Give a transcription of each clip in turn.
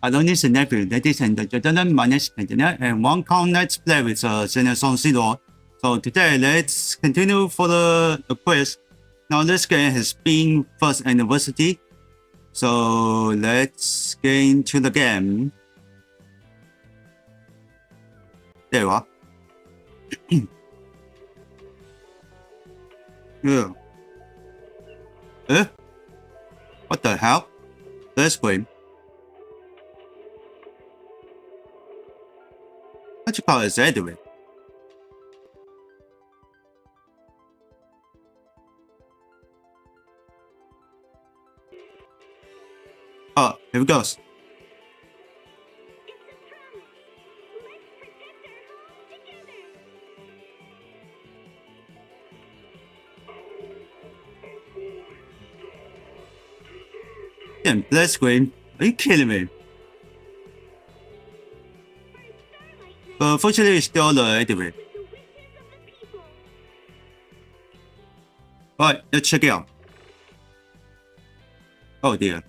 Adonis nephew, ladies and gentlemen, my name is Terengineer, and welcome. Let's play with ZZZero. So today, let's continue for the quiz. Now this game has been first anniversary, so let's get into the game. There you are. Yeah. Eh? What the hell? Let's win. What you call it, anyway? Oh, here it goes. Damn, black screen. Are you kidding me? But unfortunately, it's still the anyway. Alright, let's check it out. Oh dear.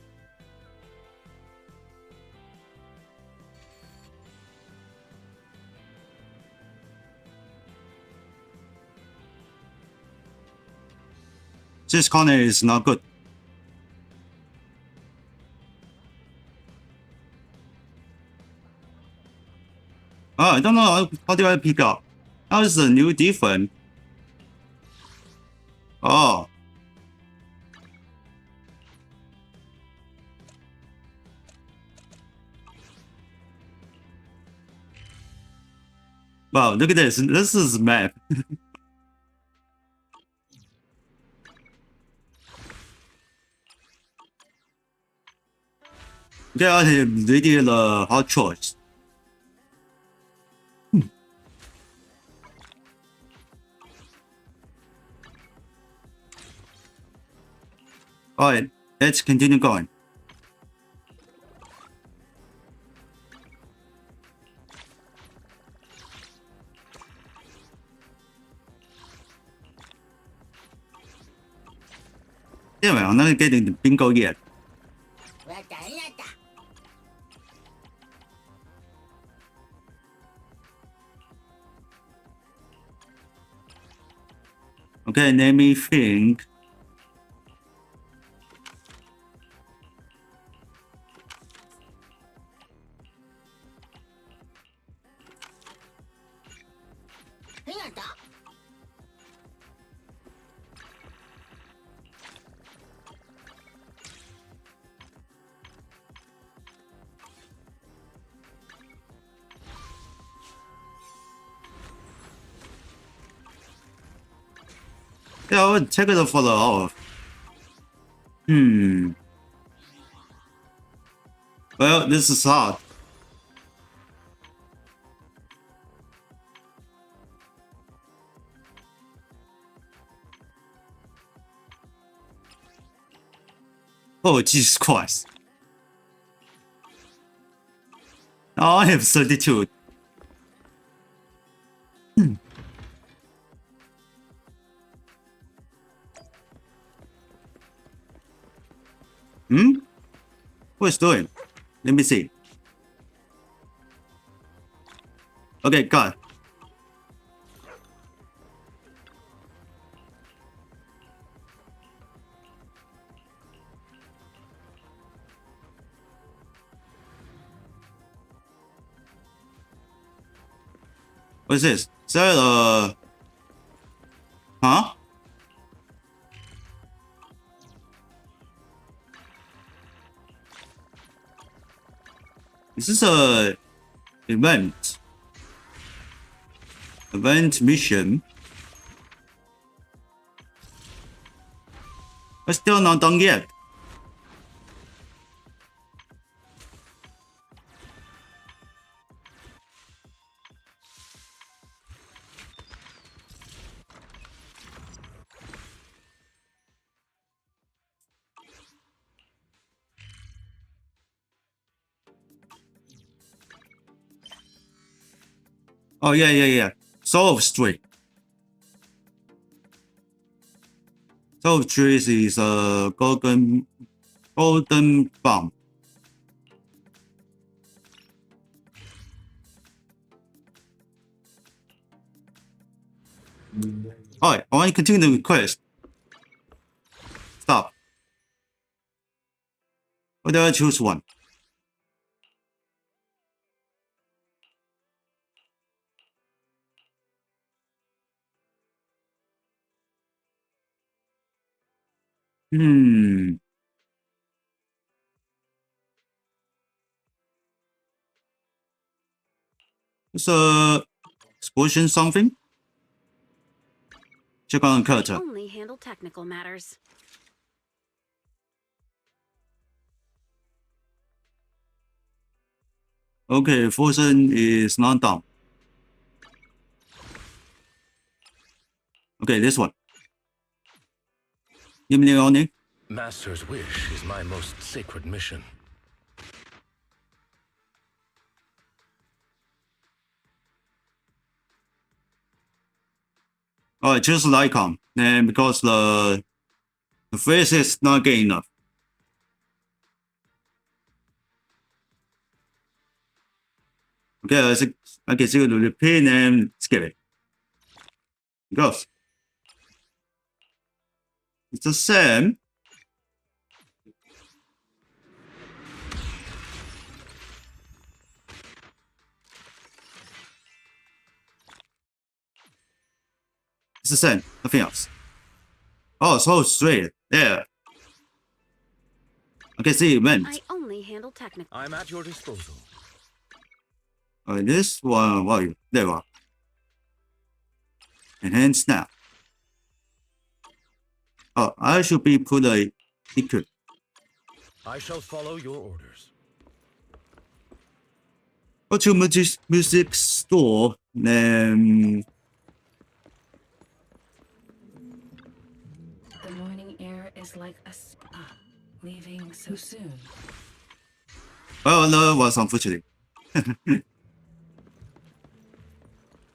This corner is not good. Oh, I don't know how do I pick up. How is the new different? Oh. Wow, look at this. This is map. Okay, I really the hard choice. Alright, let's continue going. Damn it, I'm not getting the bingo yet. Okay, let me think. Yeah, I would take it for the off. Well, this is hard. Oh, Jesus Christ. Oh, I have 32. What's doing? Let me see. Okay, got it. What's this? Is that huh? Is this a event? Event mission? But still not done yet. Oh yeah. Solve Street. Solve Street is a golden bomb. Alright, I want to continue the quest. Stop. Or do I choose one? It's a explosion something? Check on character. I only handle technical matters. Okay, Forsen is not down. Okay, this one. Give me the warning. Master's wish is my most sacred mission. Alright, choose the icon. And because the face is not good enough. Okay, I can see the repeat and skip it. It goes. It's the same. It's the same, nothing else. Oh, so straight. There. I can see it went. I only handle technical. I'm at your disposal. This one, well, there we are. And then snap. Oh, I should be put a equip. I shall follow your orders. Go to music store. Then The morning air is like a spa, leaving so soon. well, that was unfortunate.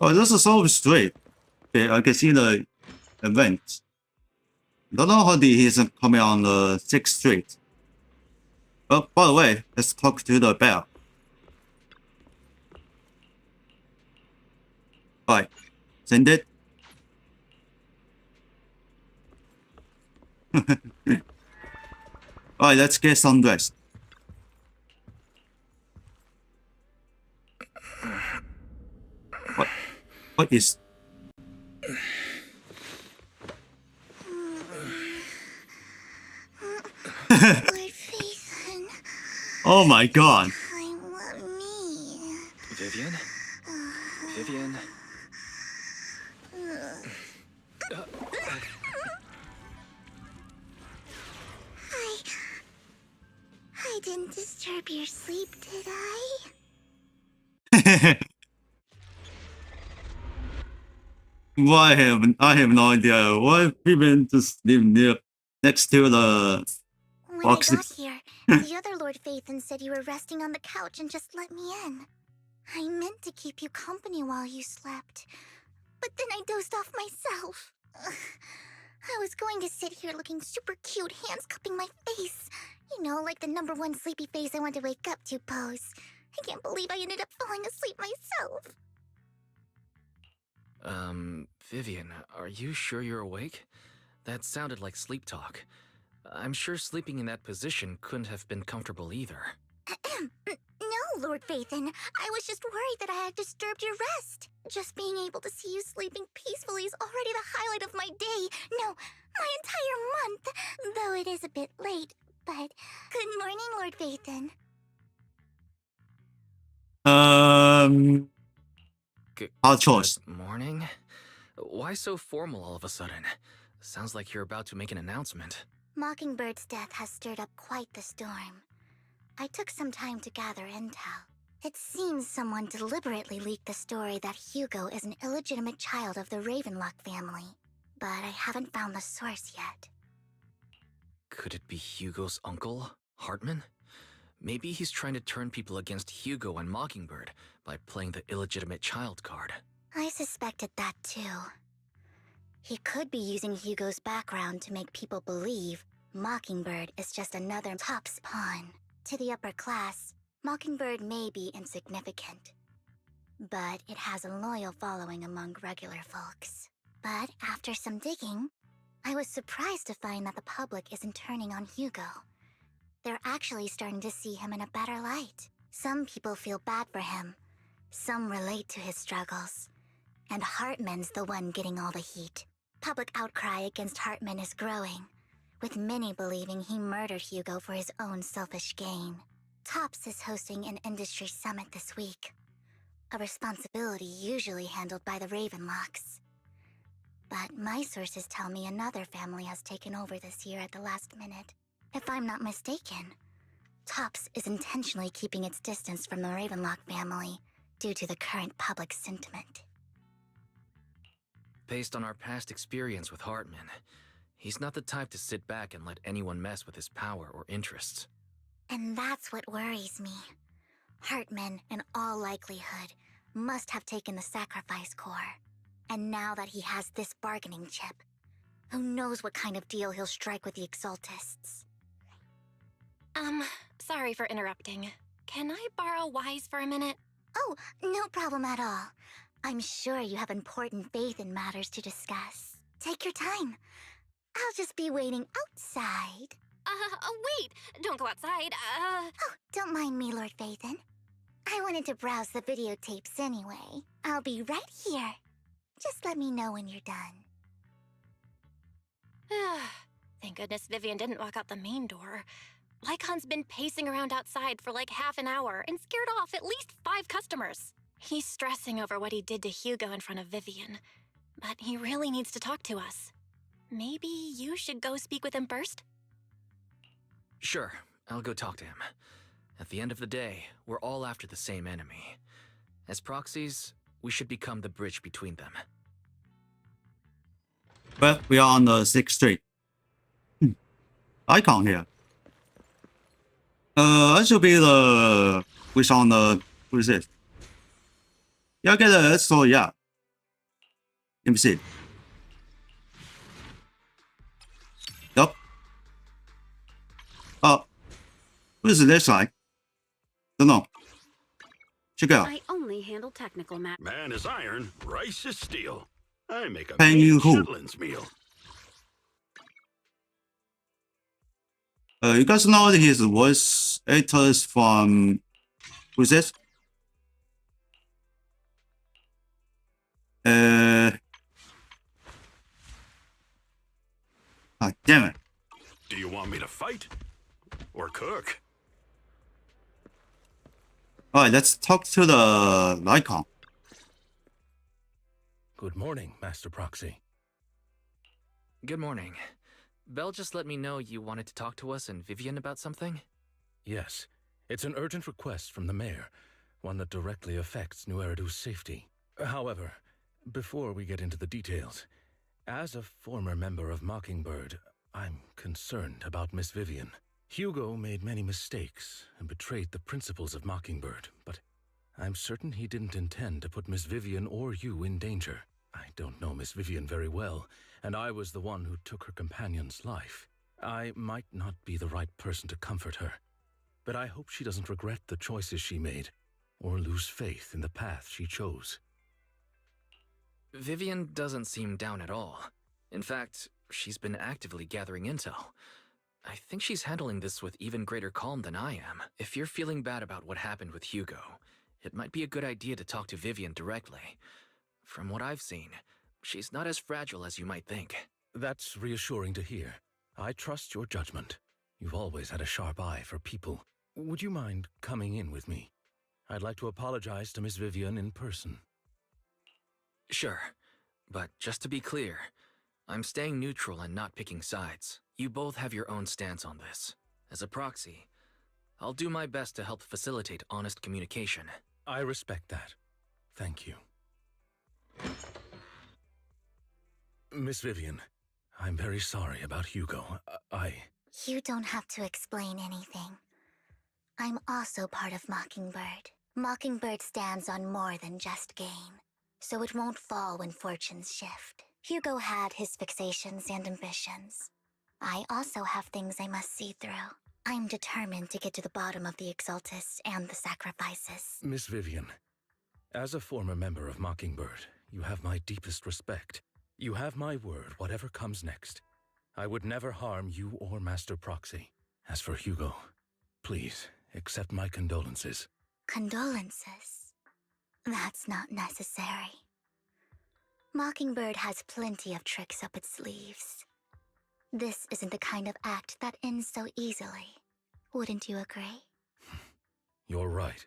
Oh, this is so straight. Okay, I can see the event. Don't know how he's coming on the 6th street. Oh, by the way, let's talk to the bell. Alright, send it. Alright, let's get some dressed. What is... Oh my god. I want me. Vivian? Vivian? I didn't disturb your sleep, did I? Why I have no idea why people just live near next to the When box. I got here, the other Lord Phaethon said you were resting on the couch and just let me in. I meant to keep you company while you slept, but then I dozed off myself. I was going to sit here looking super cute, hands cupping my face. You know, like the #1 sleepy face I want to wake up to pose. I can't believe I ended up falling asleep myself. Vivian, are you sure you're awake? That sounded like sleep talk. I'm sure sleeping in that position couldn't have been comfortable either. No, Lord Phaethon. I was just worried that I had disturbed your rest. Just being able to see you sleeping peacefully is already the highlight of my day. No, my entire month. Though it is a bit late, but good morning, Lord Phaethon. Hard choice. Good morning? Why so formal all of a sudden? Sounds like you're about to make an announcement. Mockingbird's death has stirred up quite the storm. I took some time to gather intel. It seems someone deliberately leaked the story that Hugo is an illegitimate child of the Ravenlock family, but I haven't found the source yet. Could it be Hugo's uncle, Hartman? Maybe he's trying to turn people against Hugo and Mockingbird by playing the illegitimate child card. I suspected that too. He could be using Hugo's background to make people believe Mockingbird is just another top's pawn. To the upper class, Mockingbird may be insignificant, but it has a loyal following among regular folks. But after some digging, I was surprised to find that the public isn't turning on Hugo. They're actually starting to see him in a better light. Some people feel bad for him. Some relate to his struggles. And Hartman's the one getting all the heat. Public outcry against Hartman is growing, with many believing he murdered Hugo for his own selfish gain. TOPS is hosting an industry summit this week, a responsibility usually handled by the Ravenlocks. But my sources tell me another family has taken over this year at the last minute. If I'm not mistaken, TOPS is intentionally keeping its distance from the Ravenlock family due to the current public sentiment. Based on our past experience with Hartman, he's not the type to sit back and let anyone mess with his power or interests. And that's what worries me. Hartman, in all likelihood, must have taken the sacrifice core. And now that he has this bargaining chip, who knows what kind of deal he'll strike with the Exaltists. Sorry for interrupting. Can I borrow Wise for a minute? Oh, no problem at all. I'm sure you have important faith in matters to discuss. Take your time. I'll just be waiting outside. Wait! Don't go outside, Oh, don't mind me, Lord Phaethon. I wanted to browse the videotapes anyway. I'll be right here. Just let me know when you're done. Thank goodness Vivian didn't walk out the main door. Lycon's been pacing around outside for like half an hour and scared off at least 5 customers. He's stressing over what he did to Hugo in front of Vivian, but he really needs to talk to us. Maybe you should go speak with him first? Sure, I'll go talk to him. At the end of the day, we're all after the same enemy. As proxies, we should become the bridge between them. Well, we are on the 6th street. Icon here. That should be the which on the what is it? Yeah, get it. So yeah. Let me see. Yup. What is it this like? Don't know. Check it out. I only handle technical matters. Man is iron, rice is steel. I make a Paying you mean who? Shetland's meal. You guys know his voice actors from who's this? Damn it. Do you want me to fight? Or cook? Alright, let's talk to the icon. Good morning, Master Proxy. Good morning. Belle just let me know you wanted to talk to us and Vivian about something? Yes, it's an urgent request from the mayor, one that directly affects New Eridu's safety. However, before we get into the details, as a former member of Mockingbird, I'm concerned about Miss Vivian. Hugo made many mistakes and betrayed the principles of Mockingbird, but I'm certain he didn't intend to put Miss Vivian or you in danger. I don't know Miss Vivian very well, and I was the one who took her companion's life. I might not be the right person to comfort her, but I hope she doesn't regret the choices she made, or lose faith in the path she chose. Vivian doesn't seem down at all. In fact, she's been actively gathering intel. I think she's handling this with even greater calm than I am. If you're feeling bad about what happened with Hugo, it might be a good idea to talk to Vivian directly. From what I've seen, she's not as fragile as you might think. That's reassuring to hear. I trust your judgment. You've always had a sharp eye for people. Would you mind coming in with me? I'd like to apologize to Miss Vivian in person. Sure, but just to be clear, I'm staying neutral and not picking sides. You both have your own stance on this. As a proxy, I'll do my best to help facilitate honest communication. I respect that. Thank you. Miss Vivian, I'm very sorry about Hugo. You don't have to explain anything. I'm also part of Mockingbird. Mockingbird stands on more than just gain, so it won't fall when fortunes shift. Hugo had his fixations and ambitions. I also have things I must see through. I'm determined to get to the bottom of the Exaltists and the sacrifices. Miss Vivian, as a former member of Mockingbird, you have my deepest respect. You have my word, whatever comes next. I would never harm you or Master Proxy. As for Hugo, please accept my condolences. Condolences? That's not necessary. Mockingbird has plenty of tricks up its sleeves. This isn't the kind of act that ends so easily. Wouldn't you agree? You're right.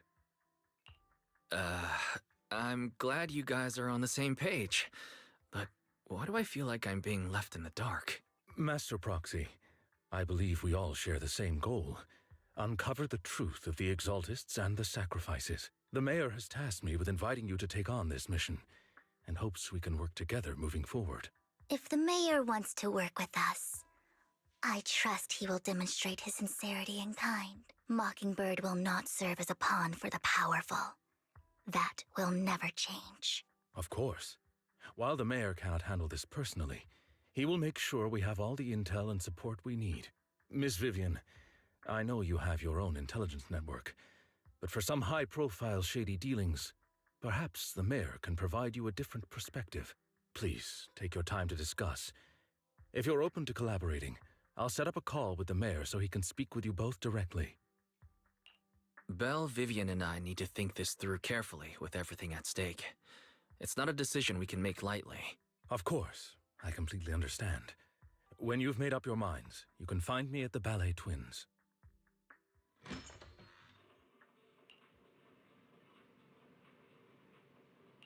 I'm glad you guys are on the same page. But why do I feel like I'm being left in the dark? Master Proxy, I believe we all share the same goal. Uncover the truth of the Exaltists and the sacrifices. The mayor has tasked me with inviting you to take on this mission, and hopes we can work together moving forward. If the mayor wants to work with us, I trust he will demonstrate his sincerity in kind. Mockingbird will not serve as a pawn for the powerful. That will never change. Of course. While the mayor cannot handle this personally, he will make sure we have all the intel and support we need. Miss Vivian, I know you have your own intelligence network, but for some high-profile shady dealings, perhaps the mayor can provide you a different perspective. Please, take your time to discuss. If you're open to collaborating, I'll set up a call with the mayor so he can speak with you both directly. Belle, Vivian, and I need to think this through carefully with everything at stake. It's not a decision we can make lightly. Of course, I completely understand. When you've made up your minds, you can find me at the Ballet Twins.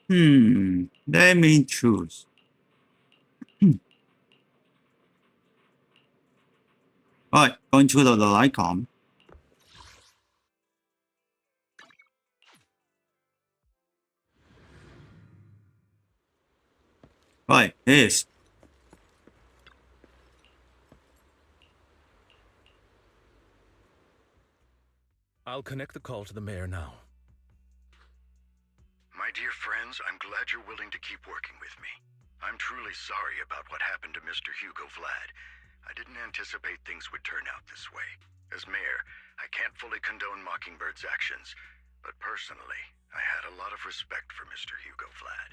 Let me choose. Right, going to the icon. Right, yes. I'll connect the call to the mayor now. My dear friends, I'm glad you're willing to keep working with me. I'm truly sorry about what happened to Mr. Hugo Vlad. I didn't anticipate things would turn out this way. As mayor, I can't fully condone Mockingbird's actions, but personally, I had a lot of respect for Mr. Hugo Vlad.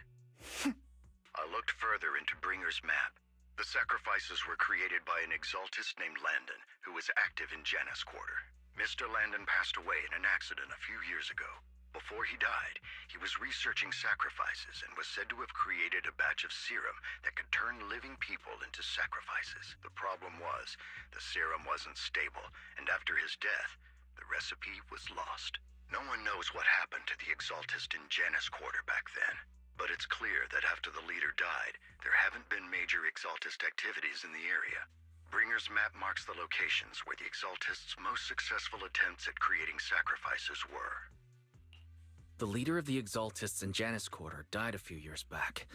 I looked further into Bringer's map. The sacrifices were created by an Exaltist named Landon, who was active in Janus Quarter. Mr. Landon passed away in an accident a few years ago. Before he died, he was researching sacrifices and was said to have created a batch of serum that could turn living people into sacrifices. The problem was, the serum wasn't stable, and after his death, the recipe was lost. No one knows what happened to the Exaltist in Janus Quarter back then, but it's clear that after the leader died, there haven't been major Exaltist activities in the area. Bringer's map marks the locations where the Exaltists' most successful attempts at creating sacrifices were. The leader of the Exaltists in Janus Quarter died a few years back,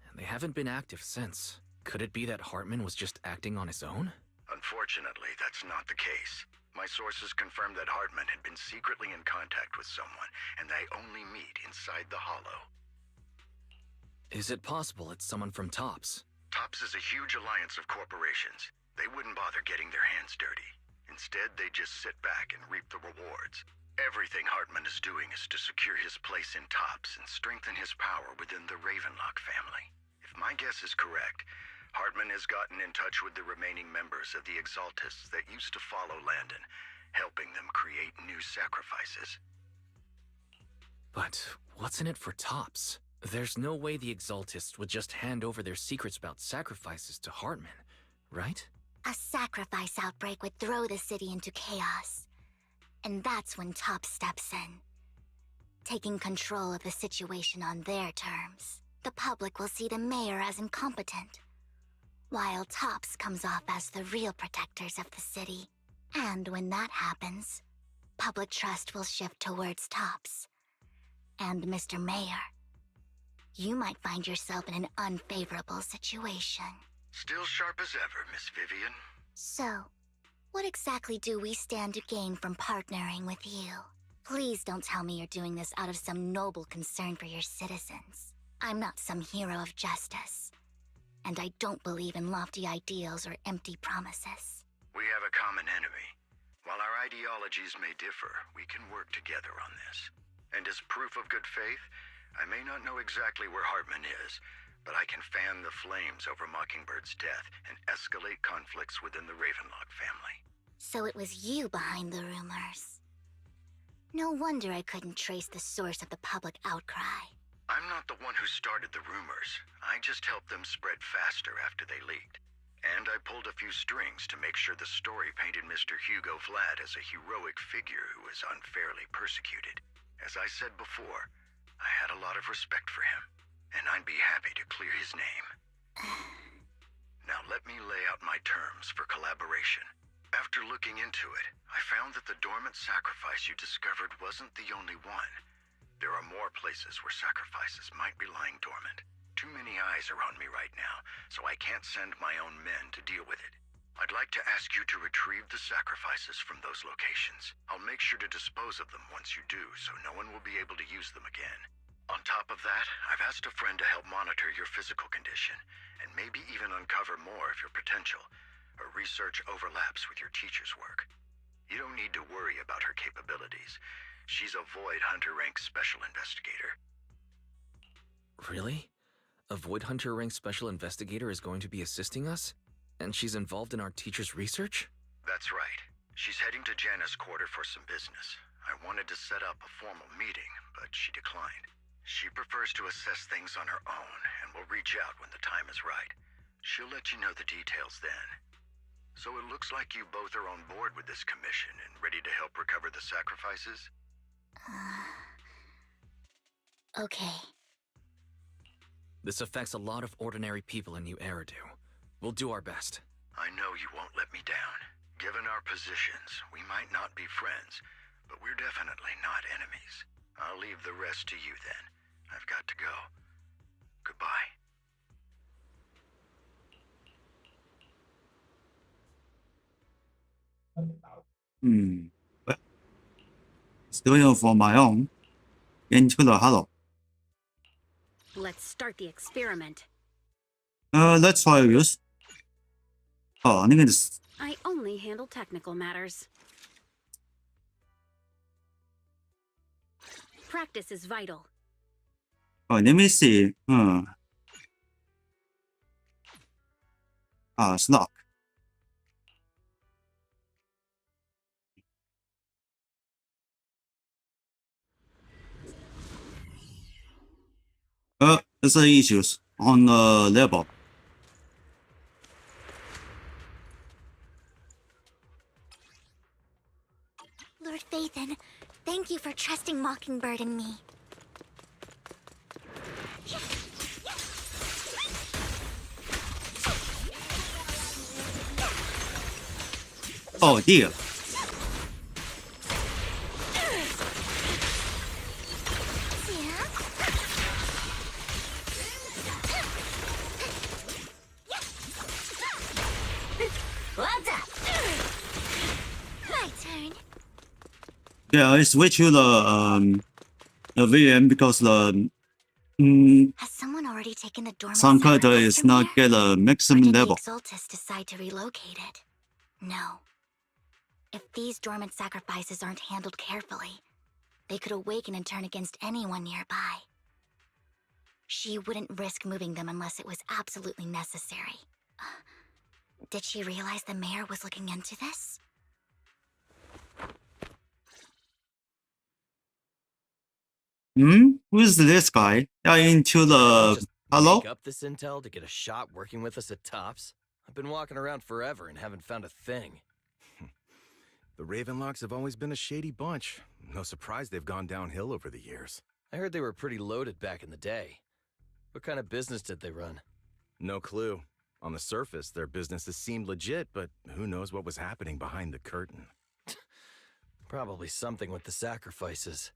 and they haven't been active since. Could it be that Hartman was just acting on his own? Unfortunately, that's not the case. My sources confirmed that Hartman had been secretly in contact with someone, and they only meet inside the Hollow. Is it possible it's someone from TOPS? TOPS is a huge alliance of corporations. They wouldn't bother getting their hands dirty. Instead, they just sit back and reap the rewards. Everything Hartman is doing is to secure his place in TOPS and strengthen his power within the Ravenlock family. If my guess is correct, Hartman has gotten in touch with the remaining members of the Exaltists that used to follow Landon, helping them create new sacrifices. But what's in it for TOPS? There's no way the Exaltists would just hand over their secrets about sacrifices to Hartman, right? A sacrifice outbreak would throw the city into chaos. And that's when TOPS steps in, taking control of the situation on their terms. The public will see the mayor as incompetent, while TOPS comes off as the real protectors of the city. And when that happens, public trust will shift towards TOPS. And Mr. Mayor, you might find yourself in an unfavorable situation. Still sharp as ever, Miss Vivian. So, what exactly do we stand to gain from partnering with you? Please don't tell me you're doing this out of some noble concern for your citizens. I'm not some hero of justice, and I don't believe in lofty ideals or empty promises. We have a common enemy. While our ideologies may differ, we can work together on this. And as proof of good faith, I may not know exactly where Hartman is, but I can fan the flames over Mockingbird's death and escalate conflicts within the Ravenlock family. So it was you behind the rumors. No wonder I couldn't trace the source of the public outcry. I'm not the one who started the rumors. I just helped them spread faster after they leaked. And I pulled a few strings to make sure the story painted Mr. Hugo Vlad as a heroic figure who was unfairly persecuted. As I said before, I had a lot of respect for him, and I'd be happy to clear his name. Now let me lay out my terms for collaboration. After looking into it, I found that the dormant sacrifice you discovered wasn't the only one. There are more places where sacrifices might be lying dormant. Too many eyes are on me right now, so I can't send my own men to deal with it. I'd like to ask you to retrieve the sacrifices from those locations. I'll make sure to dispose of them once you do, so no one will be able to use them again. On top of that, I've asked a friend to help monitor your physical condition, and maybe even uncover more of your potential. Her research overlaps with your teacher's work. You don't need to worry about her capabilities. She's a Void Hunter rank special investigator. Really? A Void Hunter rank special investigator is going to be assisting us? And she's involved in our teacher's research? That's right. She's heading to Janna's quarter for some business. I wanted to set up a formal meeting, but she declined. She prefers to assess things on her own, and will reach out when the time is right. She'll let you know the details then. So it looks like you both are on board with this commission and ready to help recover the sacrifices? Okay. This affects a lot of ordinary people in New Eridu. We'll do our best. I know you won't let me down. Given our positions, we might not be friends, but we're definitely not enemies. I'll leave the rest to you then. I've got to go. Goodbye. Well, still here for my own. Into the hollow. Let's start the experiment. Let's try use. 아니면 I only handle technical matters. Practice is vital. let me see. Snock. There's issues on the level. Lord Phaethon, thank you for trusting Mockingbird and me. Oh dear. My turn. Yeah, I switch to the VM because the Has someone already taken the dormant some character sacrifice is from not here? get a Or maximum did level. the Exaltus decide to relocate it? No. If these dormant sacrifices aren't handled carefully, they could awaken and turn against anyone nearby. She wouldn't risk moving them unless it was absolutely necessary. Did she realize the mayor was looking into this? Who's this guy? Into the Just hello? make up this intel to get a shot working with us at Tops? I've been walking around forever and haven't found a thing. The Ravenlocks have always been a shady bunch. No surprise they've gone downhill over the years. I heard they were pretty loaded back in the day. What kind of business did they run? No clue. On the surface, their businesses seemed legit, but who knows what was happening behind the curtain. Probably something with the sacrifices.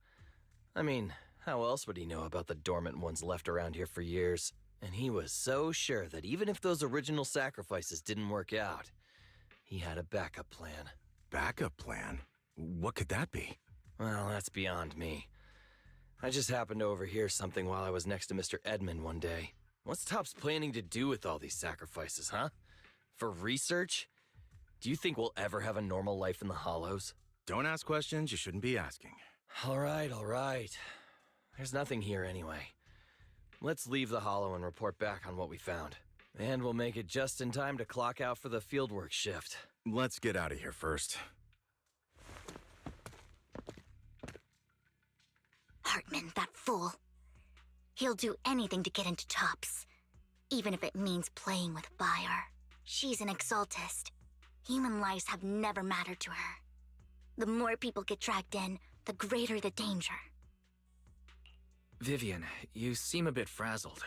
I mean, how else would he know about the dormant ones left around here for years? And he was so sure that even if those original sacrifices didn't work out, he had a backup plan. Backup plan? What could that be? Well, that's beyond me. I just happened to overhear something while I was next to Mr. Edmund one day. What's Tops planning to do with all these sacrifices, huh? For research? Do you think we'll ever have a normal life in the Hollows? Don't ask questions you shouldn't be asking. All right, all right. There's nothing here anyway. Let's leave the Hollow and report back on what we found. And we'll make it just in time to clock out for the fieldwork shift. Let's get out of here first. Hartman, that fool. He'll do anything to get into Tops, even if it means playing with fire. She's an Exaltist. Human lives have never mattered to her. The more people get dragged in, the greater the danger. Vivian, you seem a bit frazzled.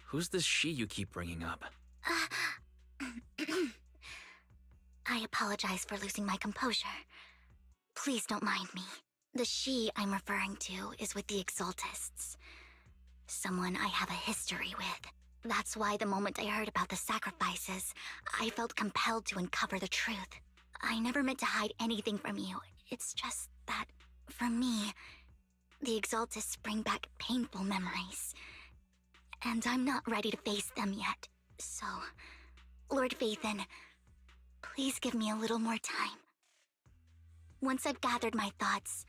Who's this she you keep bringing up? I apologize for losing my composure. Please don't mind me. The she I'm referring to is with the Exaltists. Someone I have a history with. That's why the moment I heard about the sacrifices, I felt compelled to uncover the truth. I never meant to hide anything from you. It's just that, for me, the Exaltists bring back painful memories. And I'm not ready to face them yet. So, Lord Phaethon, please give me a little more time. Once I've gathered my thoughts,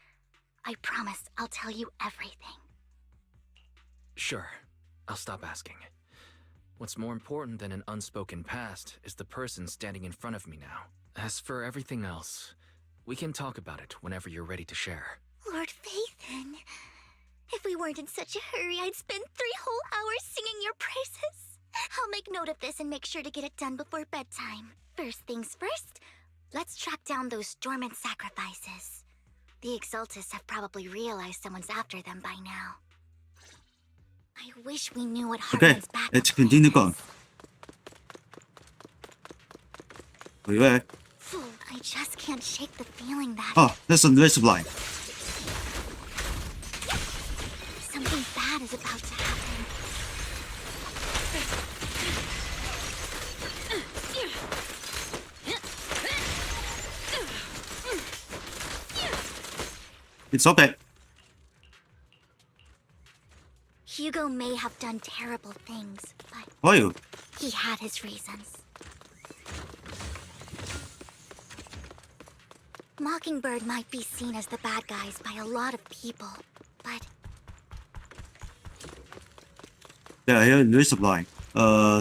I promise I'll tell you everything. Sure, I'll stop asking. What's more important than an unspoken past is the person standing in front of me now. As for everything else, we can talk about it whenever you're ready to share. Lord Phaethon, if we weren't in such a hurry, I'd spend 3 whole hours singing your praises. I'll make note of this and make sure to get it done before bedtime. First things first, let's track down those dormant sacrifices. The Exaltists have probably realized someone's after them by now. I wish we knew what Okay, Hartman's backup let's continue plan going. is. Wait. I just can't shake the feeling that Oh, there's a resupply. something bad is about to happen. It's okay. Hugo may have done terrible things, but How are you? he had his reasons. Mockingbird might be seen as the bad guys by a lot of people, but Yeah, here resupply.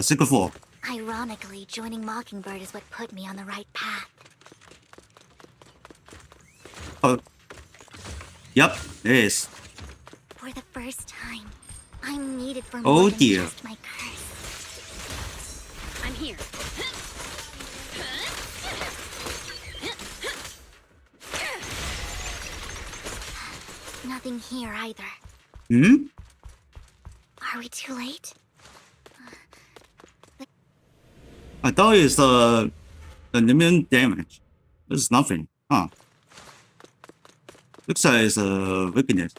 Secret floor. ironically, joining Mockingbird is what put me on the right path. Oh. Yep, it is. For the first time, I'm needed for Oh, more than dear. just my curse. I'm here. Nothing here either. Hmm? Are we too late? I thought it's the immune damage. There's nothing. Huh. Looks like it's a weakness.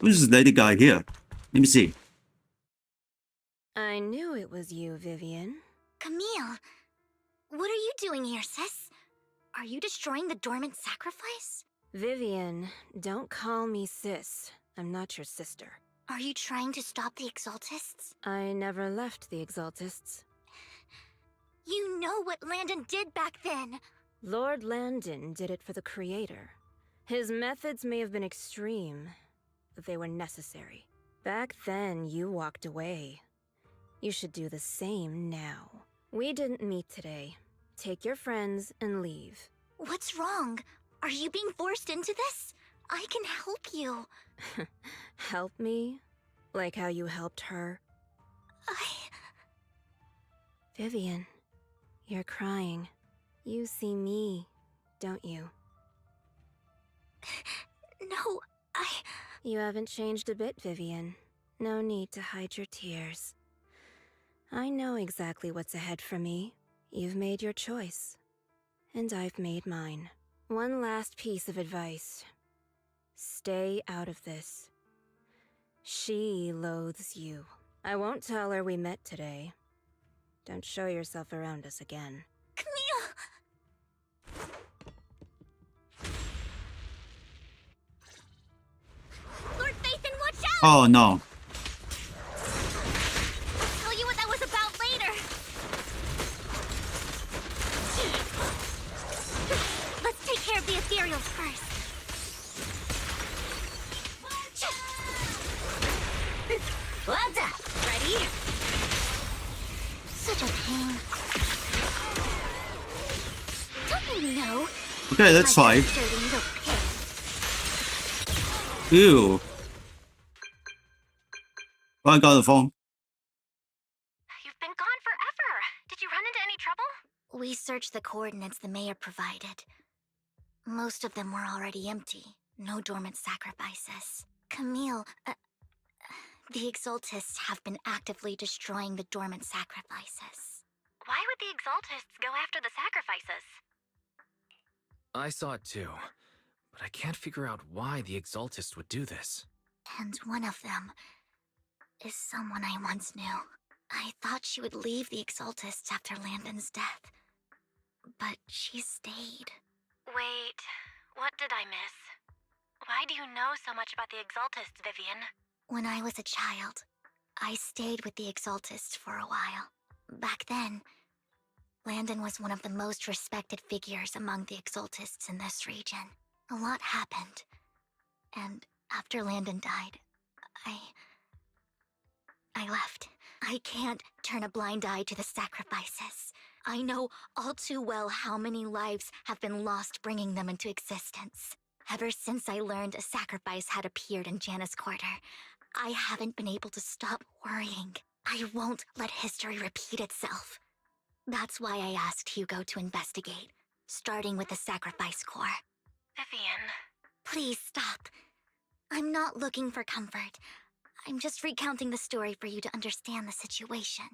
Who's this lady guy here? Let me see. I knew it was you, Vivian. Camille, what are you doing here, sis? Are you destroying the dormant sacrifice? Vivian, don't call me sis. I'm not your sister. Are you trying to stop the Exaltists? I never left the Exaltists. You know what Landon did back then. Lord Landon did it for the Creator. His methods may have been extreme, but they were necessary. Back then, you walked away. You should do the same now. We didn't meet today. Take your friends and leave. What's wrong? Are you being forced into this? I can help you. Help me? Like how you helped her? Vivian, you're crying. You see me, don't you? No, You haven't changed a bit, Vivian. No need to hide your tears. I know exactly what's ahead for me. You've made your choice. And I've made mine. One last piece of advice. Stay out of this. She loathes you. I won't tell her we met today. Don't show yourself around us again. Camille! Lord Phaethon, watch out! Oh no. I'll tell you what that was about later. Let's take care of the ethereals first. What the? Such a pain. Don't you know? Okay, let's try. Dirty little pig. Ew. Oh, I got the phone. You've been gone forever. Did you run into any trouble? We searched the coordinates the mayor provided. Most of them were already empty. No dormant sacrifices. Camille, the Exaltists have been actively destroying the dormant sacrifices. Why would the Exaltists go after the sacrifices? I saw it too, but I can't figure out why the Exaltist would do this. And one of them is someone I once knew. I thought she would leave the Exaltists after Landon's death, but she stayed. Wait, what did I miss? Why do you know so much about the Exaltists, Vivian? When I was a child, I stayed with the Exaltists for a while. Back then, Landon was one of the most respected figures among the Exaltists in this region. A lot happened, and after Landon died, I left. I can't turn a blind eye to the sacrifices. I know all too well how many lives have been lost bringing them into existence. Ever since I learned a sacrifice had appeared in Janus Quarter, I haven't been able to stop worrying. I won't let history repeat itself. That's why I asked Hugo to investigate, starting with the Sacrifice Corps. Vivian. Please stop. I'm not looking for comfort. I'm just recounting the story for you to understand the situation.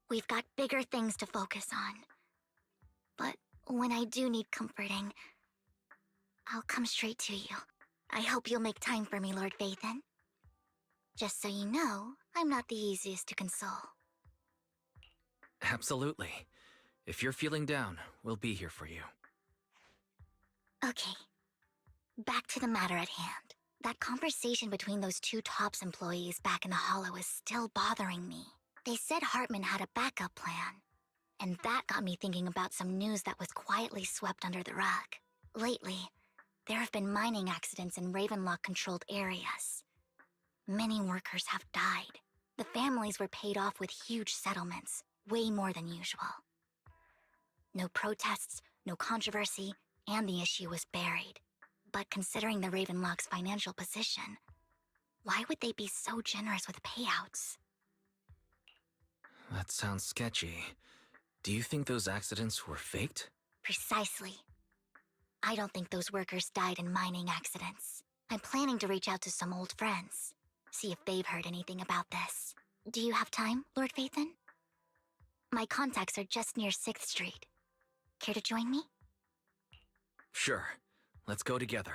We've got bigger things to focus on. But when I do need comforting, I'll come straight to you. I hope you'll make time for me, Lord Vathan. Just so you know, I'm not the easiest to console. Absolutely. If you're feeling down, we'll be here for you. Okay. Back to the matter at hand. That conversation between those two TOPS employees back in the Hollow is still bothering me. They said Hartman had a backup plan. And that got me thinking about some news that was quietly swept under the rug. Lately, there have been mining accidents in Ravenlock-controlled areas. Many workers have died. The families were paid off with huge settlements, way more than usual. No protests, no controversy, and the issue was buried. But considering the Ravenlock's financial position, why would they be so generous with payouts? That sounds sketchy. Do you think those accidents were faked? Precisely. I don't think those workers died in mining accidents. I'm planning to reach out to some old friends, see if they've heard anything about this. Do you have time, Lord Vathan? My contacts are just near 6th Street. Care to join me? Sure. Let's go together.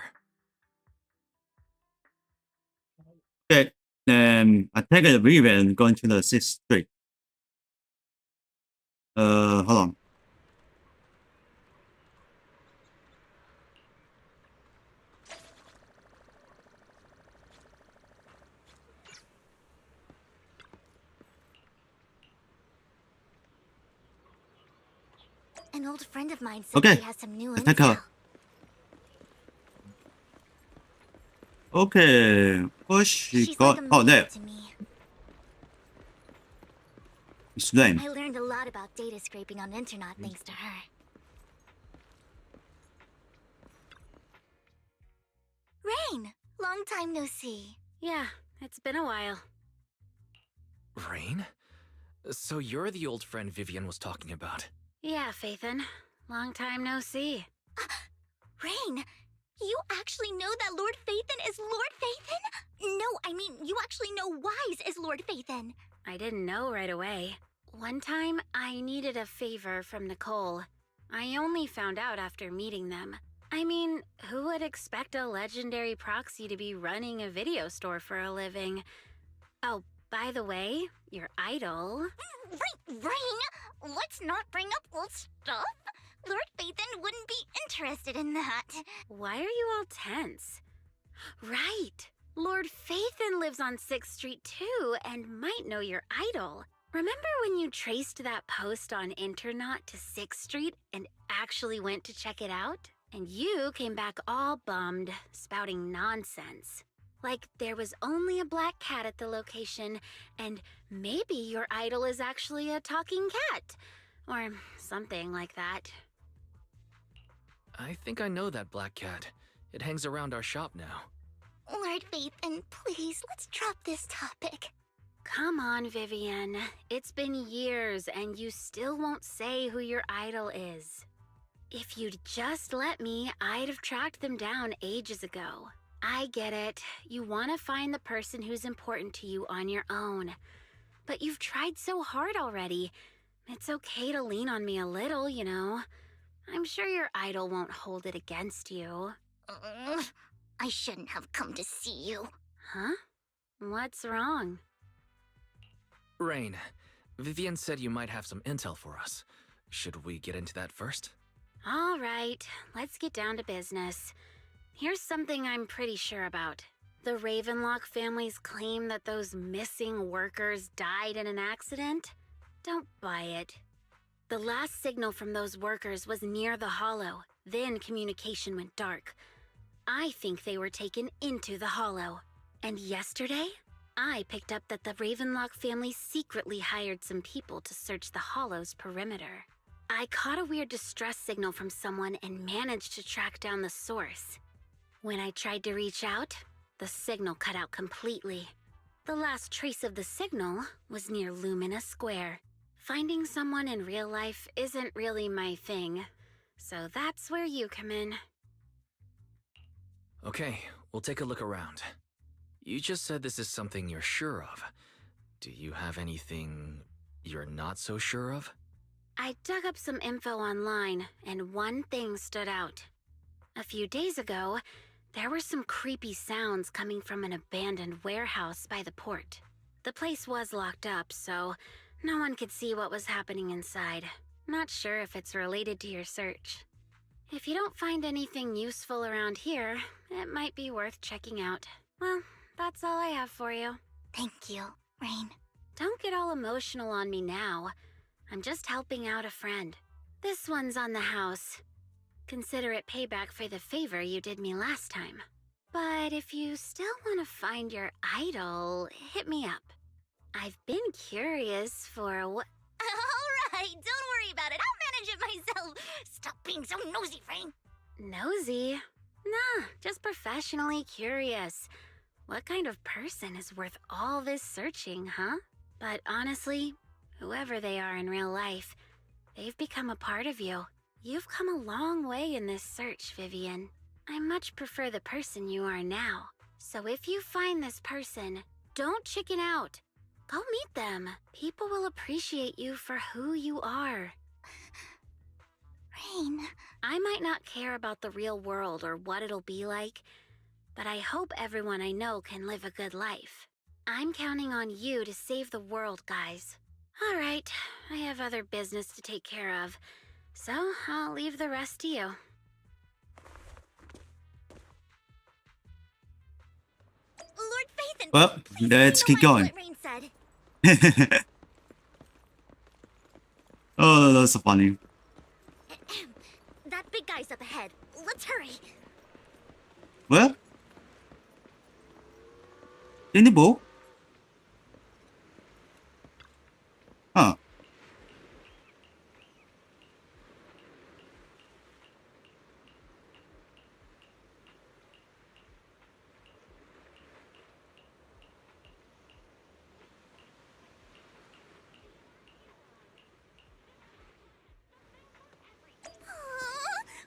Okay, I take a river and going to the 6th Street. Hold on. An old friend of mine said Okay, he has some new let's take her. intel. Okay, what she She's got? like a Oh, there. mentor to me. It's Rain. I learned a lot about data scraping on the internet thanks to her. Rain! Long time no see. Yeah, it's been a while. Rain? So you're the old friend Vivian was talking about. Yeah, Phaethon. Long time no see. Rain! You actually know that Lord Vathan is Lord Vathan? No, I mean, you actually know Wise is Lord Vathan. I didn't know right away. One time, I needed a favor from Nicole. I only found out after meeting them. I mean, who would expect a legendary proxy to be running a video store for a living? Oh, by the way, your idol... Rain, let's not bring up old stuff. Lord Vathan wouldn't be interested in that. Why are you all tense? Right! Lord Phaethon lives on 6th Street too, and might know your idol. Remember when you traced that post on Internet to 6th Street and actually went to check it out? And you came back all bummed, spouting nonsense. Like there was only a black cat at the location, and maybe your idol is actually a talking cat. Or something like that. I think I know that black cat. It hangs around our shop now. Lord Phaethon, please, let's drop this topic. Come on, Vivian. It's been years, and you still won't say who your idol is. If you'd just let me, I'd have tracked them down ages ago. I get it. You want to find the person who's important to you on your own. But you've tried so hard already. It's okay to lean on me a little, you know. I'm sure your idol won't hold it against you. I shouldn't have come to see you. Huh? What's wrong? Rain, Vivian said you might have some intel for us. Should we get into that first? All right, let's get down to business. Here's something I'm pretty sure about. The Ravenlock family's claim that those missing workers died in an accident? Don't buy it. The last signal from those workers was near the Hollow. Then communication went dark. I think they were taken into the Hollow. And yesterday, I picked up that the Ravenlock family secretly hired some people to search the Hollow's perimeter. I caught a weird distress signal from someone and managed to track down the source. When I tried to reach out, the signal cut out completely. The last trace of the signal was near Lumina Square. Finding someone in real life isn't really my thing, so that's where you come in. Okay, we'll take a look around. You just said this is something you're sure of. Do you have anything you're not so sure of? I dug up some info online, and one thing stood out. A few days ago, there were some creepy sounds coming from an abandoned warehouse by the port. The place was locked up, so no one could see what was happening inside. Not sure if it's related to your search. If you don't find anything useful around here, it might be worth checking out. Well, that's all I have for you. Thank you, Rain. Don't get all emotional on me now. I'm just helping out a friend. This one's on the house. Consider it payback for the favor you did me last time. But if you still want to find your idol, hit me up. I've been curious for what... All right, don't worry about it. I'll manage it myself. Stop being so nosy, Rain. Nosy? Nah, just professionally curious. What kind of person is worth all this searching, huh? But honestly, whoever they are in real life, they've become a part of you. You've come a long way in this search, Vivian. I much prefer the person you are now. So if you find this person, don't chicken out. Go meet them. People will appreciate you for who you are. Rain. I might not care about the real world or what it'll be like, but I hope everyone I know can live a good life. I'm counting on you to save the world, guys. All right, I have other business to take care of, so I'll leave the rest to you. Lord Phaethon, Well, please let's keep realize going. what Rain said. Oh, that's so funny. That big guy's up ahead. Let's hurry. What? Ini bu? Huh.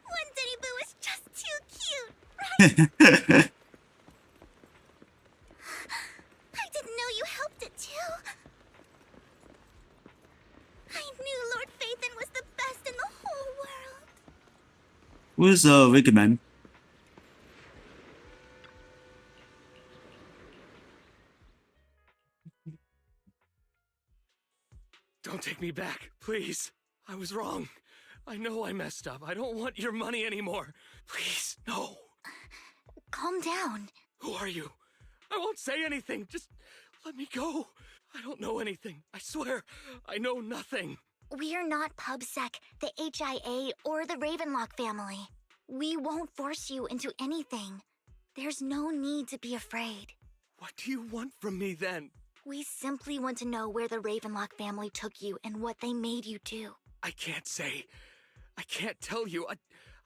One Denny Boo is just too cute, right? I didn't know you helped it too. I knew Lord Phaethon was the best in the whole world. Who's Wickman? Don't take me back, please. I was wrong. I know I messed up. I don't want your money anymore. Please, no. Calm down. Who are you? I won't say anything. Just let me go. I don't know anything. I swear, I know nothing. We are not PubSec, the HIA, or the Ravenlock family. We won't force you into anything. There's no need to be afraid. What do you want from me then? We simply want to know where the Ravenlock family took you and what they made you do. I can't say. I can't tell you.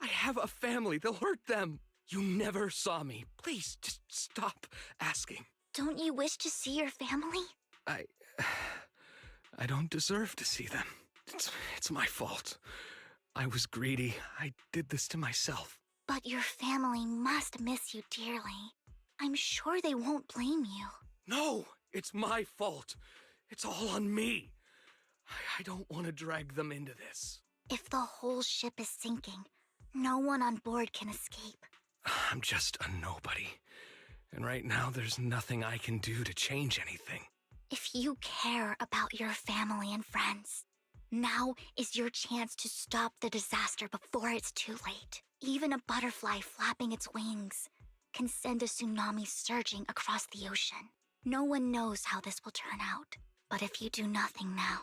I have a family. They'll hurt them. You never saw me. Please, just stop asking. Don't you wish to see your family? I don't deserve to see them. It's my fault. I was greedy. I did this to myself. But your family must miss you dearly. I'm sure they won't blame you. No, it's my fault. It's all on me. I don't want to drag them into this. If the whole ship is sinking, no one on board can escape. I'm just a nobody. And right now, there's nothing I can do to change anything. If you care about your family and friends, now is your chance to stop the disaster before it's too late. Even a butterfly flapping its wings can send a tsunami surging across the ocean. No one knows how this will turn out, but if you do nothing now,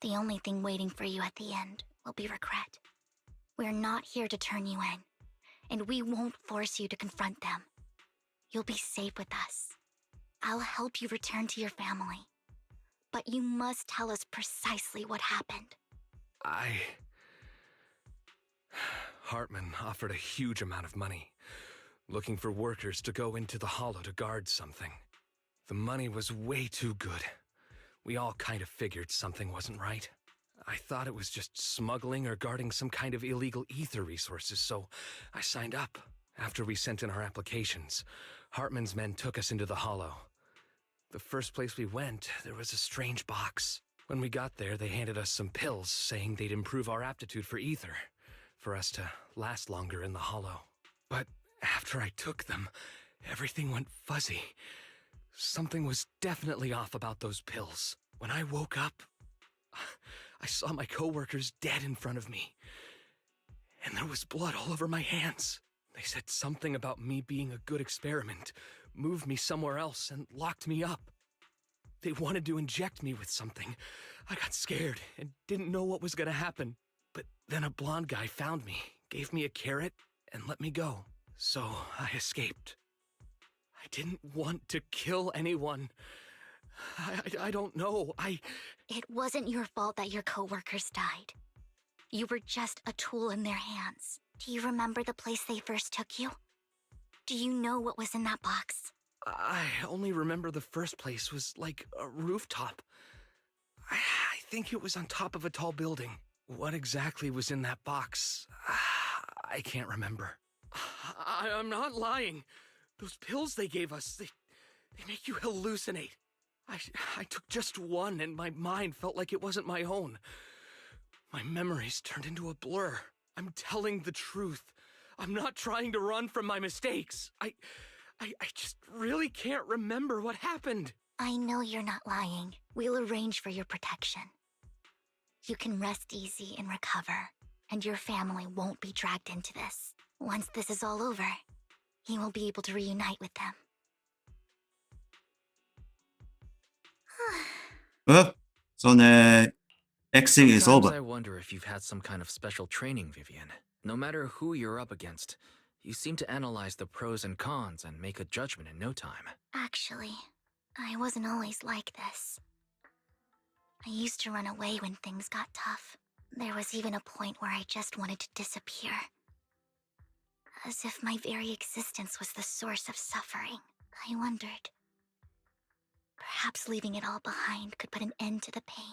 the only thing waiting for you at the end will be regret. We're not here to turn you in, and we won't force you to confront them. You'll be safe with us. I'll help you return to your family, but you must tell us precisely what happened. Hartman offered a huge amount of money, looking for workers to go into the hollow to guard something. The money was way too good. We all kind of figured something wasn't right. I thought it was just smuggling or guarding some kind of illegal ether resources, so I signed up. After we sent in our applications, Hartman's men took us into the hollow. The first place we went, there was a strange box. When we got there, they handed us some pills, saying they'd improve our aptitude for ether, for us to last longer in the hollow. But after I took them, everything went fuzzy. Something was definitely off about those pills. When I woke up, I saw my coworkers dead in front of me, and there was blood all over my hands. They said something about me being a good experiment, moved me somewhere else, and locked me up. They wanted to inject me with something. I got scared and didn't know what was gonna happen. But then a blonde guy found me, gave me a carrot, and let me go. So I escaped. I didn't want to kill anyone. I don't know. It wasn't your fault that your coworkers died. You were just a tool in their hands. Do you remember the place they first took you? Do you know what was in that box? I only remember the first place was like a rooftop. I think it was on top of a tall building. What exactly was in that box? I can't remember. I'm not lying. Those pills they gave us, they make you hallucinate. I took just one and my mind felt like it wasn't my own. My memories turned into a blur. I'm telling the truth. I'm not trying to run from my mistakes. I just really can't remember what happened. I know you're not lying. We'll arrange for your protection. You can rest easy and recover, and your family won't be dragged into this. Once this is all over, you will be able to reunite with them. Well, so the Xing is Sometimes over. I wonder if you've had some kind of special training, Vivian. No matter who you're up against, you seem to analyze the pros and cons and make a judgment in no time. Actually, I wasn't always like this. I used to run away when things got tough. There was even a point where I just wanted to disappear. As if my very existence was the source of suffering. I wondered. Perhaps leaving it all behind could put an end to the pain.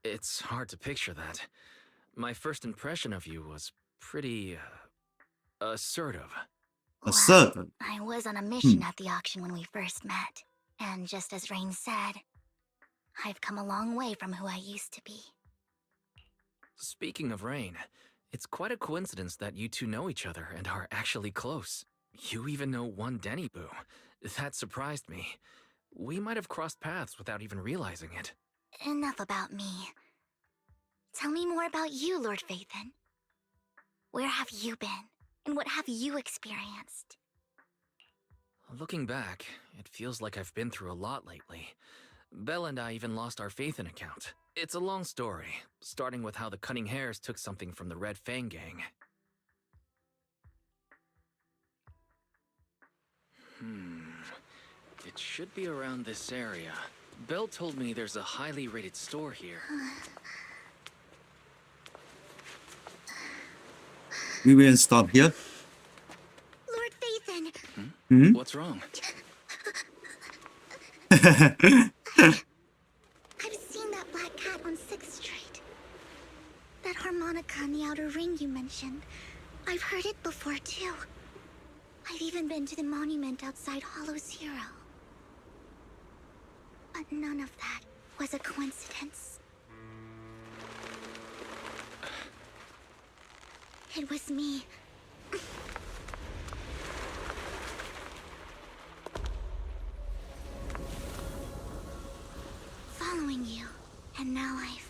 It's hard to picture that. My first impression of you was pretty, assertive. Assertive. I was on a mission at the auction when we first met. And just as Rain said, I've come a long way from who I used to be. Speaking of Rain, it's quite a coincidence that you two know each other and are actually close. You even know one Denny Boo. That surprised me. We might have crossed paths without even realizing it. Enough about me. Tell me more about you, Lord Phaethon. Where have you been? And what have you experienced? Looking back, it feels like I've been through a lot lately. Belle and I even lost our Phaethon account. It's a long story, starting with how the Cunning Hares took something from the Red Fang gang. It should be around this area. Belle told me there's a highly rated store here. We will stop here. Lord Phaethon, Hmm? What's wrong? I've seen that black cat on 6th Street. That harmonica in the outer ring you mentioned. I've heard it before, too. I've even been to the monument outside Hollow Zero. But none of that was a coincidence. It was me. Following you, and now I've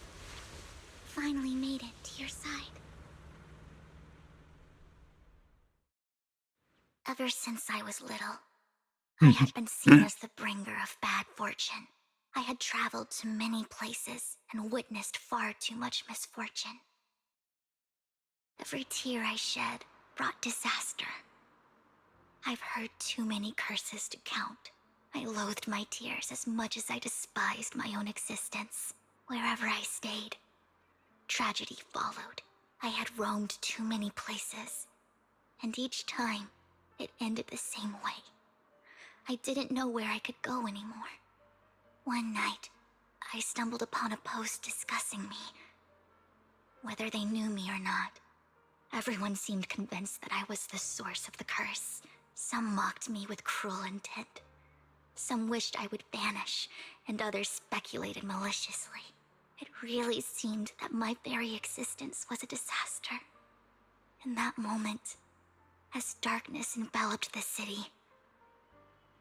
finally made it to your side. Ever since I was little, I had been seen as the bringer of bad fortune. I had traveled to many places and witnessed far too much misfortune. Every tear I shed brought disaster. I've heard too many curses to count. I loathed my tears as much as I despised my own existence. Wherever I stayed, tragedy followed. I had roamed too many places, and each time, it ended the same way. I didn't know where I could go anymore. One night, I stumbled upon a post discussing me. Whether they knew me or not, everyone seemed convinced that I was the source of the curse. Some mocked me with cruel intent. Some wished I would vanish, and others speculated maliciously. It really seemed that my very existence was a disaster. In that moment, as darkness enveloped the city,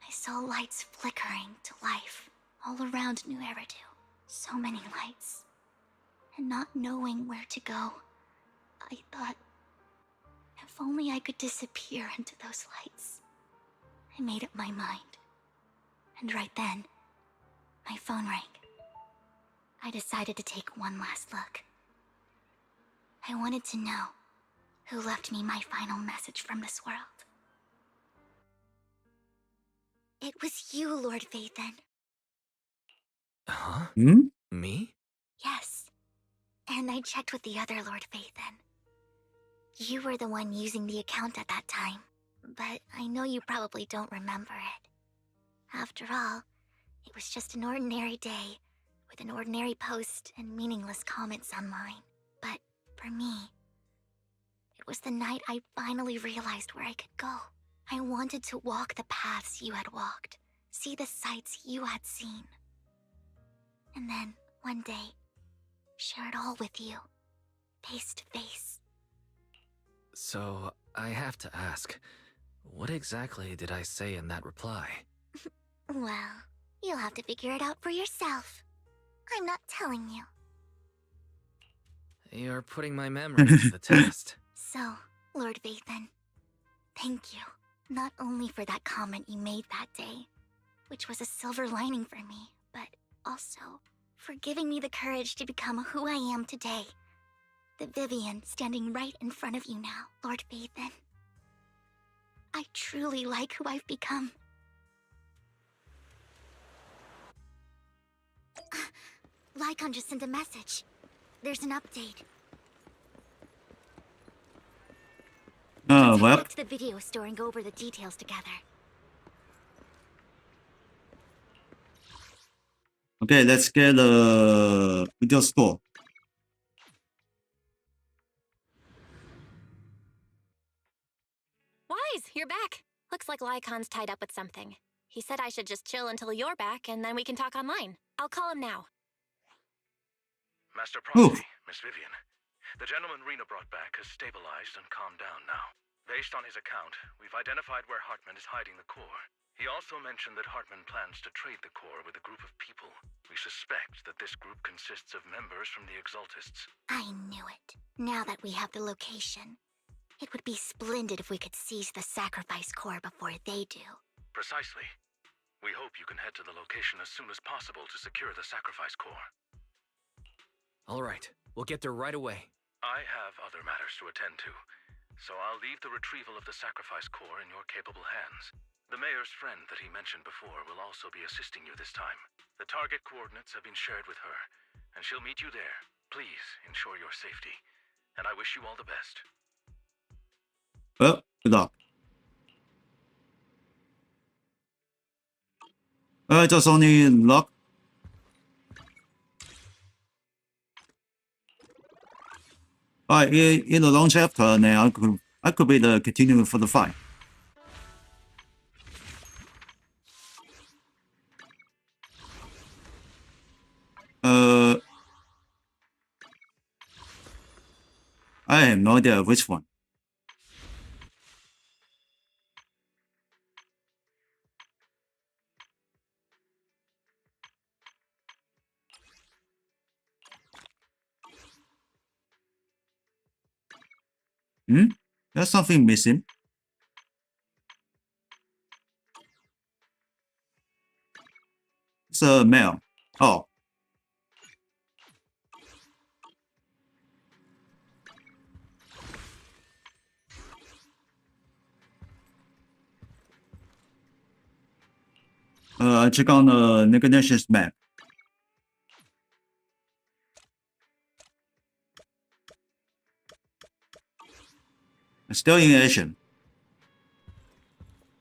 I saw lights flickering to life all around New Eridu. So many lights. And not knowing where to go, I thought, if only I could disappear into those lights. I made up my mind. And right then, my phone rang. I decided to take one last look. I wanted to know who left me my final message from this world. It was you, Lord Phaethon. Huh? Hmm? Me? Yes. And I checked with the other Lord Phaethon. You were the one using the account at that time, but I know you probably don't remember it. After all, it was just an ordinary day, with an ordinary post and meaningless comments online. But for me, it was the night I finally realized where I could go. I wanted to walk the paths you had walked, see the sights you had seen. And then, one day, share it all with you, face to face. So, I have to ask, what exactly did I say in that reply? Well, you'll have to figure it out for yourself. I'm not telling you. You're putting my memory to the test. So, Lord Phaethon, thank you. Not only for that comment you made that day, which was a silver lining for me, but also for giving me the courage to become who I am today. The Vivian standing right in front of you now, Lord Phaethon. I truly like who I've become. Lycon just sent a message. There's an update. Let's head Well, back to the video store and go over the details together. okay, let's get the video store. Wise, you're back. Looks like Lycon's tied up with something. He said I should just chill until you're back, and then we can talk online. I'll call him now. Master Ooh. Prodigy, Miss Vivian. The gentleman Rena brought back has stabilized and calmed down now. Based on his account, we've identified where Hartman is hiding the core. He also mentioned that Hartman plans to trade the core with a group of people. We suspect that this group consists of members from the Exaltists. I knew it. Now that we have the location, it would be splendid if we could seize the sacrifice core before they do. Precisely. We hope you can head to the location as soon as possible to secure the sacrifice core. All right, we'll get there right away. I have other matters to attend to. so I'll leave the retrieval of the sacrifice core in your capable hands. The mayor's friend that he mentioned before will also be assisting you this time. The target coordinates have been shared with her, and she'll meet you there. Please ensure your safety, and I wish you all the best. Well, good luck. Just only luck. Alright, in the long chapter, now I could be the continuing for the fight. I have no idea which one. There's something missing. It's a mail. Oh. Check on the negotiations map. Still in action.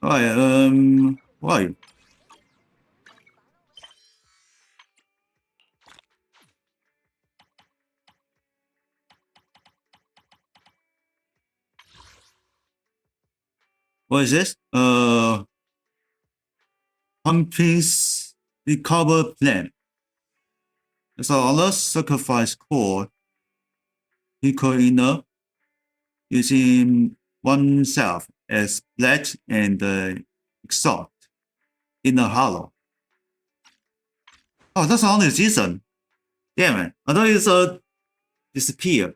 Alright, why? What is this? Pumpkin's recover plan. So on the sacrifice core, equal enough using oneself as pledge and exalt in a hollow. Oh, that's only season. Damn it. I thought it's disappear.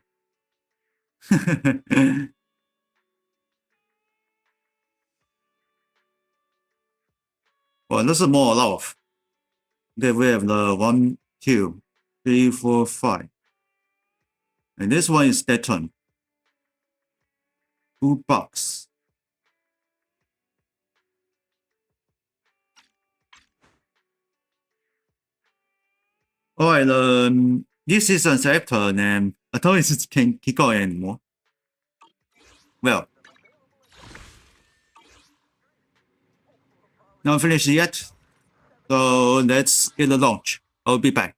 Well, this is more love. Okay, we have the 1, 2, 3, 4, 5. And this one is that one. 2 bucks. Alright, this season's after name. I thought it can keep going anymore. Well, not finished yet. So let's get the launch. I'll be back.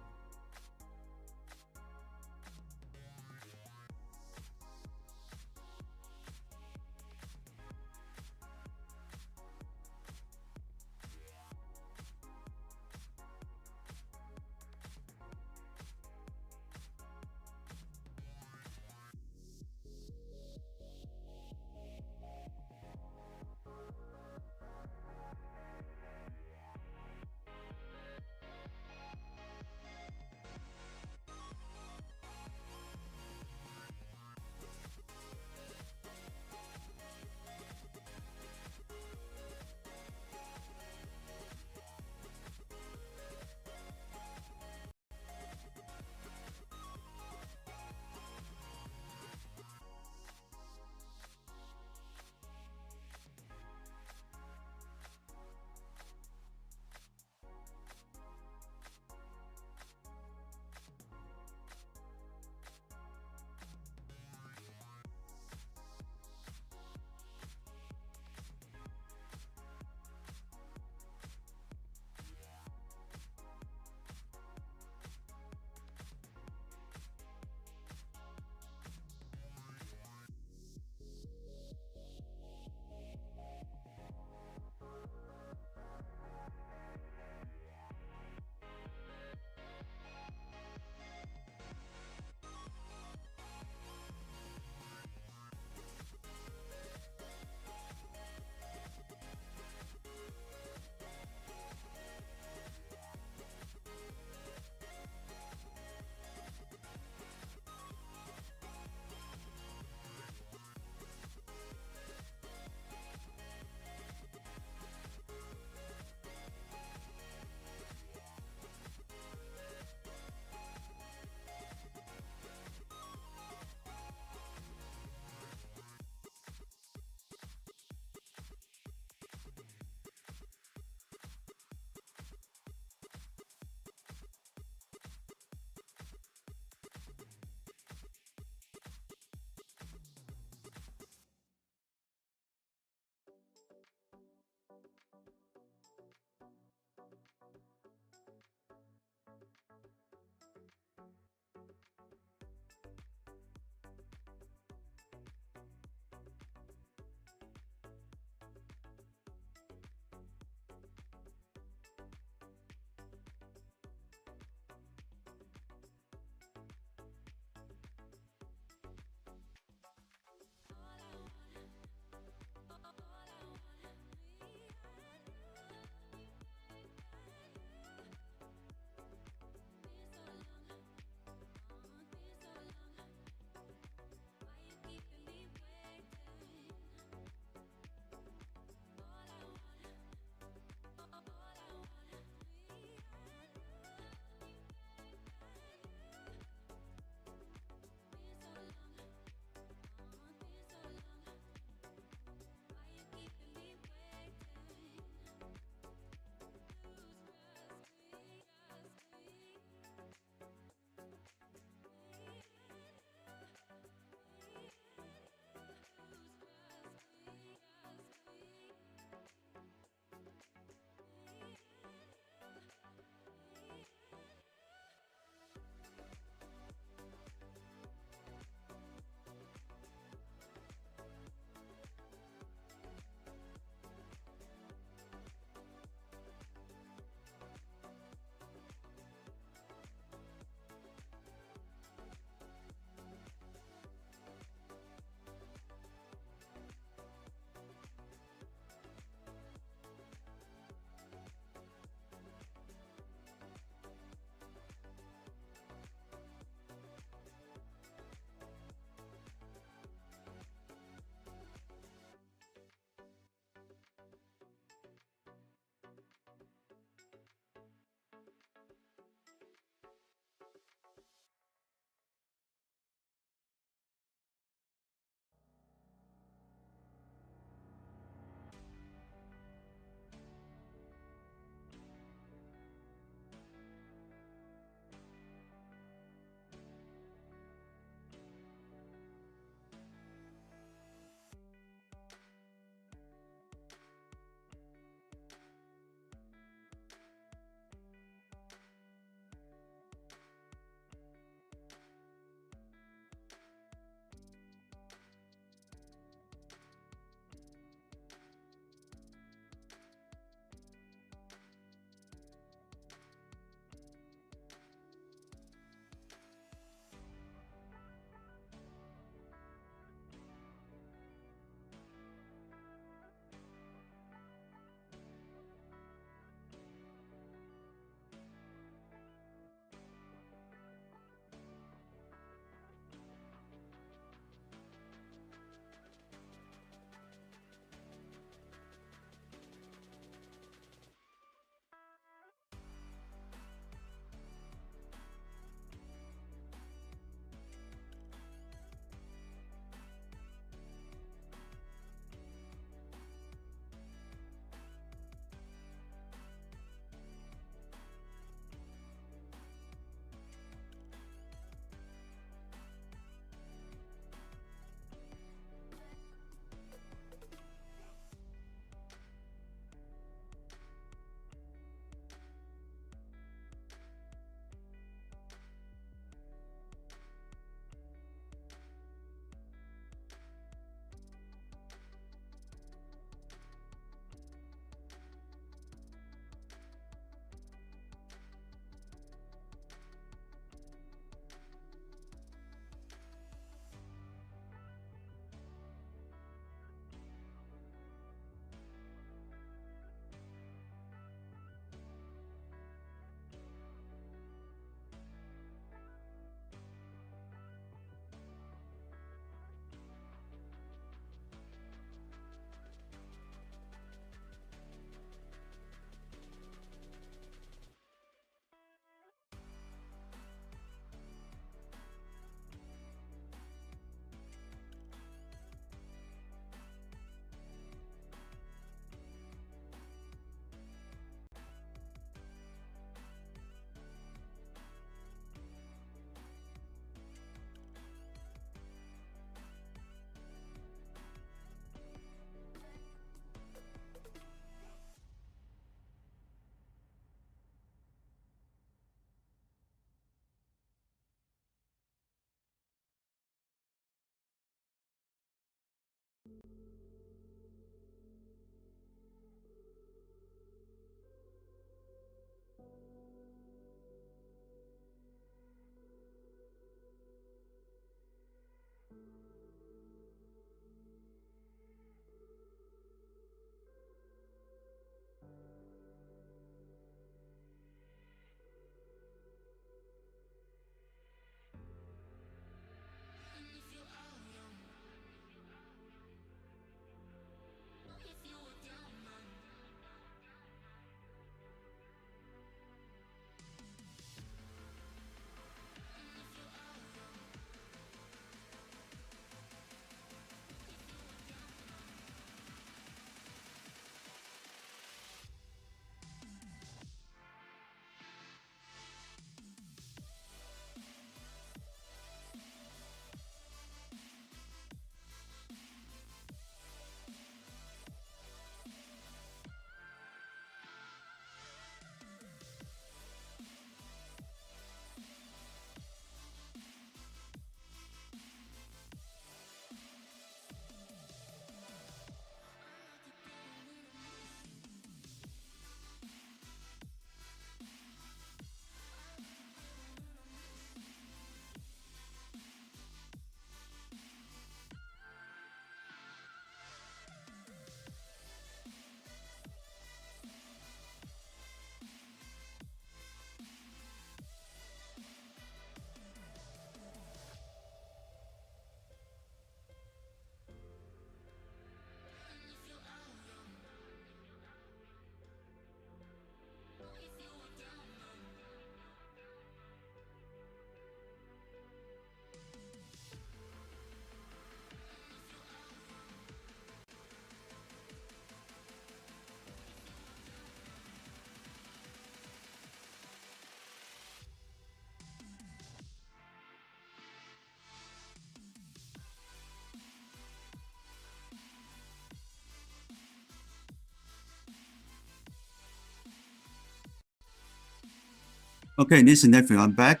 Okay, this is Nephew. I'm back.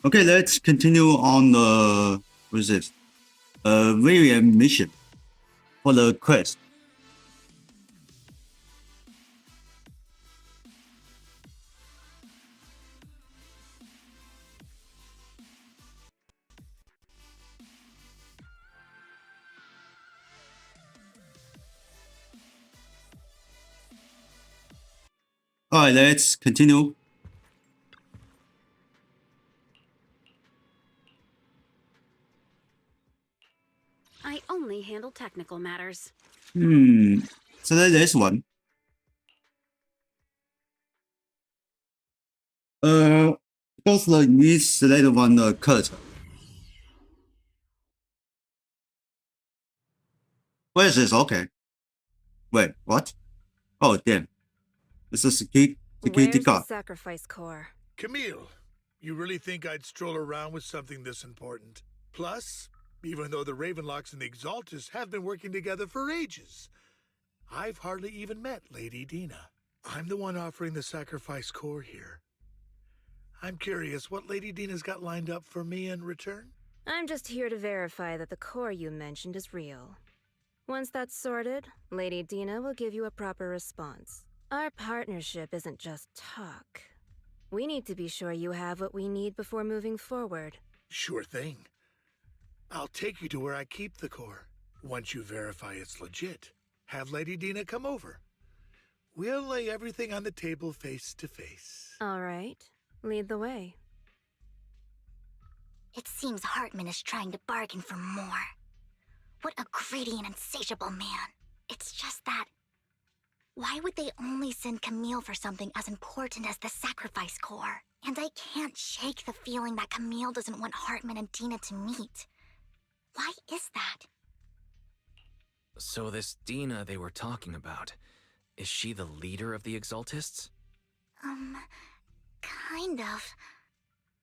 Okay, let's continue on the what is this? Variant mission for the quest. All right, let's continue. I only handle technical matters. So there's one. Because the needs select one cut. Where is this? Okay. Wait, what? Oh damn. This is security Where's the guard. sacrifice core? Camille, you really think I'd stroll around with something this important? Plus, even though the Ravenlocks and the Exaltus have been working together for ages, I've hardly even met Lady Dina. I'm the one offering the sacrifice core here. I'm curious what Lady Dina's got lined up for me in return? I'm just here to verify that the core you mentioned is real. Once that's sorted, Lady Dina will give you a proper response. Our partnership isn't just talk. We need to be sure you have what we need before moving forward. Sure thing. I'll take you to where I keep the core. Once you verify it's legit, have Lady Dina come over. We'll lay everything on the table face to face. All right. Lead the way. It seems Hartman is trying to bargain for more. What a greedy and insatiable man. It's just that... why would they only send Camille for something as important as the sacrifice core? And I can't shake the feeling that Camille doesn't want Hartman and Dina to meet. Why is that? So this Dina they were talking about, is she the leader of the Exaltists? Kind of.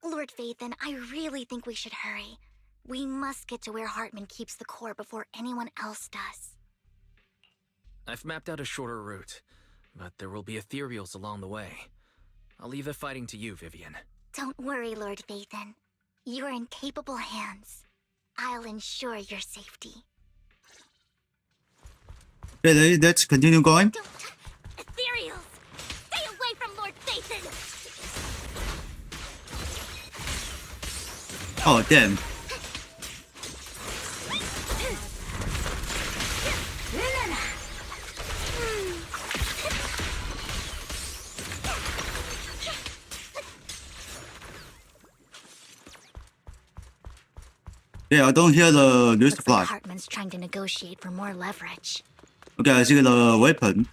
Lord Phaethon, I really think we should hurry. We must get to where Hartman keeps the core before anyone else does. I've mapped out a shorter route, but there will be ethereals along the way. I'll leave the fighting to you, Vivian. Don't worry, Lord Phaethon. You're in capable hands. I'll ensure your safety. Okay, let's continue going. Don't... Ethereals! Stay away from Lord Phaethon! Oh, damn. Yeah, I don't hear the news Looks like flag. Hartman's trying to negotiate for more leverage. Okay, I see the weapon.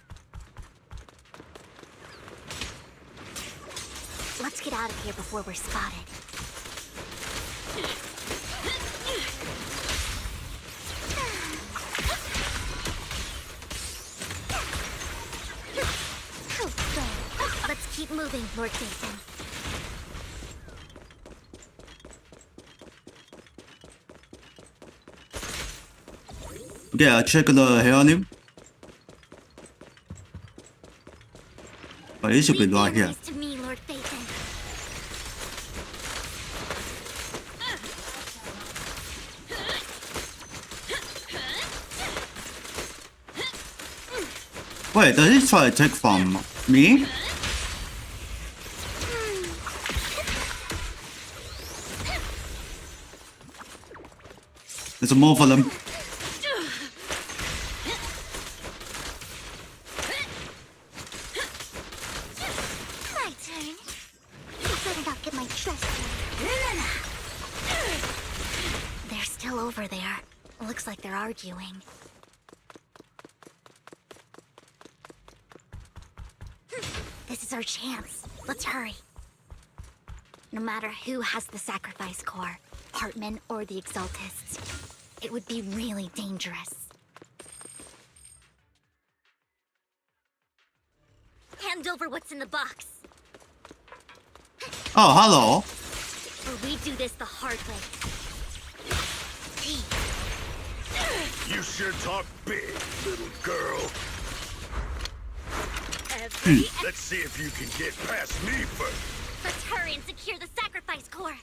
Let's get out of here before we're spotted. Let's keep moving, Lord Phaethon. Okay, I check the heirloom. Oh, it should be Leave right the here. enemies to me, Lord Phaethon. Wait, does he try to take from me? There's more for them. My turn. You better not get my trust. They're still over there. Looks like they're arguing. This is our chance. Let's hurry. No matter who has the sacrifice core, Hartman or the Exaltists, it would be really dangerous. Hand over what's in the box. Oh, hello. Or we do this the hard way. You sure talk big, little girl. Let's see if you can get past me first. Let's hurry and secure the sacrifice core.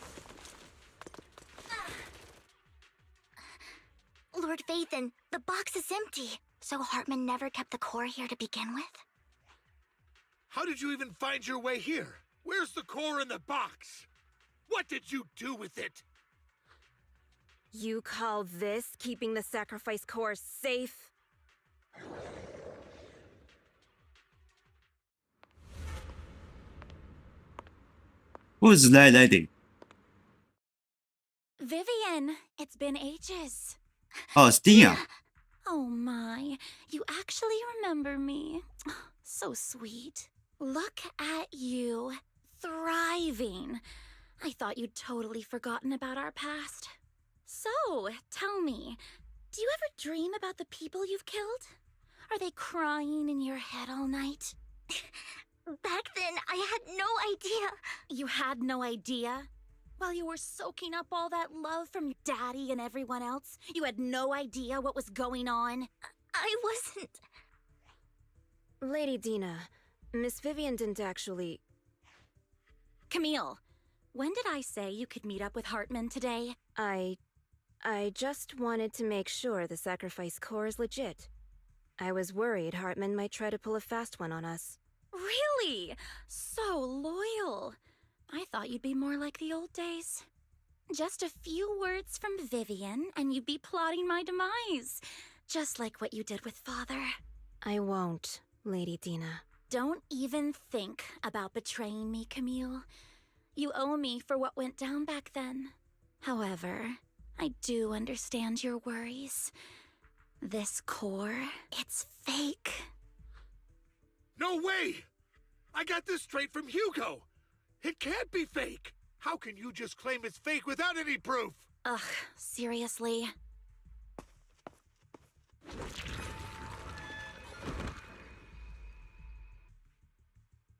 Lord Phaethon, the box is empty. So Hartman never kept the core here to begin with? How did you even find your way here? Where's the core in the box? What did you do with it? You call this keeping the sacrifice core safe? Who's that lady? Vivian, it's been ages. Oh, Stina. Oh my, you actually remember me. So sweet. Look at you, thriving. I thought you'd totally forgotten about our past. So, tell me, do you ever dream about the people you've killed? Are they crying in your head all night? Back then, I had no idea. You had no idea? While you were soaking up all that love from your daddy and everyone else, you had no idea what was going on? I wasn't... Lady Dina, Miss Vivian didn't actually... Camille, when did I say you could meet up with Hartman today? I just wanted to make sure the sacrifice core is legit. I was worried Hartman might try to pull a fast one on us. Really? So loyal. I thought you'd be more like the old days. Just a few words from Vivian and you'd be plotting my demise. Just like what you did with Father. I won't, Lady Dina. Don't even think about betraying me, Camille. You owe me for what went down back then. However, I do understand your worries. This core, it's fake. No way! I got this straight from Hugo! It can't be fake! How can you just claim it's fake without any proof? Ugh, seriously.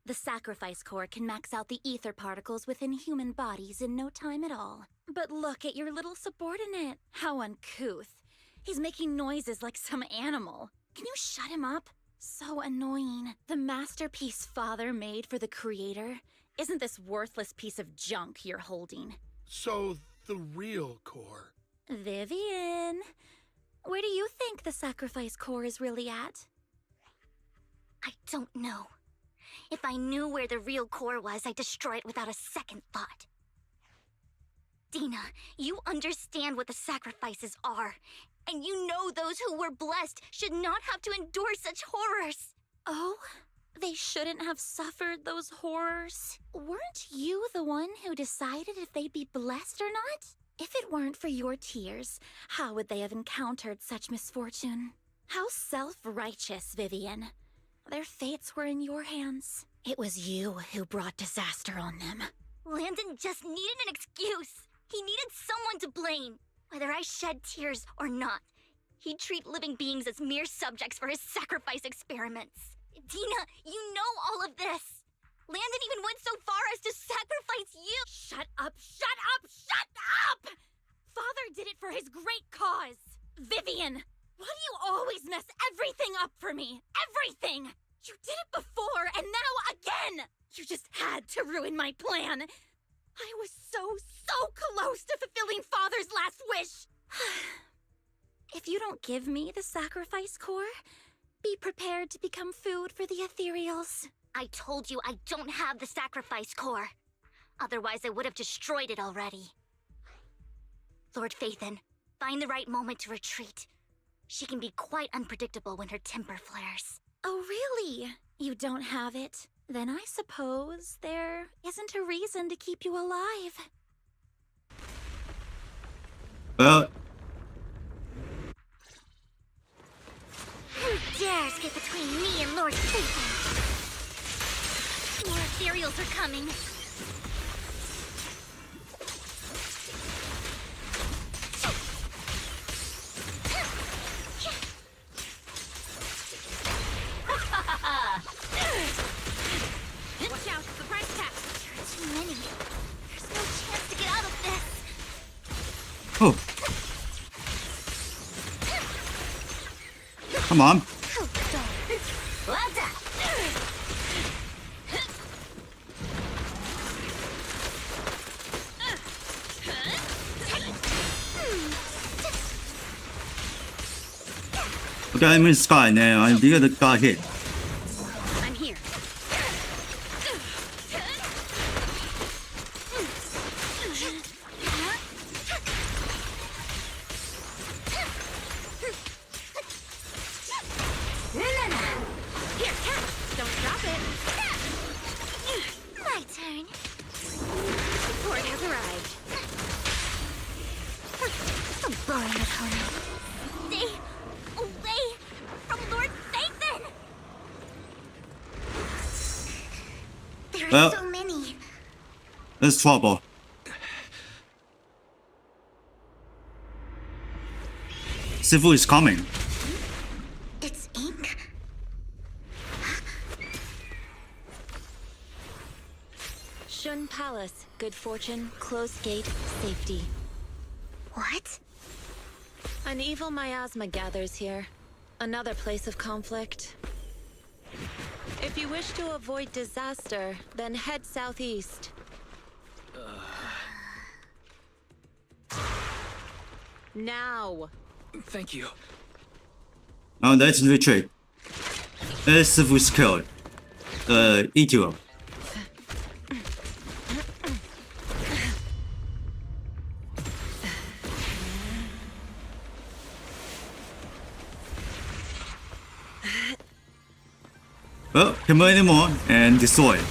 The sacrifice core can max out the ether particles within human bodies in no time at all. But look at your little subordinate. How uncouth. He's making noises like some animal. Can you shut him up? So annoying. The masterpiece Father made for the creator. Isn't this worthless piece of junk you're holding? So, the real core. Vivian, where do you think the sacrifice core is really at? I don't know. If I knew where the real core was, I'd destroy it without a second thought. Dina, you understand what the sacrifices are, and you know those who were blessed should not have to endure such horrors. Oh? They shouldn't have suffered those horrors? Weren't you the one who decided if they'd be blessed or not? If it weren't for your tears, how would they have encountered such misfortune? How self-righteous, Vivian. Their fates were in your hands. It was you who brought disaster on them. Landon just needed an excuse. He needed someone to blame. Whether I shed tears or not, he'd treat living beings as mere subjects for his sacrifice experiments. Dina, you know all of this. Landon even went so far as to sacrifice you. Shut up, shut up, shut up! Father did it for his great cause. Vivian, why do you always mess everything up for me? Everything! You did it before, and now again! You just had to ruin my plan. I was so close to fulfilling Father's last wish. If you don't give me the sacrifice core, be prepared to become food for the ethereals. I told you I don't have the sacrifice core. Otherwise, I would have destroyed it already. Lord Phaethon, find the right moment to retreat. She can be quite unpredictable when her temper flares. Oh, really? You don't have it? Then I suppose there isn't a reason to keep you alive. Well, Who dares get between me and Lord Phaethon? More ethereals are coming. Watch out, surprise attack! There are too many. There's no chance to get out of this. oh. Come on. Okay, I'm in Sky now. I'm the other guy here. I'm here. Here, catch! Don't drop it. My turn. Support has arrived. So boring at home. Stay away from Lord Phaethon! There are Well, so many. there's trouble. Sifu is coming. It's ink. Shun Palace, good fortune, closed gate, safety. What? An evil miasma gathers here. Another place of conflict. If you wish to avoid disaster, then head southeast. Now! Thank you. Now let's retreat. Sifu is killed. Eat you up. Well, can move anymore and destroy it.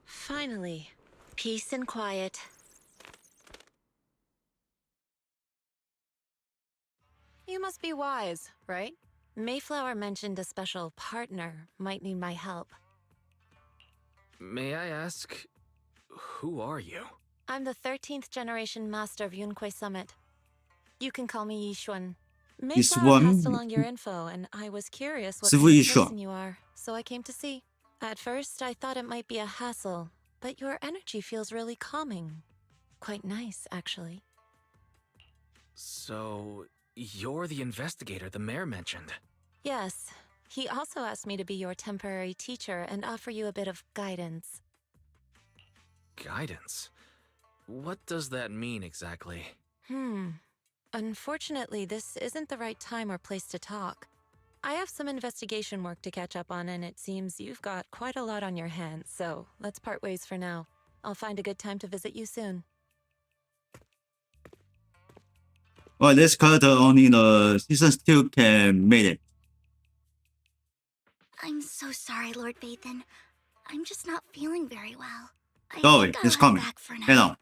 Finally, peace and quiet. You must be wise, right? Mayflower mentioned a special partner might need my help. May I ask, who are you? I'm the 13th generation master of Yunque Summit. You can call me Yishuan. Mayflower passed along your info, and I was curious what kind of person you are, so I came to see. At first, I thought it might be a hassle, but your energy feels really calming. Quite nice, actually. So, you're the investigator the mayor mentioned? Yes, He also asked me to be your temporary teacher and offer you a bit of guidance. Guidance? What does that mean exactly? Unfortunately, this isn't the right time or place to talk. I have some investigation work to catch up on, and it seems you've got quite a lot on your hands, so let's part ways for now. I'll find a good time to visit you soon. Well, this character only the season 2 can make it. I'm so sorry, Lord Vathan. I'm just not feeling very well. I Don't worry, think I'll it's head coming. back for now. You know.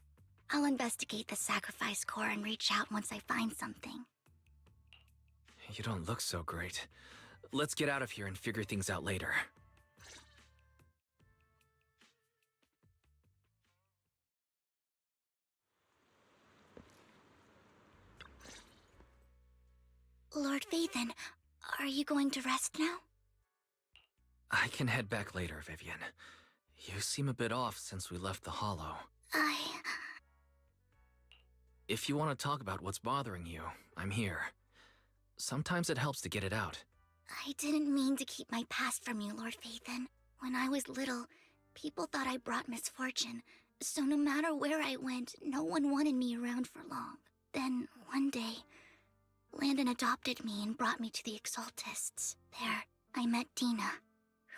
I'll investigate the sacrifice core and reach out once I find something. You don't look so great. Let's get out of here and figure things out later. Lord Vathan, are you going to rest now? I can head back later, Vivian. You seem a bit off since we left the Hollow. If you want to talk about what's bothering you, I'm here. Sometimes it helps to get it out. I didn't mean to keep my past from you, Lord Vathan. When I was little, people thought I brought misfortune, so no matter where I went, no one wanted me around for long. Then, one day, Landon adopted me and brought me to the Exaltists. There, I met Dina,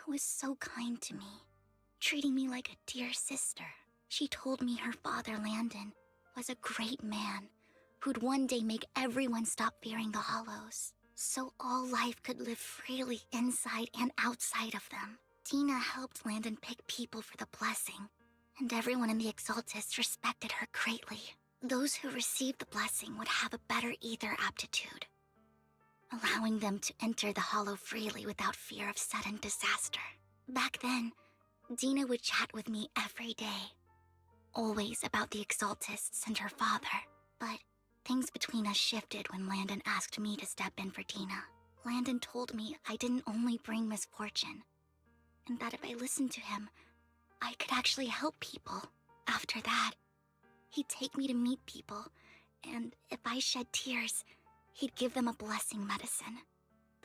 who was so kind to me, treating me like a dear sister. She told me her father, Landon, was a great man who'd one day make everyone stop fearing the Hollows, so all life could live freely inside and outside of them. Dina helped Landon pick people for the blessing, and everyone in the Exaltists respected her greatly. Those who received the blessing would have a better ether aptitude, allowing them to enter the Hollow freely without fear of sudden disaster. Back then, Dina would chat with me every day, always about the Exaltists and her father. But things between us shifted when Landon asked me to step in for Dina. Landon told me I didn't only bring misfortune, and that if I listened to him, I could actually help people. After that, he'd take me to meet people, and if I shed tears, he'd give them a blessing medicine.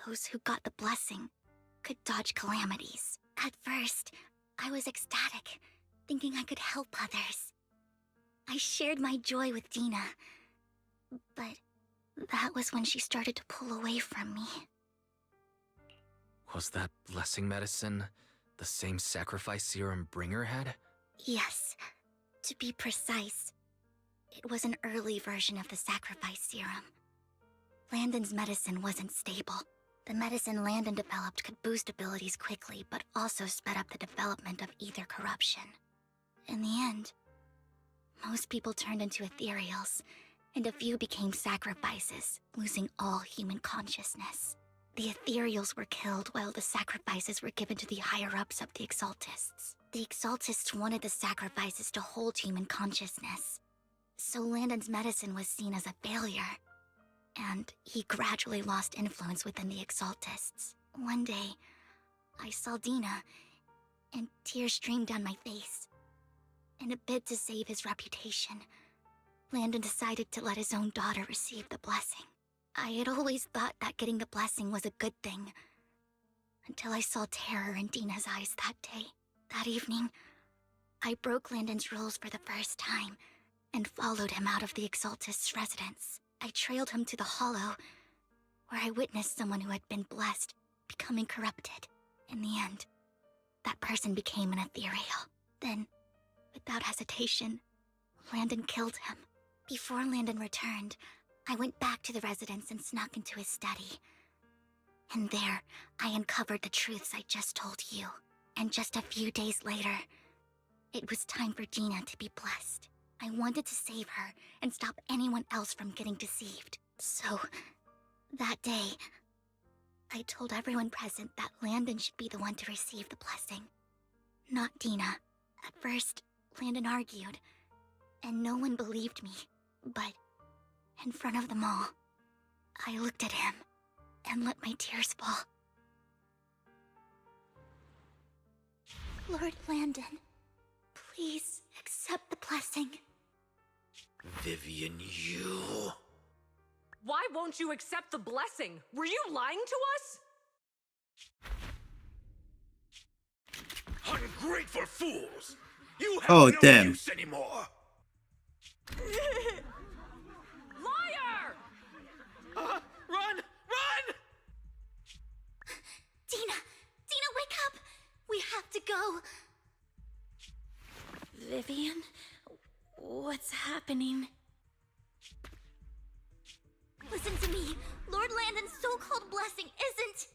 Those who got the blessing could dodge calamities. At first, I was ecstatic, thinking I could help others. I shared my joy with Dina, but that was when she started to pull away from me. Was that blessing medicine the same sacrifice serum Bringer had? Yes, to be precise, it was an early version of the sacrifice serum. Landon's medicine wasn't stable. The medicine Landon developed could boost abilities quickly, but also sped up the development of ether corruption. In the end, most people turned into ethereals, and a few became sacrifices, losing all human consciousness. The ethereals were killed while the sacrifices were given to the higher-ups of the Exaltists. The Exaltists wanted the sacrifices to hold human consciousness, so Landon's medicine was seen as a failure, and he gradually lost influence within the Exaltists. One day, I saw Dina, and tears streamed down my face. In a bid to save his reputation, Landon decided to let his own daughter receive the blessing. I had always thought that getting the blessing was a good thing, until I saw terror in Dina's eyes that day. That evening, I broke Landon's rules for the first time, and followed him out of the Exaltist's residence. I trailed him to the Hollow, where I witnessed someone who had been blessed becoming corrupted. In the end, that person became an ethereal. Then, without hesitation, Landon killed him. Before Landon returned, I went back to the residence and snuck into his study. And there, I uncovered the truths I just told you. And just a few days later, it was time for Dina to be blessed. I wanted to save her and stop anyone else from getting deceived. So, that day, I told everyone present that Landon should be the one to receive the blessing, not Dina. At first, Landon argued, and no one believed me. But in front of them all, I looked at him and let my tears fall. Lord Landon, please accept the blessing. Vivian, you... Why won't you accept the blessing? Were you lying to us? Ungrateful fools! You have Oh, no damn. use anymore! Liar! Run! Run! Dina! Dina, wake up! We have to go! Vivian? What's happening? Listen to me. Lord Landon's so-called blessing isn't...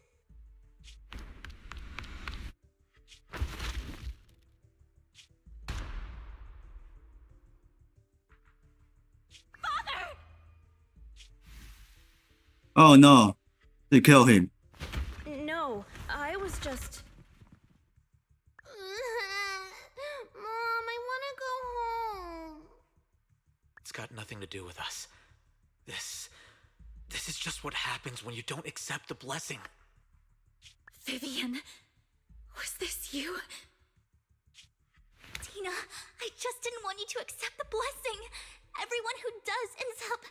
Father! Oh no. They kill him. No, I was just. Mom, I want to go home. It's got nothing to do with us. This is just what happens when you don't accept the blessing. Vivian, was this you? Tina, I just didn't want you to accept the blessing. Everyone who does ends up...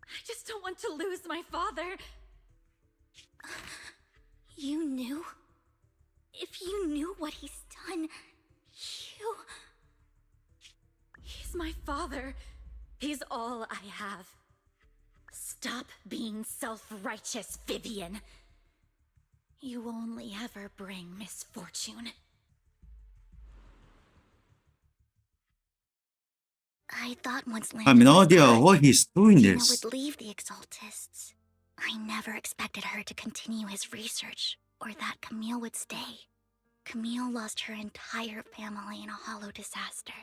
I just don't want to lose my father. You knew? If you knew what he's done, you... He's my father. He's all I have. Stop being self-righteous, Vivian. You only ever bring misfortune. I thought once I have no idea why he's doing Tina this. would leave the Exaltists. I never expected her to continue his research, or that Camille would stay. Camille lost her entire family in a hollow disaster,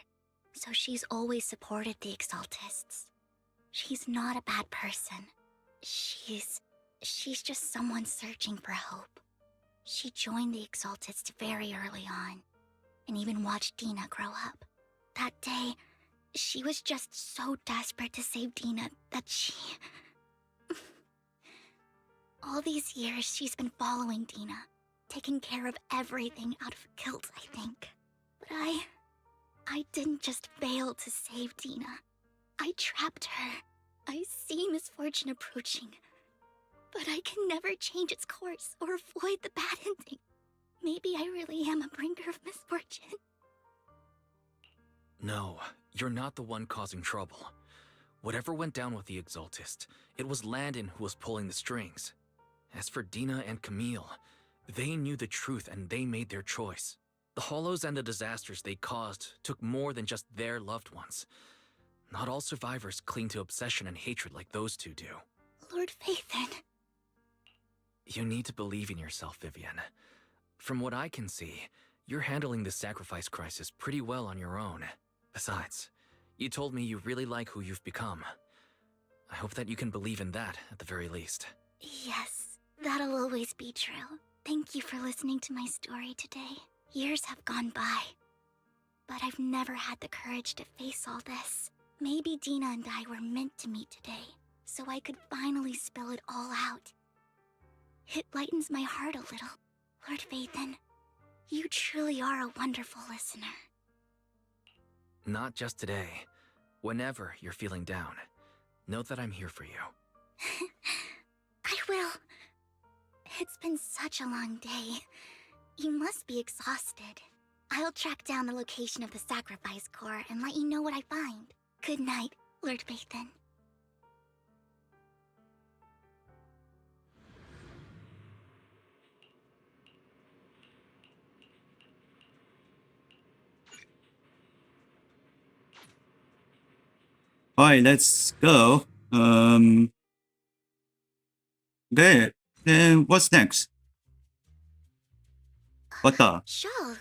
so she's always supported the Exaltists. She's not a bad person. She's just someone searching for hope. She joined the Exaltists very early on, and even watched Dina grow up. That day, she was just so desperate to save Dina that she... All these years, she's been following Dina, taking care of everything out of guilt, I think. But I didn't just fail to save Dina. I trapped her. I see misfortune approaching, but I can never change its course or avoid the bad ending. Maybe I really am a bringer of misfortune. No, you're not the one causing trouble. Whatever went down with the Exaltist, it was Landon who was pulling the strings. As for Dina and Camille, they knew the truth and they made their choice. The hollows and the disasters they caused took more than just their loved ones. Not all survivors cling to obsession and hatred like those two do. Lord Phaethon. You need to believe in yourself, Vivian. From what I can see, you're handling the sacrifice crisis pretty well on your own. Besides, you told me you really like who you've become. I hope that you can believe in that at the very least. Yes, that'll always be true. Thank you for listening to my story today. Years have gone by, but I've never had the courage to face all this. Maybe Dina and I were meant to meet today, so I could finally spill it all out. It lightens my heart a little. Lord Phaethon, you truly are a wonderful listener. Not just today. Whenever you're feeling down, know that I'm here for you. I will. It's been such a long day. You must be exhausted. I'll track down the location of the sacrifice core and let you know what I find. Good night, Lord Phaethon. Alright, let's go. Okay, then what's next? What the? Shawl,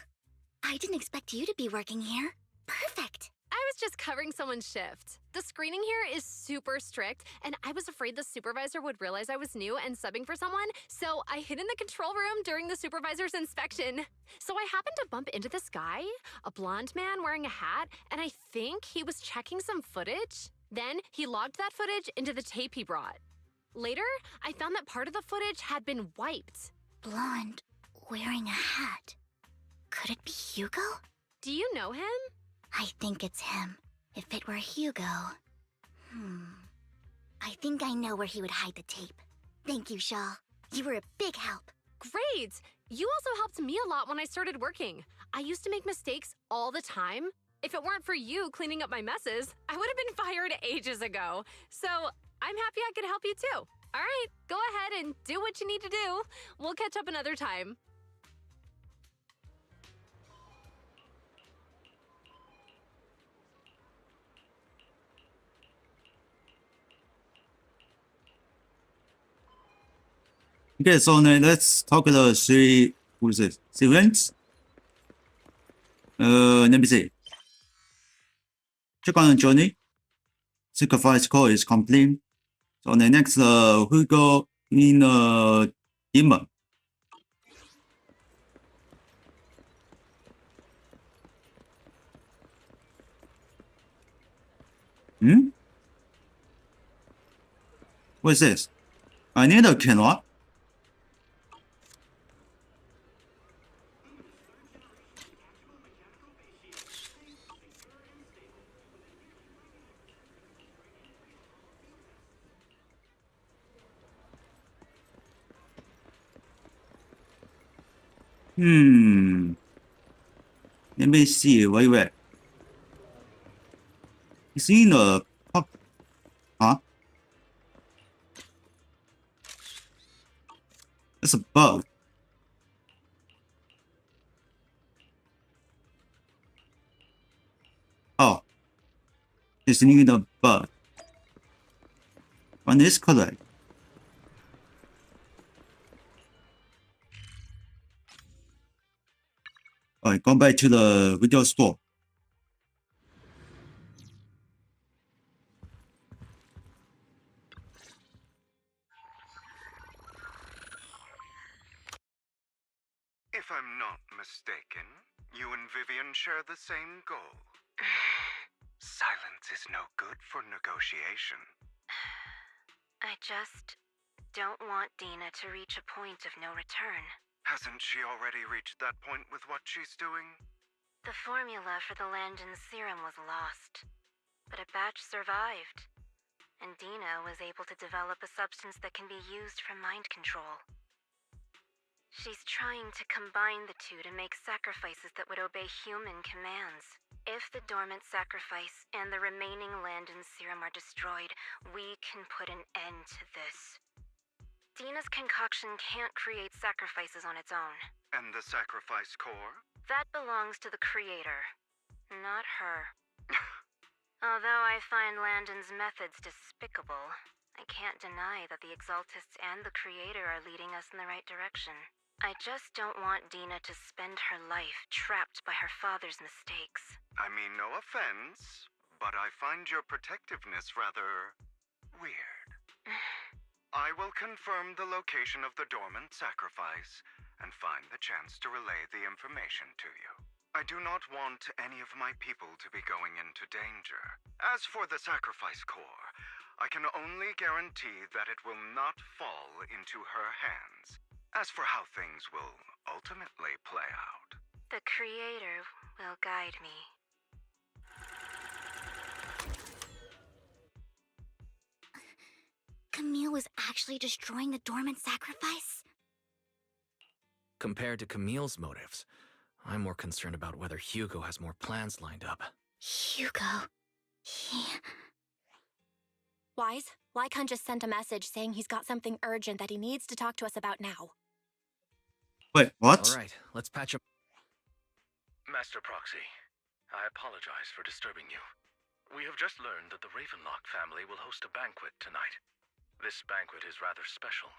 I didn't expect you to be working here. Perfect. I was just covering someone's shift. The screening here is super strict, and I was afraid the supervisor would realize I was new and subbing for someone, so I hid in the control room during the supervisor's inspection. So I happened to bump into this guy, a blonde man wearing a hat, and I think he was checking some footage. Then he logged that footage into the tape he brought. Later, I found that part of the footage had been wiped. Blonde, wearing a hat. Could it be Hugo? Do you know him? I think it's him. If it were Hugo... I think I know where he would hide the tape. Thank you, Shaw. You were a big help. Great! You also helped me a lot when I started working. I used to make mistakes all the time. If it weren't for you cleaning up my messes, I would have been fired ages ago. So I'm happy I could help you too. All right, go ahead and do what you need to do. We'll catch up another time. Okay, so now let's talk the three, who is it? Events? Let me see. Check on the journey. Sacrifice call is complete. So the next, we go in demon. What is this? I need a canoe. Let me see. Wait. It's in a pop. Huh? It's a bug. Oh. It's in a bug. One is correct. Alright, go back to the video store. If I'm not mistaken, you and Vivian share the same goal. Silence is no good for negotiation. I just don't want Dina to reach a point of no return. Hasn't she already reached that point with what she's doing? The formula for the Landon serum was lost, but a batch survived, and Dina was able to develop a substance that can be used for mind control. She's trying to combine the two to make sacrifices that would obey human commands. If the dormant sacrifice and the remaining Landon serum are destroyed, we can put an end to this. Dina's concoction can't create sacrifices on its own. And the sacrifice core? That belongs to the creator, not her. Although I find Landon's methods despicable, I can't deny that the Exaltists and the creator are leading us in the right direction. I just don't want Dina to spend her life trapped by her father's mistakes. I mean, no offense, but I find your protectiveness rather weird. I will confirm the location of the dormant sacrifice and find the chance to relay the information to you. I do not want any of my people to be going into danger. As for the sacrifice core, I can only guarantee that it will not fall into her hands. As for how things will ultimately play out, the creator will guide me. Camille was actually destroying the dormant sacrifice? Compared to Camille's motives, I'm more concerned about whether Hugo has more plans lined up. Hugo... Wise, Lycon just sent a message saying he's got something urgent that he needs to talk to us about now. Wait, what? All right, let's patch up. Master Proxy, I apologize for disturbing you. We have just learned that the Ravenlock family will host a banquet tonight. This banquet is rather special,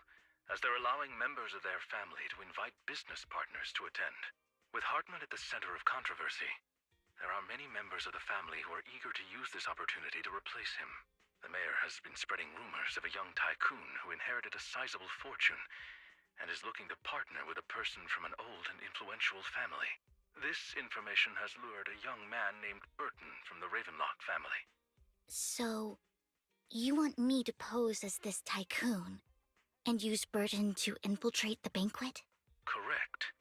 as they're allowing members of their family to invite business partners to attend. With Hartman at the center of controversy, there are many members of the family who are eager to use this opportunity to replace him. The mayor has been spreading rumors of a young tycoon who inherited a sizable fortune and is looking to partner with a person from an old and influential family. This information has lured a young man named Burton from the Ravenlock family. So, you want me to pose as this tycoon and use Burton to infiltrate the banquet? Correct.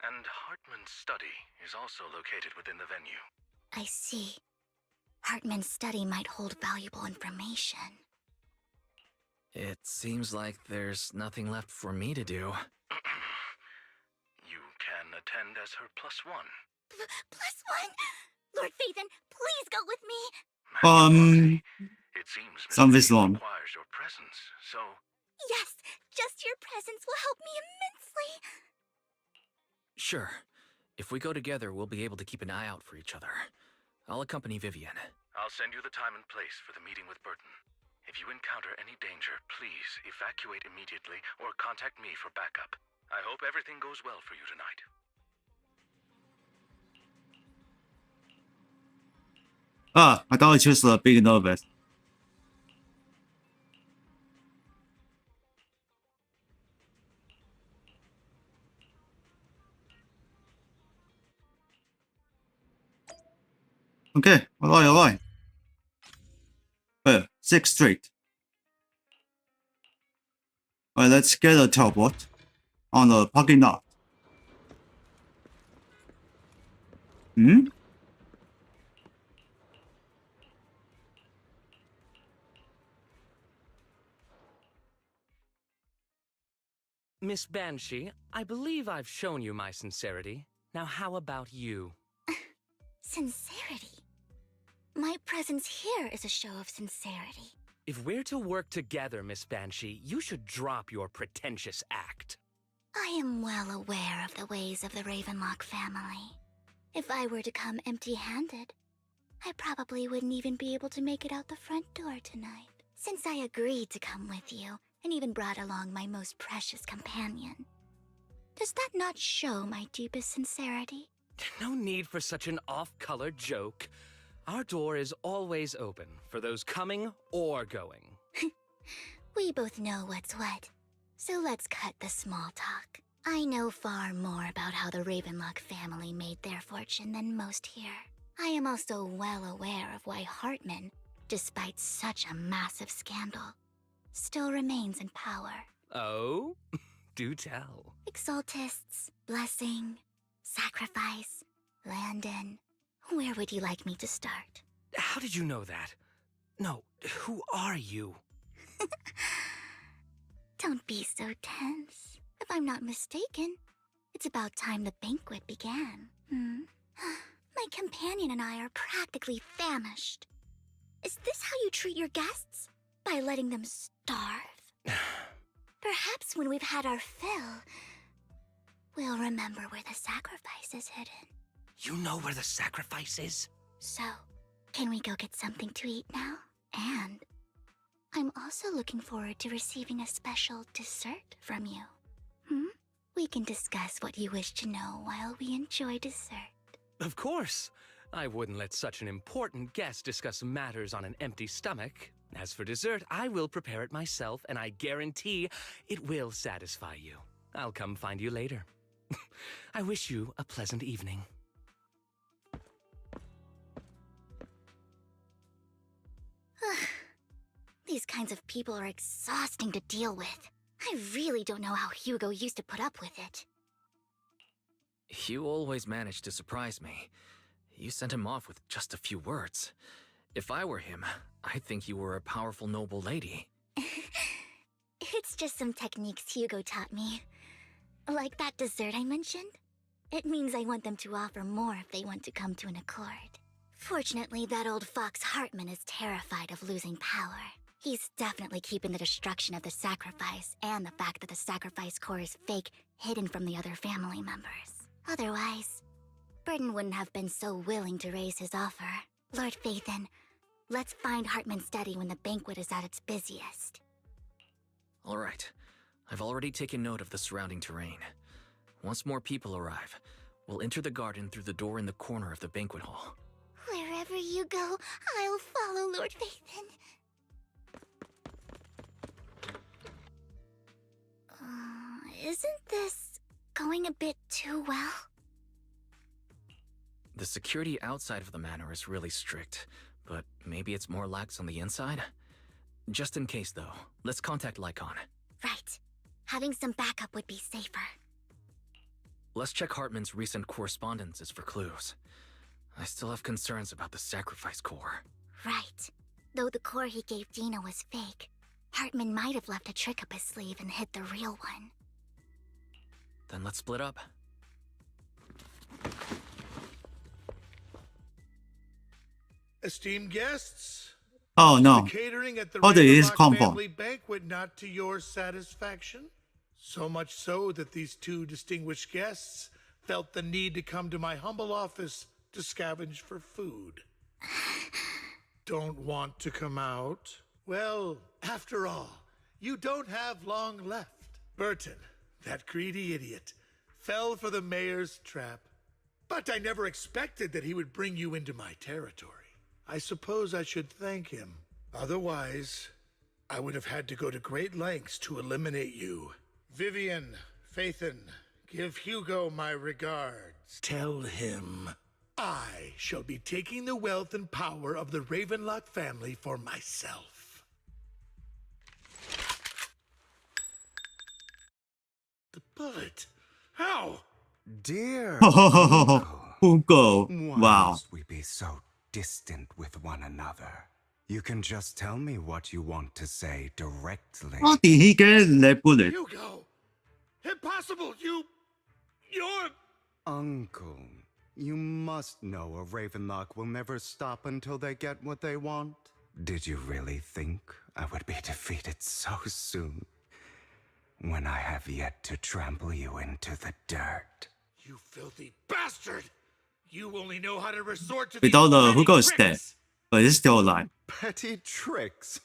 And Hartman's study is also located within the venue. I see. Hartman's study might hold valuable information. It seems like there's nothing left for me to do. You can attend as her +1. +1? Lord Phaethon, please go with me. It seems Something's Mr. wrong. requires your presence, so Yes, just your presence will help me immensely. Sure. If we go together, we'll be able to keep an eye out for each other. I'll accompany Vivian. I'll send you the time and place for the meeting with Burton. If you encounter any danger, please evacuate immediately or contact me for backup. I hope everything goes well for you tonight. Ah, I thought it was a big nervous. Okay, alright. Well, 6 straight. Alright, let's get a teleport on the parking lot. Hmm? Miss Banshee, I believe I've shown you my sincerity. Now how about you? Sincerity? My presence here is a show of sincerity. If we're to work together, Miss Banshee, you should drop your pretentious act. I am well aware of the ways of the Ravenlock family. If I were to come empty-handed, I probably wouldn't even be able to make it out the front door tonight. Since I agreed to come with you, and even brought along my most precious companion. Does that not show my deepest sincerity? No need for such an off-color joke. Our door is always open for those coming or going. We both know what's what, so let's cut the small talk. I know far more about how the Ravenlock family made their fortune than most here. I am also well aware of why Hartman, despite such a massive scandal, still remains in power. Oh? Do tell. Exaltists, blessing, sacrifice, Landon. Where would you like me to start? How did you know that? No, who are you? Don't be so tense. If I'm not mistaken, it's about time the banquet began. My companion and I are practically famished. Is this how you treat your guests? By letting them starve? Perhaps when we've had our fill, we'll remember where the sacrifice is hidden. You know where the sacrifice is? So, can we go get something to eat now? And I'm also looking forward to receiving a special dessert from you. We can discuss what you wish to know while we enjoy dessert. Of course. I wouldn't let such an important guest discuss matters on an empty stomach. As for dessert, I will prepare it myself, and I guarantee it will satisfy you. I'll come find you later. I wish you a pleasant evening. These kinds of people are exhausting to deal with. I really don't know how Hugo used to put up with it. You always managed to surprise me. You sent him off with just a few words. If I were him, I'd think you were a powerful noble lady. It's just some techniques Hugo taught me. Like that dessert I mentioned. It means I want them to offer more if they want to come to an accord. Fortunately, that old fox Hartman is terrified of losing power. He's definitely keeping the destruction of the sacrifice and the fact that the sacrifice core is fake hidden from the other family members. Otherwise, Burton wouldn't have been so willing to raise his offer. Lord Phaethon, let's find Hartman's study when the banquet is at its busiest. All right. I've already taken note of the surrounding terrain. Once more people arrive, we'll enter the garden through the door in the corner of the banquet hall. Wherever you go, I'll follow, Lord Phaethon. Isn't this going a bit too well? The security outside of the manor is really strict, but maybe it's more lax on the inside? Just in case, though, let's contact Lycon. Right. Having some backup would be safer. Let's check Hartman's recent correspondences for clues. I still have concerns about the sacrifice core. Right. Though the core he gave Dina was fake, Hartman might have left a trick up his sleeve and hid the real one. Then let's split up. Esteemed guests, Oh no. the catering at the Oh, there is Ravenlock combo. family banquet not to your satisfaction? So much so that these two distinguished guests felt the need to come to my humble office to scavenge for food. Don't want to come out? Well, after all, you don't have long left. Burton, that greedy idiot, fell for the mayor's trap. But I never expected that he would bring you into my territory. I suppose I should thank him. Otherwise, I would have had to go to great lengths to eliminate you. Vivian, Phaethon, give Hugo my regards. Tell him I shall be taking the wealth and power of the Ravenlock family for myself. The bullet? How? Dear Hugo. why Wow. must we be so distant with one another? You can just tell me what you want to say directly. How did he get that bullet? Hugo! Impossible! You're... Uncle, you must know a Ravenlock will never stop until they get what they want. Did you really think I would be defeated so soon? When I have yet to trample you into the dirt. You filthy bastard! You only know how to resort to We thought these petty Hugo is dead, tricks. but he's still alive. Petty tricks.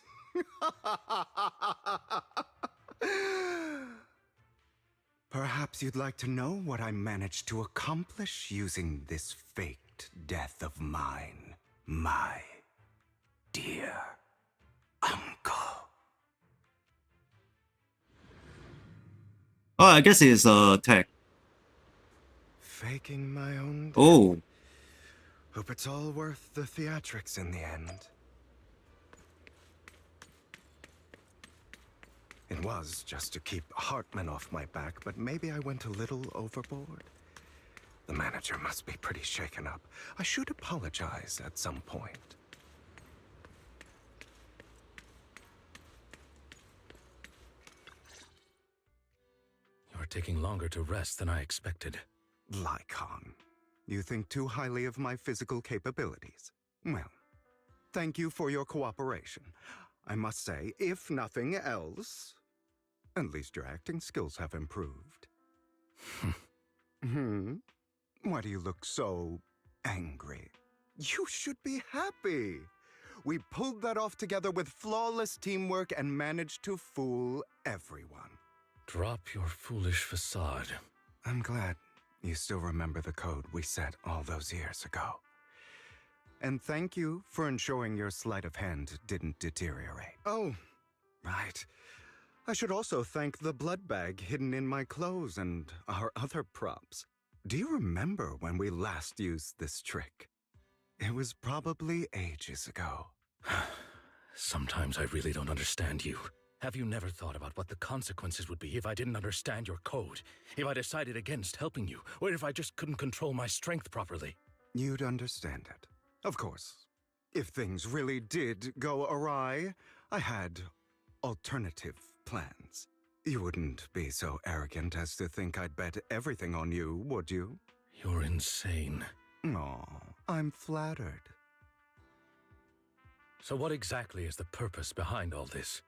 Perhaps you'd like to know what I managed to accomplish using this faked death of mine, my dear uncle. Oh, I guess it's tech. Faking my own death. Oh. Hope it's all worth the theatrics in the end. It was just to keep Hartman off my back, but maybe I went a little overboard. The manager must be pretty shaken up. I should apologize at some point. You're taking longer to rest than I expected. Lycon, you think too highly of my physical capabilities. Well, thank you for your cooperation. I must say, if nothing else, at least your acting skills have improved. Why do you look so angry? You should be happy. We pulled that off together with flawless teamwork and managed to fool everyone. Drop your foolish facade. I'm glad you still remember the code we set all those years ago. And thank you for ensuring your sleight of hand didn't deteriorate. Oh, right. I should also thank the blood bag hidden in my clothes and our other props. Do you remember when we last used this trick? It was probably ages ago. Sometimes I really don't understand you. Have you never thought about what the consequences would be if I didn't understand your code? If I decided against helping you? Or if I just couldn't control my strength properly? You'd understand it. Of course. If things really did go awry, I had alternative plans. You wouldn't be so arrogant as to think I'd bet everything on you, would you? You're insane. Aw, I'm flattered. So what exactly is the purpose behind all this?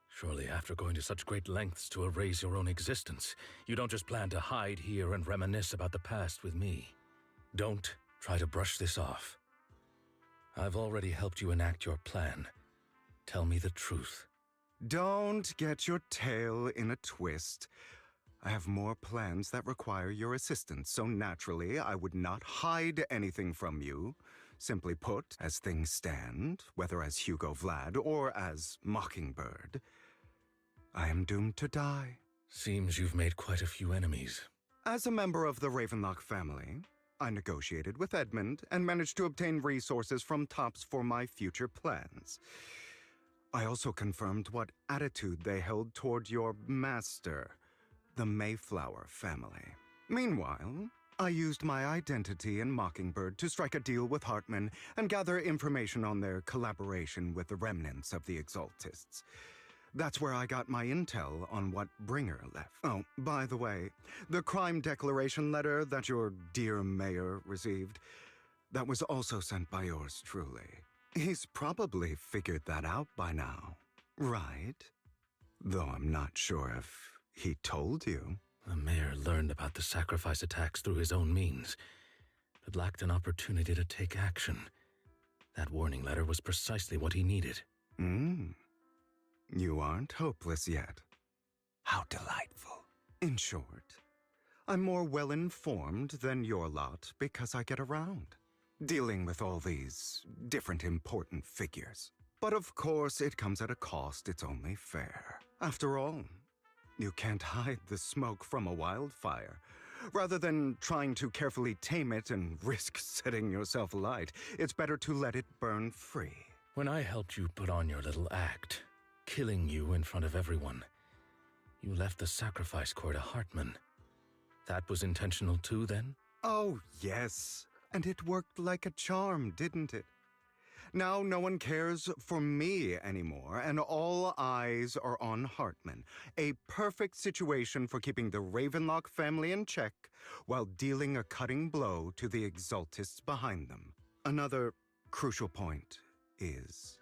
Surely after going to such great lengths to erase your own existence, you don't just plan to hide here and reminisce about the past with me. Don't try to brush this off. I've already helped you enact your plan. Tell me the truth. Don't get your tail in a twist. I have more plans that require your assistance, so naturally I would not hide anything from you. Simply put, as things stand, whether as Hugo Vlad or as Mockingbird, I am doomed to die. Seems you've made quite a few enemies. As a member of the Ravenlock family, I negotiated with Edmund and managed to obtain resources from Tops for my future plans. I also confirmed what attitude they held toward your master, the Mayflower family. Meanwhile, I used my identity in Mockingbird to strike a deal with Hartman and gather information on their collaboration with the remnants of the Exaltists. That's where I got my intel on what Bringer left. Oh, by the way, the crime declaration letter that your dear mayor received, that was also sent by yours truly. He's probably figured that out by now, right? Though I'm not sure if he told you. The mayor learned about the sacrifice attacks through his own means, but lacked an opportunity to take action. That warning letter was precisely what he needed. You aren't hopeless yet. How delightful. In short, I'm more well-informed than your lot because I get around, dealing with all these different important figures. But of course, it comes at a cost. It's only fair. After all, you can't hide the smoke from a wildfire. Rather than trying to carefully tame it and risk setting yourself alight, it's better to let it burn free. When I helped you put on your little act, killing you in front of everyone, you left the sacrifice core to Hartman. That was intentional too, then? Oh, yes. And it worked like a charm, didn't it? Now no one cares for me anymore, and all eyes are on Hartman. A perfect situation for keeping the Ravenlock family in check while dealing a cutting blow to the Exaltists behind them. Another crucial point is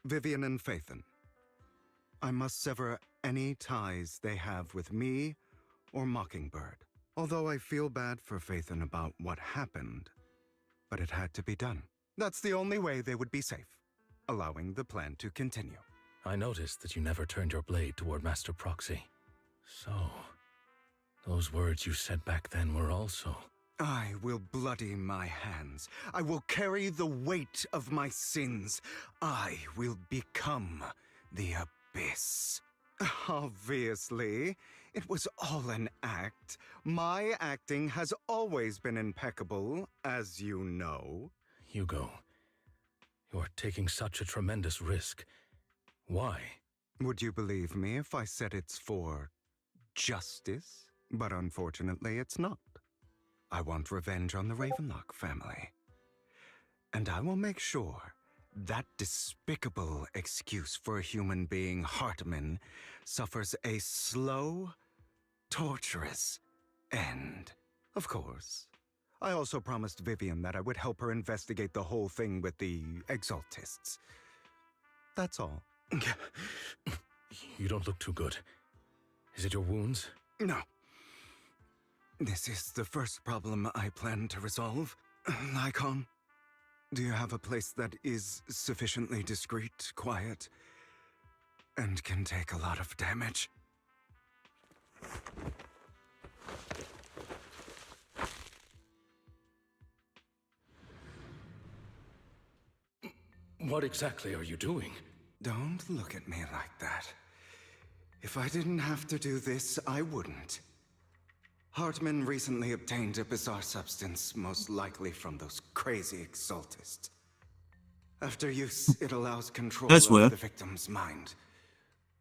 Vivian and Phaethon. I must sever any ties they have with me or Mockingbird. Although I feel bad for Phaethon about what happened, but it had to be done. That's the only way they would be safe, allowing the plan to continue. I noticed that you never turned your blade toward Master Proxy. So, those words you said back then were also... I will bloody my hands. I will carry the weight of my sins. I will become the Abyss. Obviously, it was all an act. My acting has always been impeccable, as you know. Hugo, you're taking such a tremendous risk. Why? Would you believe me if I said it's for justice? But unfortunately, it's not. I want revenge on the Ravenlock family. And I will make sure that despicable excuse for a human being, Hartman, suffers a slow, torturous end. Of course. I also promised Vivian that I would help her investigate the whole thing with the Exaltists. That's all. You don't look too good. Is it your wounds? No. This is the first problem I plan to resolve. Lycon, do you have a place that is sufficiently discreet, quiet, and can take a lot of damage? What exactly are you doing? Don't look at me like that. If I didn't have to do this, I wouldn't. Hartman recently obtained a bizarre substance, most likely from those crazy Exaltists. After use, it allows control of the victim's mind,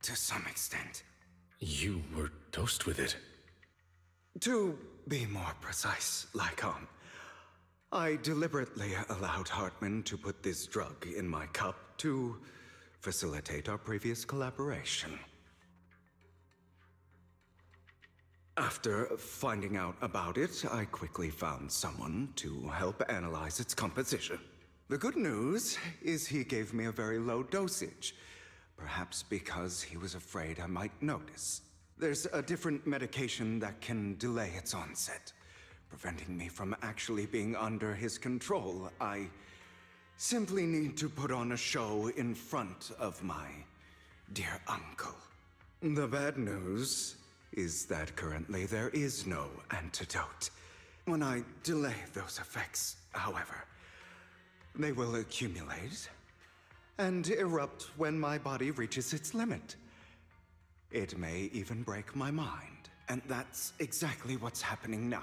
to some extent. You were dosed with it? To be more precise, Lycon, I deliberately allowed Hartman to put this drug in my cup to facilitate our previous collaboration. After finding out about it, I quickly found someone to help analyze its composition. The good news is he gave me a very low dosage, perhaps because he was afraid I might notice. There's a different medication that can delay its onset, preventing me from actually being under his control. I simply need to put on a show in front of my dear uncle. The bad news is that currently there is no antidote. When I delay those effects, however, they will accumulate and erupt when my body reaches its limit. It may even break my mind, and that's exactly what's happening now.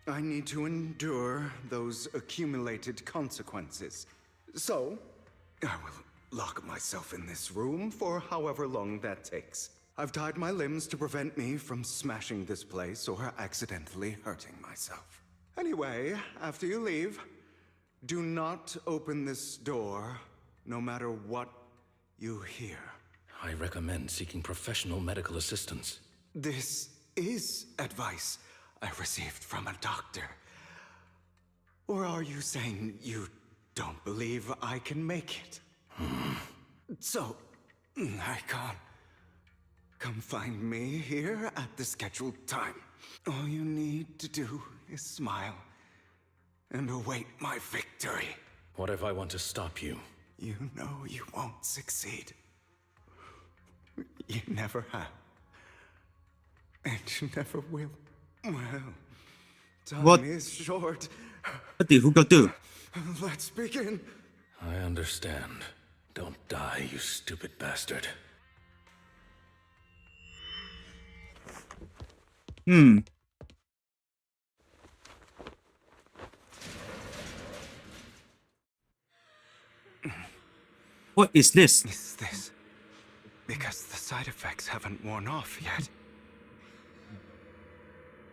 I need to endure those accumulated consequences. So, I will lock myself in this room for however long that takes. I've tied my limbs to prevent me from smashing this place or accidentally hurting myself. Anyway, after you leave, do not open this door, no matter what you here? I recommend seeking professional medical assistance. This is advice I received from a doctor. Or are you saying you don't believe I can make it? So, Icon, come find me here at the scheduled time. All you need to do is smile and await my victory. What if I want to stop you? You know you won't succeed. You never have. And you never will. Well, time What? is short. What did Hugo do? Let's begin. I understand. Don't die, you stupid bastard. What is this? Is this because the side effects haven't worn off yet?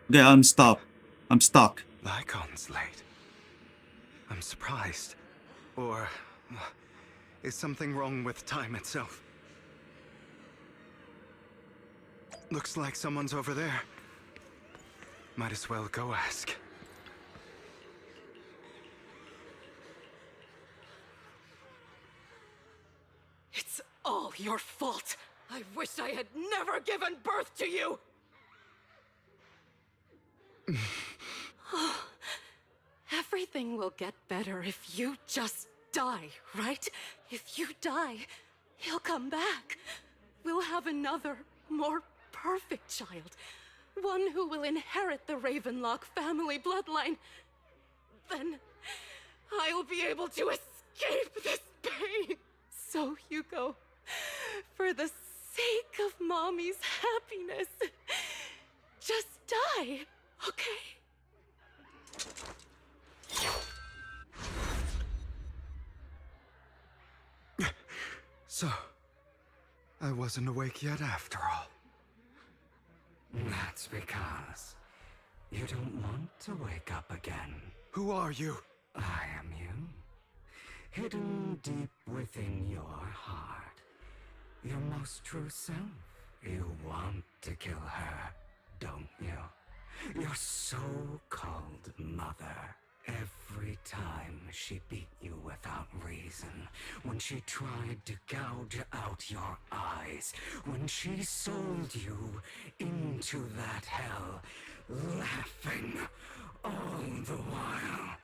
Okay, I'm stuck. Lycon's late. I'm surprised. Or is something wrong with time itself? Looks like someone's over there. Might as well go ask. It's all your fault. I wish I had never given birth to you. Everything will get better if you just die, right? If you die, he'll come back. We'll have another, more perfect child. One who will inherit the Ravenlock family bloodline. Then I'll be able to escape this pain. So, Hugo, for the sake of Mommy's happiness, just die, okay? So, I wasn't awake yet after all. That's because you don't want to wake up again. Who are you? I am you. Hidden deep within your heart. Your most true self. You want to kill her, don't you? Your so-called mother. Every time she beat you without reason, when she tried to gouge out your eyes, when she sold you into that hell, laughing all the while.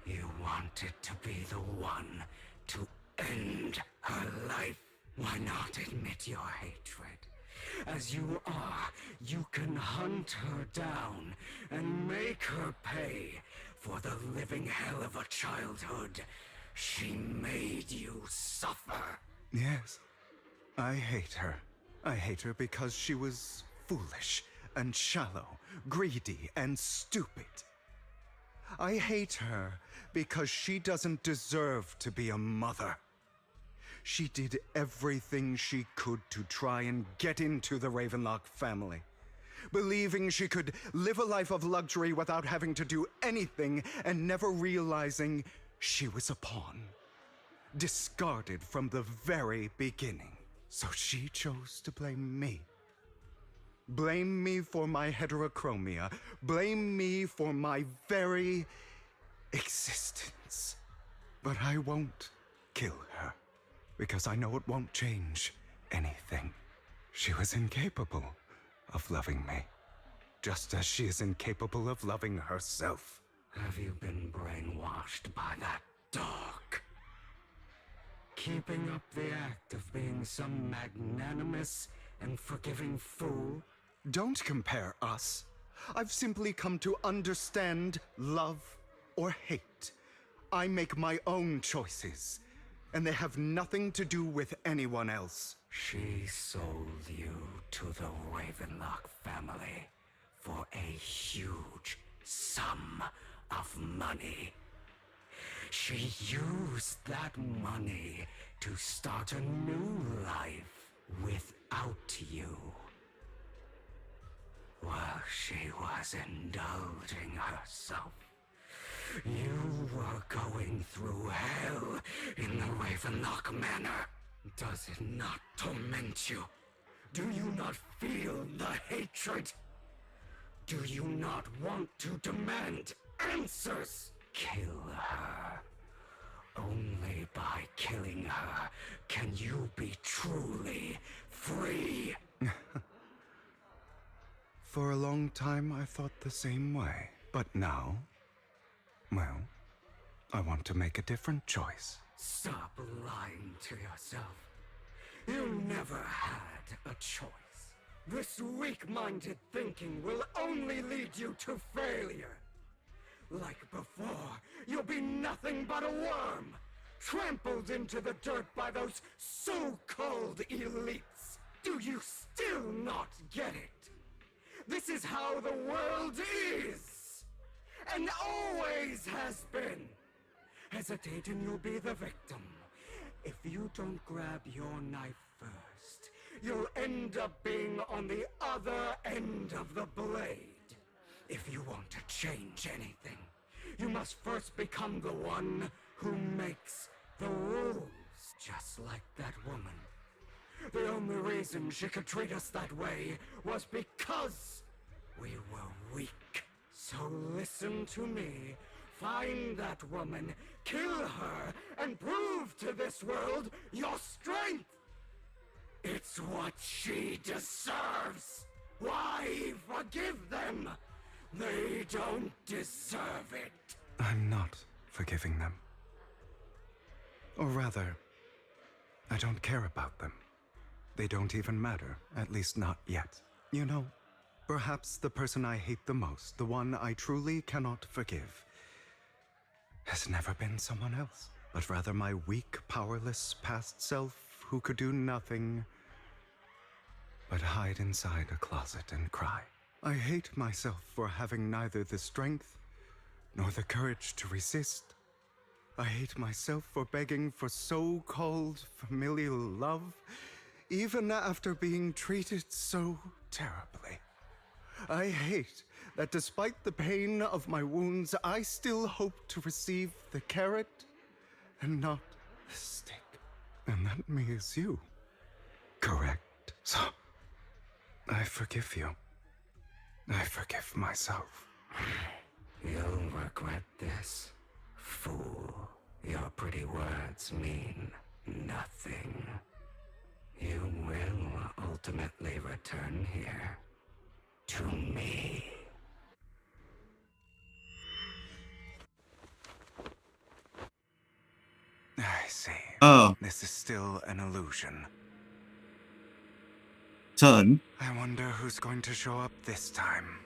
You wanted to be the one to end her life. Why not admit your hatred? As you are, you can hunt her down and make her pay for the living hell of a childhood she made you suffer. Yes, I hate her. I hate her because she was foolish and shallow, greedy and stupid. I hate her because she doesn't deserve to be a mother. She did everything she could to try and get into the Ravenlock family, believing she could live a life of luxury without having to do anything and never realizing she was a pawn, discarded from the very beginning. So she chose to blame me. Blame me for my heterochromia. Blame me for my very existence. But I won't kill her, because I know it won't change anything. She was incapable of loving me, just as she is incapable of loving herself. Have you been brainwashed by that dog? Keeping up the act of being some magnanimous and forgiving fool? Don't compare us. I've simply come to understand love or hate. I make my own choices, and they have nothing to do with anyone else. She sold you to the Ravenlock family for a huge sum of money. She used that money to start a new life without you. While she was indulging herself, you were going through hell in the Ravenlock Manor. Does it not torment you? Do you not feel the hatred? Do you not want to demand answers? Kill her. Only by killing her can you be truly free. For a long time, I thought the same way. But now, well, I want to make a different choice. Stop lying to yourself. You never had a choice. This weak-minded thinking will only lead you to failure. Like before, you'll be nothing but a worm, trampled into the dirt by those so-called elites. Do you still not get it? This is how the world is, and always has been. Hesitate and you'll be the victim. If you don't grab your knife first, you'll end up being on the other end of the blade. If you want to change anything, you must first become the one who makes the rules. Just like that woman. The only reason she could treat us that way was because we were weak. So listen to me. Find that woman, kill her, and prove to this world your strength. It's what she deserves. Why forgive them? They don't deserve it. I'm not forgiving them. Or rather, I don't care about them. They don't even matter, at least not yet. You know, perhaps the person I hate the most, the one I truly cannot forgive, has never been someone else, but rather my weak, powerless past self who could do nothing but hide inside a closet and cry. I hate myself for having neither the strength nor the courage to resist. I hate myself for begging for so-called familial love, even after being treated so terribly. I hate that despite the pain of my wounds, I still hope to receive the carrot and not the stick. And that me is you. Correct. So, I forgive you. I forgive myself. You'll regret this, fool. Your pretty words mean nothing. You will ultimately return here to me. I see. Oh. This is still an illusion. Turn. I wonder who's going to show up this time.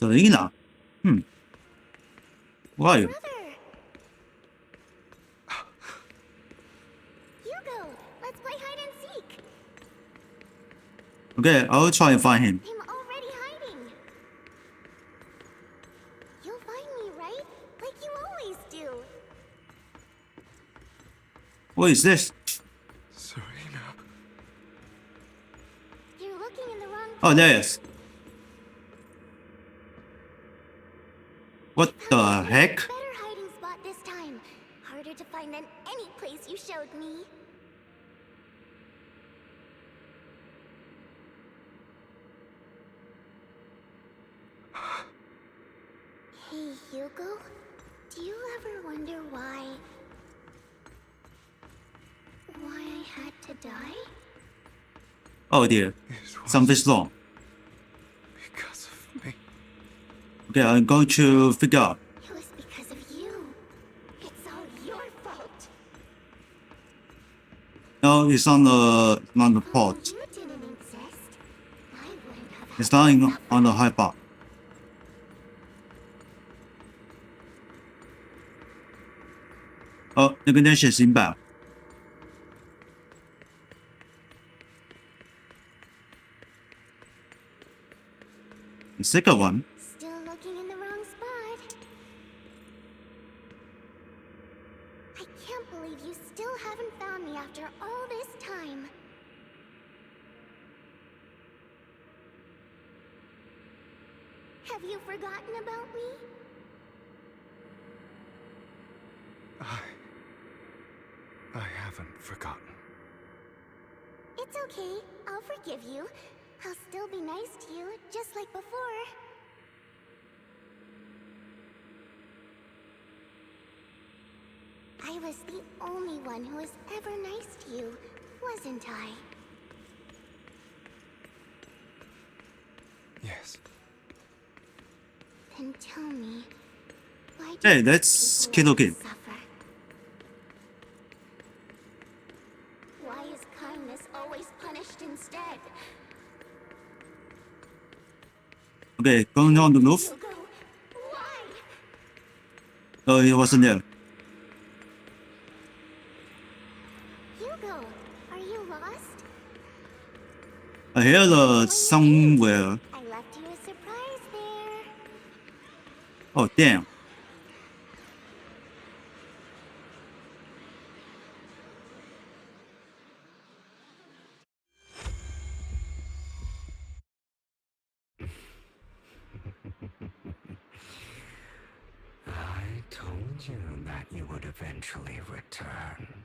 Serena. Who are you? Hugo, let's play hide and seek. Okay, I'll try and find him. I'm already hiding. You'll find me, right? Like you always do. What is this? Serena. You're looking in the wrong place. Oh, there it is. What the heck? Better hiding spot this time. Harder to find than any place you showed me. Hey, Hugo. Do you ever wonder why I had to die? Oh dear. Something's wrong. Because of me. Okay, I'm going to figure out. It was because of you. It's all your fault. No, it's on the port. You didn't exist. I wouldn't have It's lying on the high bar. Oh, 那个 Nation 新版。The second one. Still looking in the wrong spot. I can't believe you still haven't found me after all this time. Have you forgotten about me? haven't forgotten. It's okay. I'll forgive you. I'll still be nice to you, just like before. I was the only one who was ever nice to you, wasn't I? Yes. Then tell me, why Hey, do that's people Kidokin. suffer? Why is kindness always punished instead? Okay, going on the roof. Hugo, why? Oh, he wasn't there. Hugo, are you lost? I heard somewhere. I left you a surprise there. Oh, damn. I told you that you would eventually return.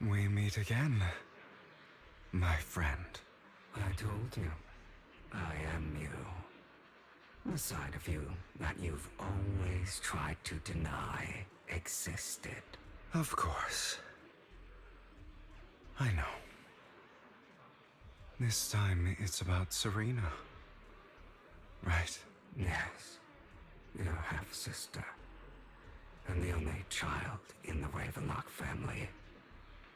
We meet again, my friend. I told you, I am you. The side of you that you've always tried to deny existed. Of course. I know. This time it's about Serena. Right? Yes, your half-sister. And the only child in the Ravenlock family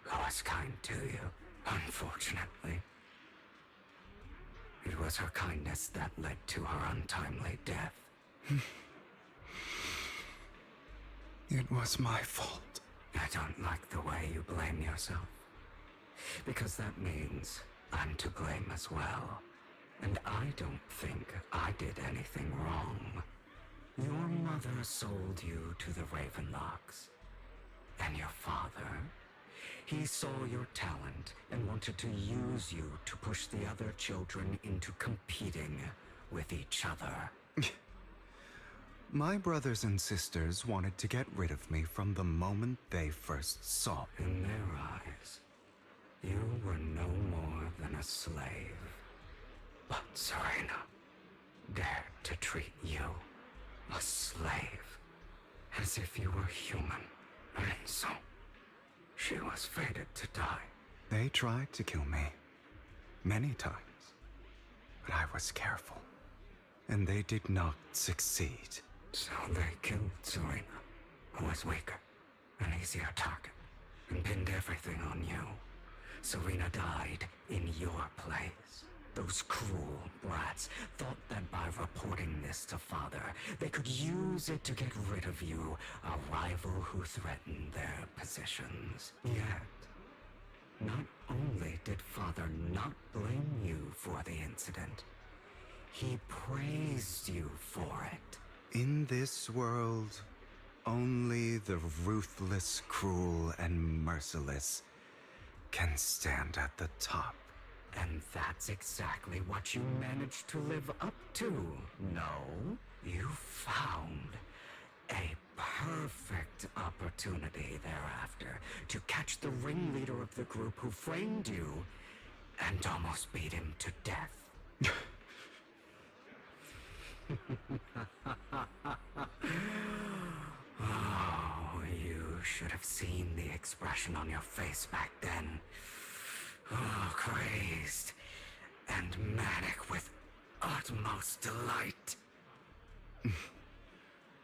who was kind to you, unfortunately. It was her kindness that led to her untimely death. It was my fault. I don't like the way you blame yourself. Because that means I'm to blame as well. And I don't think I did anything wrong. Your mother sold you to the Ravenlocks. And your father, he saw your talent and wanted to use you to push the other children into competing with each other. My brothers and sisters wanted to get rid of me from the moment they first saw me. In their eyes, you were no more than a slave. But Serena dared to treat you, a slave, as if you were human. And so, she was fated to die. They tried to kill me many times, but I was careful, and they did not succeed. So they killed Serena, who was weaker, an easier target, and pinned everything on you. Serena died in your place. Those cruel brats thought that by reporting this to Father, they could use it to get rid of you, a rival who threatened their positions. Yet, not only did Father not blame you for the incident, he praised you for it. In this world, only the ruthless, cruel, and merciless can stand at the top. And that's exactly what you managed to live up to, no? You found a perfect opportunity thereafter to catch the ringleader of the group who framed you and almost beat him to death. Oh, you should have seen the expression on your face back then. Oh, crazed and manic with utmost delight.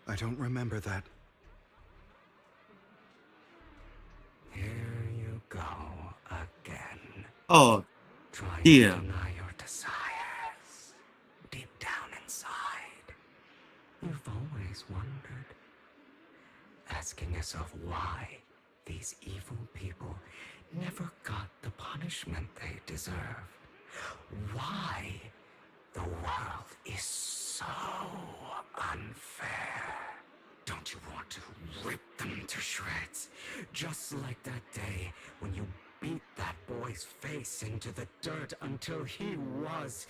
I don't remember that. Here you go again. Oh, Trying dear. to deny your desires. Deep down inside, you've always wondered. Asking yourself why these evil people never got the punishment they deserved. Why the world is so unfair. Don't you want to rip them to shreds? Just like that day when you beat that boy's face into the dirt until he was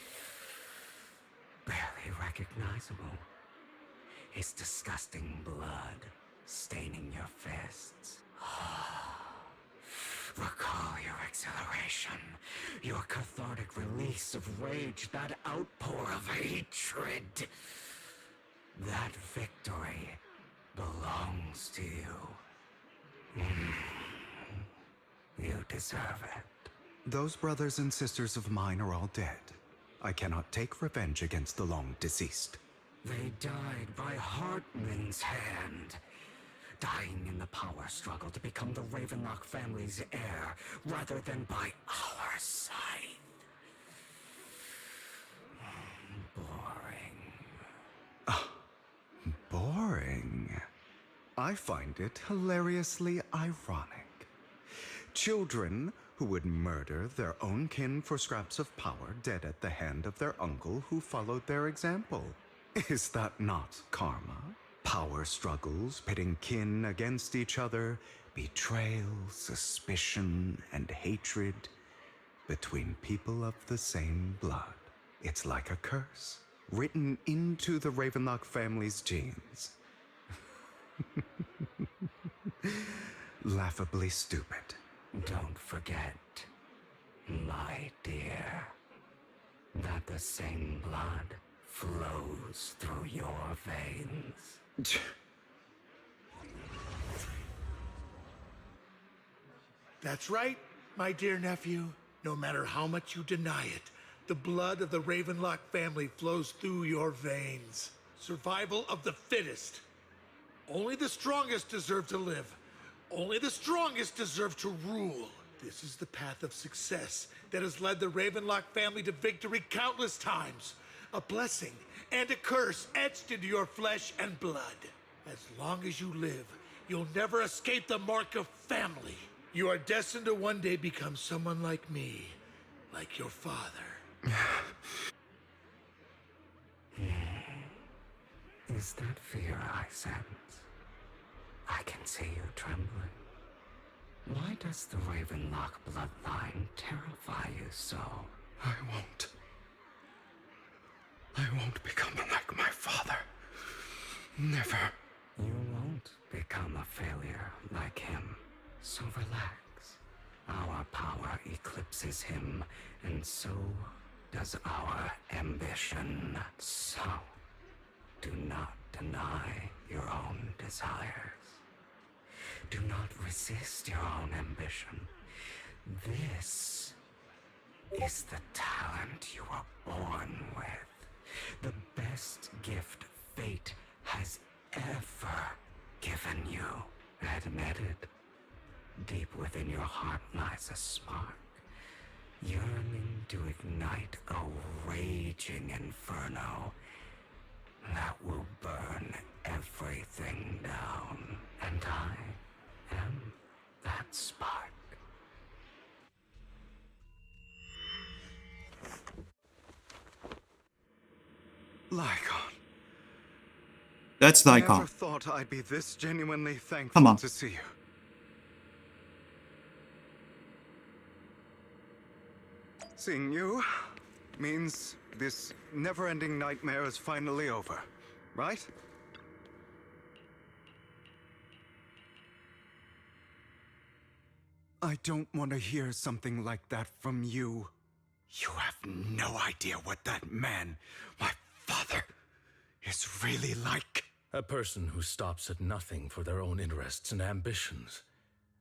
barely recognizable. His disgusting blood staining your fists. Recall your exhilaration, your cathartic release of rage, that outpour of hatred. That victory belongs to you. You deserve it. Those brothers and sisters of mine are all dead. I cannot take revenge against the long deceased. They died by Hartman's hand, dying in the power struggle to become the Ravenlock family's heir, rather than by our scythe. Boring. I find it hilariously ironic. Children who would murder their own kin for scraps of power dead at the hand of their uncle who followed their example. Is that not karma? Power struggles pitting kin against each other, betrayal, suspicion, and hatred between people of the same blood. It's like a curse, written into the Ravenlock family's genes. Laughably stupid. Don't forget, my dear, that the same blood flows through your veins. That's right, my dear nephew. No matter how much you deny it, the blood of the Ravenlock family flows through your veins. Survival of the fittest. Only the strongest deserve to live. Only the strongest deserve to rule. This is the path of success that has led the Ravenlock family to victory countless times. A blessing and a curse etched into your flesh and blood. As long as you live, you'll never escape the mark of family. You are destined to one day become someone like me, like your father. Is that fear I sense? I can see you trembling. Why does the Ravenlock bloodline terrify you so? I won't become like my father. Never. You won't become a failure like him. So relax. Our power eclipses him, and so does our ambition. So, do not deny your own desires. Do not resist your own ambition. This is the talent you were born with. The best gift fate has ever given you. Admit it. Deep within your heart lies a spark, yearning to ignite a raging inferno that will burn everything down. And I am that spark. Lycon. That's Never Lycon. thought I'd be this genuinely Come thankful on. to see you. Seeing you means this never-ending nightmare is finally over, right? I don't want to hear something like that from you. You have no idea what that man, my father, is really like. A person who stops at nothing for their own interests and ambitions.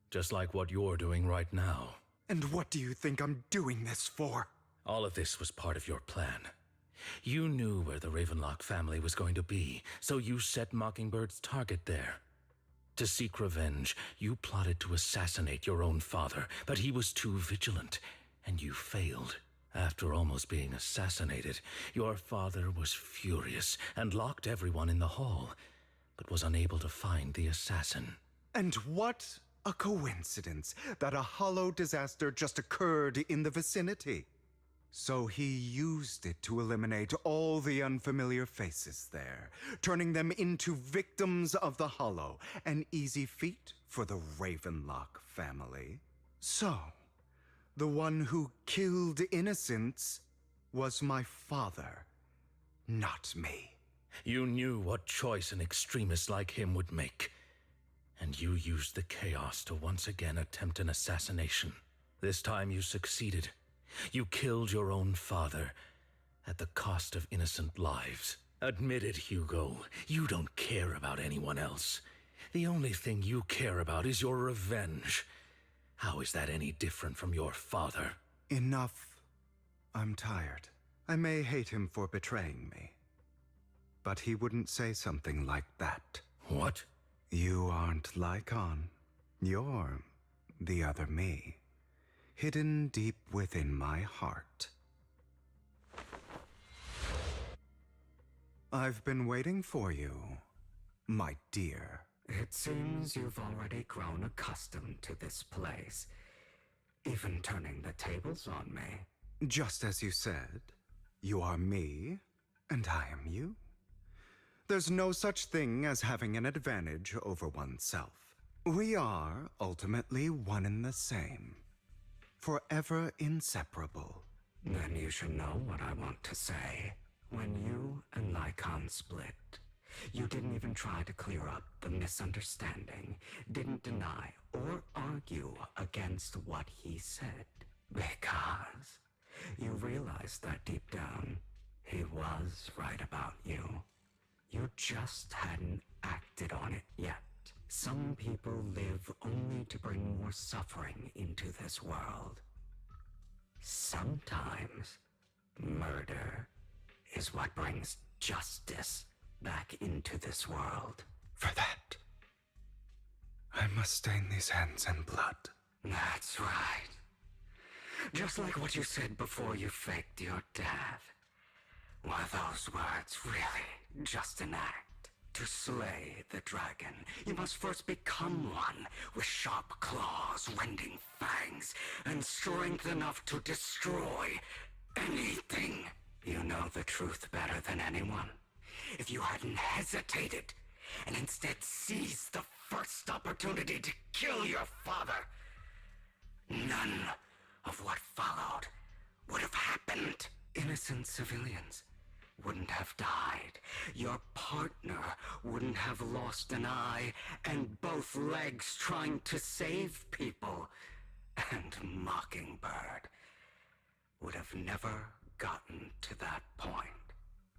Just like what you're doing right now. And what do you think I'm doing this for? All of this was part of your plan. You knew where the Ravenlock family was going to be, so you set Mockingbird's target there. To seek revenge, you plotted to assassinate your own father, but he was too vigilant, and you failed. After almost being assassinated, your father was furious and locked everyone in the hall, but was unable to find the assassin. And what a coincidence that a hollow disaster just occurred in the vicinity. So he used it to eliminate all the unfamiliar faces there, turning them into victims of the hollow, an easy feat for the Ravenlock family. So, the one who killed innocents was my father, not me. You knew what choice an extremist like him would make. and you used the chaos to once again attempt an assassination. This time you succeeded. You killed your own father at the cost of innocent lives. Admit it, Hugo. You don't care about anyone else. The only thing you care about is your revenge. How is that any different from your father? Enough. I'm tired. I may hate him for betraying me, but he wouldn't say something like that. What? You aren't Lycon. You're the other me, hidden deep within my heart. I've been waiting for you, my dear. It seems you've already grown accustomed to this place, even turning the tables on me. Just as you said, you are me, and I am you. There's no such thing as having an advantage over oneself. We are ultimately one and the same, forever inseparable. Then you should know what I want to say. When you and Lycon split, you didn't even try to clear up the misunderstanding, didn't deny or argue against what he said, because you realized that deep down, he was right about you. You just hadn't acted on it yet. Some people live only to bring more suffering into this world. Sometimes, murder is what brings justice back into this world. For that, I must stain these hands in blood. That's right. Just like what you said before you faked your death. Were those words really just an act? To slay the dragon, you must first become one with sharp claws, rending fangs, and strength enough to destroy anything. You know the truth better than anyone. If you hadn't hesitated and instead seized the first opportunity to kill your father, none of what followed would have happened. Innocent civilians wouldn't have died. Your partner wouldn't have lost an eye and both legs trying to save people. And Mockingbird would have never gotten to that point.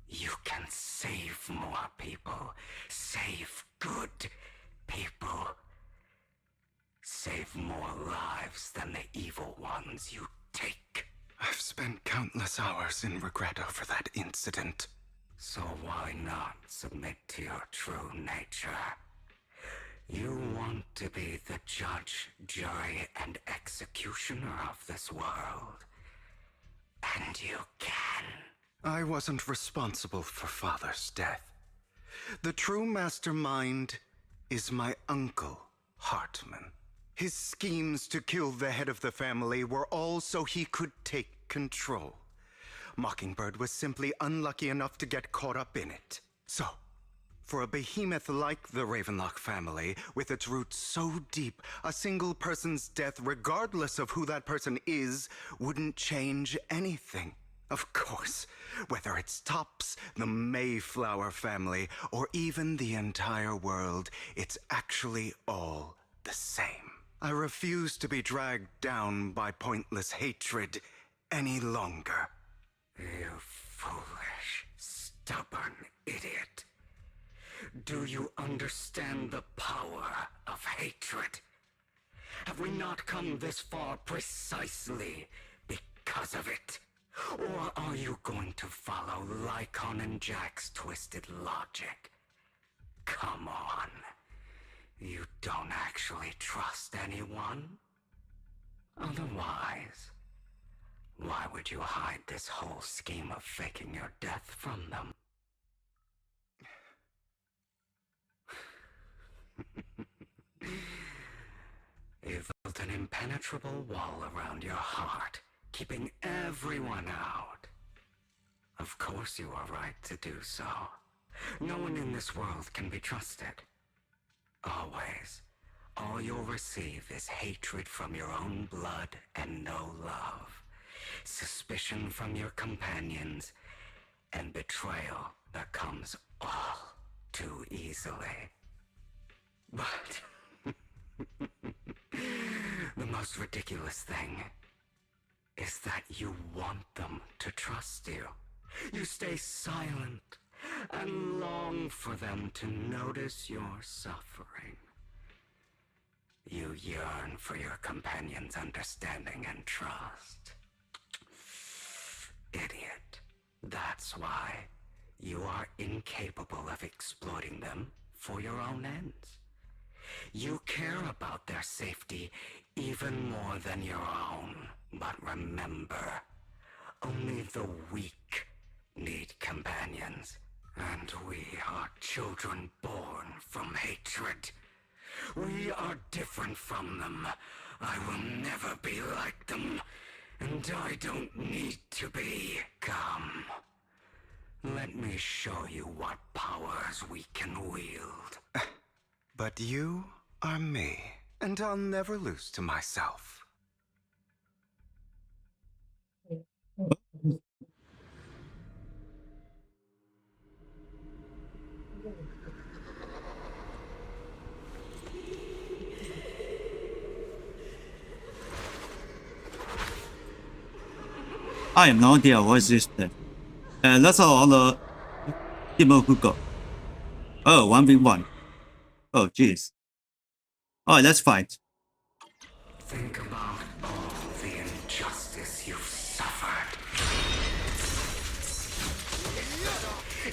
You can save more people. Save good people. Save more lives than the evil ones you take. I've spent countless hours in regret over that incident. So why not submit to your true nature? You want to be the judge, jury, and executioner of this world. And you can. I wasn't responsible for Father's death. The true mastermind is my uncle, Hartman. His schemes to kill the head of the family were all so he could take control. Mockingbird was simply unlucky enough to get caught up in it. So, for a behemoth like the Ravenlock family, with its roots so deep, a single person's death, regardless of who that person is, wouldn't change anything. Of course, whether it's Tops, the Mayflower family, or even the entire world, it's actually all the same. I refuse to be dragged down by pointless hatred any longer. You foolish, stubborn idiot. Do you understand the power of hatred? Have we not come this far precisely because of it? Or are you going to follow Lycon and Jack's twisted logic? Come on. You don't actually trust anyone? Otherwise, why would you hide this whole scheme of faking your death from them? You've built an impenetrable wall around your heart, keeping everyone out. Of course you are right to do so. No one in this world can be trusted. Always. All you'll receive is hatred from your own blood and no love. Suspicion from your companions, and betrayal that comes all too easily. But most ridiculous thing is that you want them to trust you. You stay silent and long for them to notice your suffering. You yearn for your companion's understanding and trust. Idiot. That's why you are incapable of exploiting them for your own ends. You care about their safety even more than your own. But remember, only the weak need companions. And we are children born from hatred. We are different from them. I will never be like them. And I don't need to be. Come. Let me show you what powers we can wield. But you are me, and I'll never lose to myself. I have no idea what is this thing. That's all the people who go. Oh, 1v1. Oh, jeez. Alright, let's fight. Think about all the injustice you've suffered.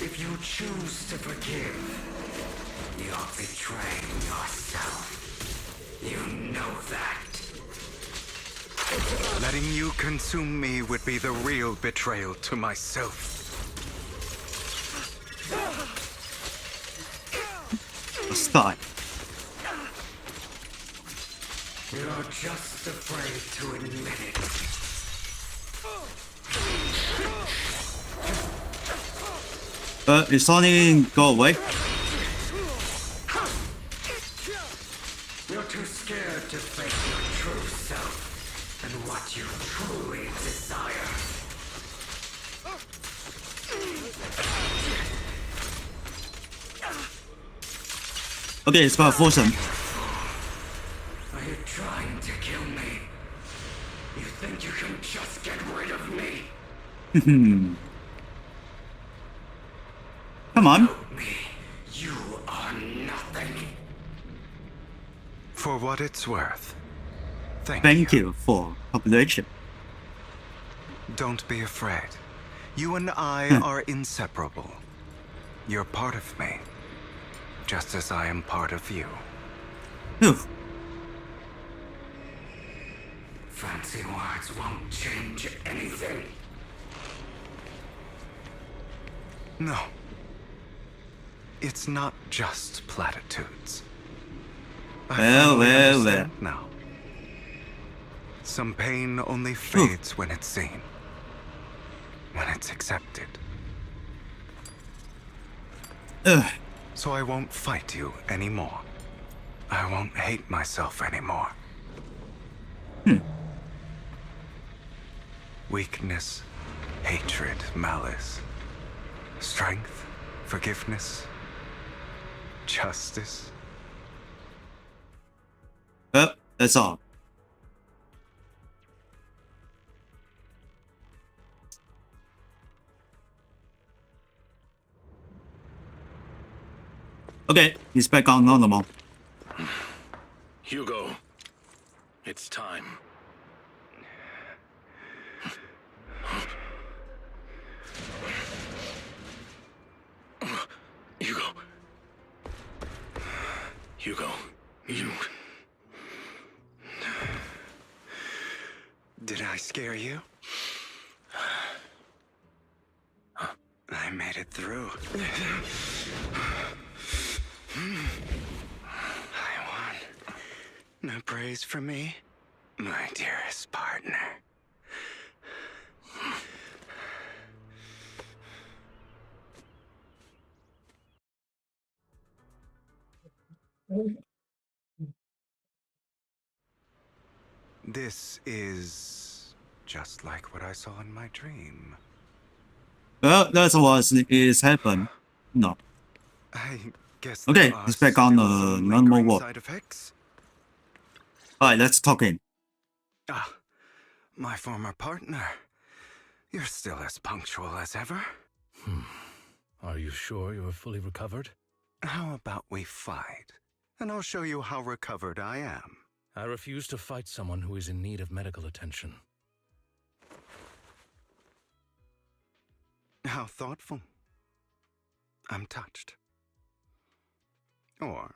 If you choose to forgive, you're betraying yourself. You know that. Letting you consume me would be the real betrayal to myself. Start. You're just afraid to admit it. It's only go away. You're too scared to face your true self and what you truly desire. Okay, it's about force him. Are you trying to kill me? You think you can just get rid of me? Come on. You are nothing. For what it's worth, thank you for population. Don't be afraid. You and I are inseparable. You're part of me, just as I am part of you. Fancy words won't change anything. No. It's not just platitudes. Well. Now. Some pain only fades when it's seen. When it's accepted. So I won't fight you anymore. I won't hate myself anymore. Weakness, hatred, malice, strength, forgiveness, justice. That's all. Okay, he's back on normal. Hugo, it's time. Hugo, you... Did I scare you? I made it through. I won. No praise for me, my dearest partner. This is just like what I saw in my dream. Well, that's what is happened. No. I guess. Okay, he's back on the normal world. Side effects. Alright, let's talk in. Ah, my former partner. You're still as punctual as ever. Are you sure you're fully recovered? How about we fight, and I'll show you how recovered I am. I refuse to fight someone who is in need of medical attention. How thoughtful. I'm touched. Or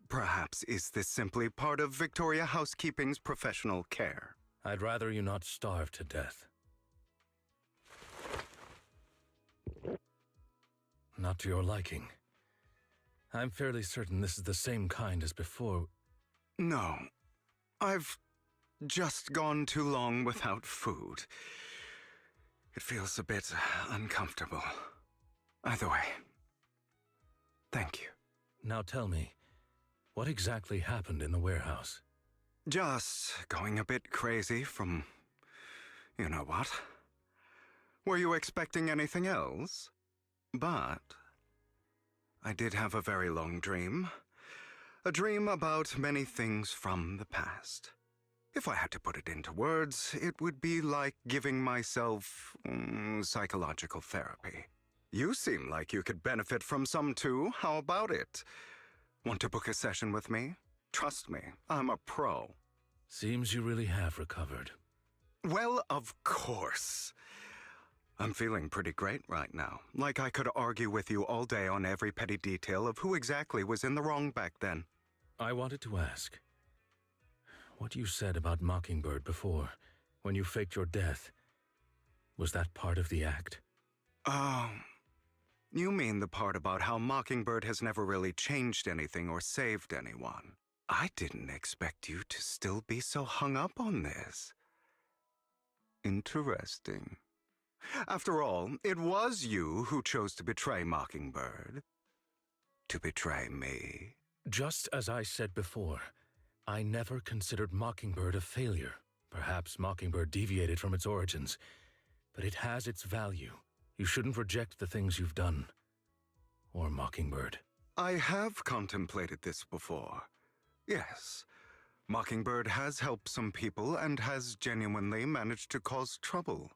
perhaps is this simply part of Victoria Housekeeping's professional care? I'd rather you not starve to death. Not to your liking. I'm fairly certain this is the same kind as before. No. I've just gone too long without food. It feels a bit uncomfortable. Either way, thank you. Now tell me, what exactly happened in the warehouse? Just going a bit crazy from... you know what? Were you expecting anything else? But I did have a very long dream. A dream about many things from the past. If I had to put it into words, it would be like giving myself psychological therapy. You seem like you could benefit from some too. How about it? Want to book a session with me? Trust me, I'm a pro. Seems you really have recovered. Well, of course. I'm feeling pretty great right now. Like I could argue with you all day on every petty detail of who exactly was in the wrong back then. I wanted to ask, what you said about Mockingbird before, when you faked your death, was that part of the act? Oh, you mean the part about how Mockingbird has never really changed anything or saved anyone. I didn't expect you to still be so hung up on this. Interesting. After all, it was you who chose to betray Mockingbird. To betray me. Just as I said before, I never considered Mockingbird a failure. Perhaps Mockingbird deviated from its origins, but it has its value. You shouldn't reject the things you've done. Or Mockingbird. I have contemplated this before. Yes, Mockingbird has helped some people and has genuinely managed to cause trouble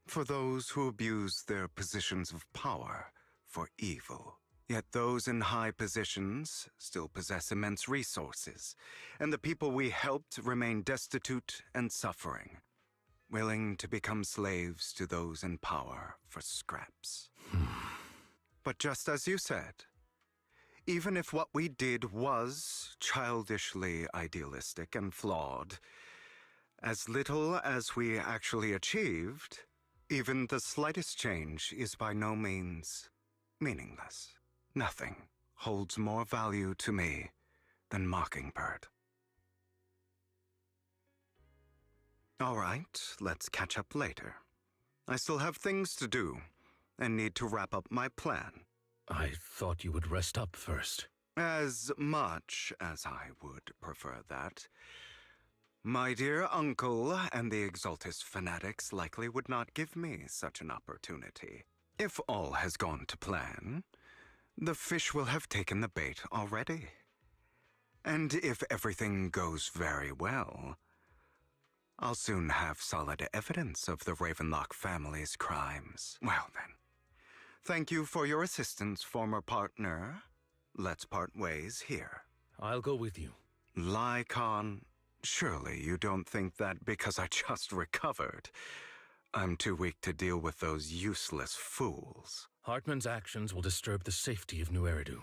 for those who abuse their positions of power for evil. Yet those in high positions still possess immense resources, and the people we helped remain destitute and suffering, willing to become slaves to those in power for scraps. But just as you said, even if what we did was childishly idealistic and flawed, as little as we actually achieved, even the slightest change is by no means meaningless. Nothing holds more value to me than Mockingbird. All right, let's catch up later. I still have things to do and need to wrap up my plan. I thought you would rest up first. As much as I would prefer that. My dear uncle and the Exaltus fanatics likely would not give me such an opportunity. If all has gone to plan, the fish will have taken the bait already. And if everything goes very well, I'll soon have solid evidence of the Ravenlock family's crimes. Well then, thank you for your assistance, former partner. Let's part ways here. I'll go with you. Lycon, surely you don't think that because I just recovered, I'm too weak to deal with those useless fools. Hartman's actions will disturb the safety of New Eridu.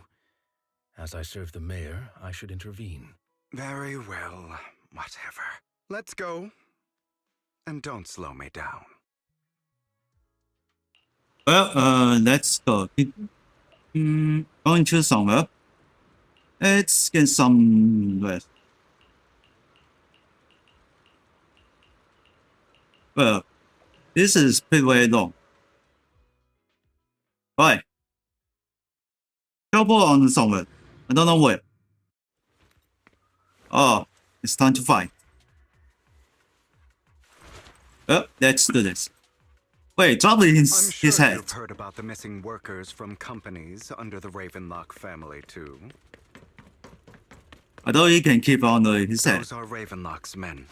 As I serve the mayor, I should intervene. Very well, whatever. Let's go. And don't slow me down. Well, let's go. Going to somewhere. Let's get some rest. Well, this is pretty very long. Right. Trouble on somewhere. I don't know where. Oh, it's time to fight. Well, let's do this. Wait, drop his head. You've heard about the missing workers from companies under the Ravenlock family, too. Although he can keep on his head. Those are Ravenlock's men.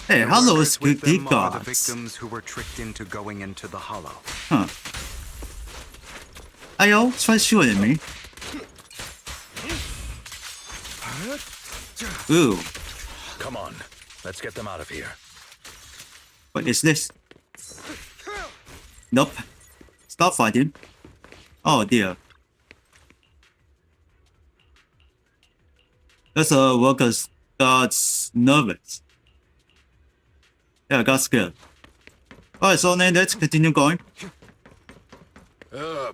Hey, The hello, workers with them are the Gigas. victims who were tricked into going into the Hollow. Huh. Are y'all try shooting me? Ooh. Come on, let's get them out of here. What is this? Nope. Stop fighting. Oh dear. That's a worker that's nervous. Yeah, got scared. Alright, so then let's continue going.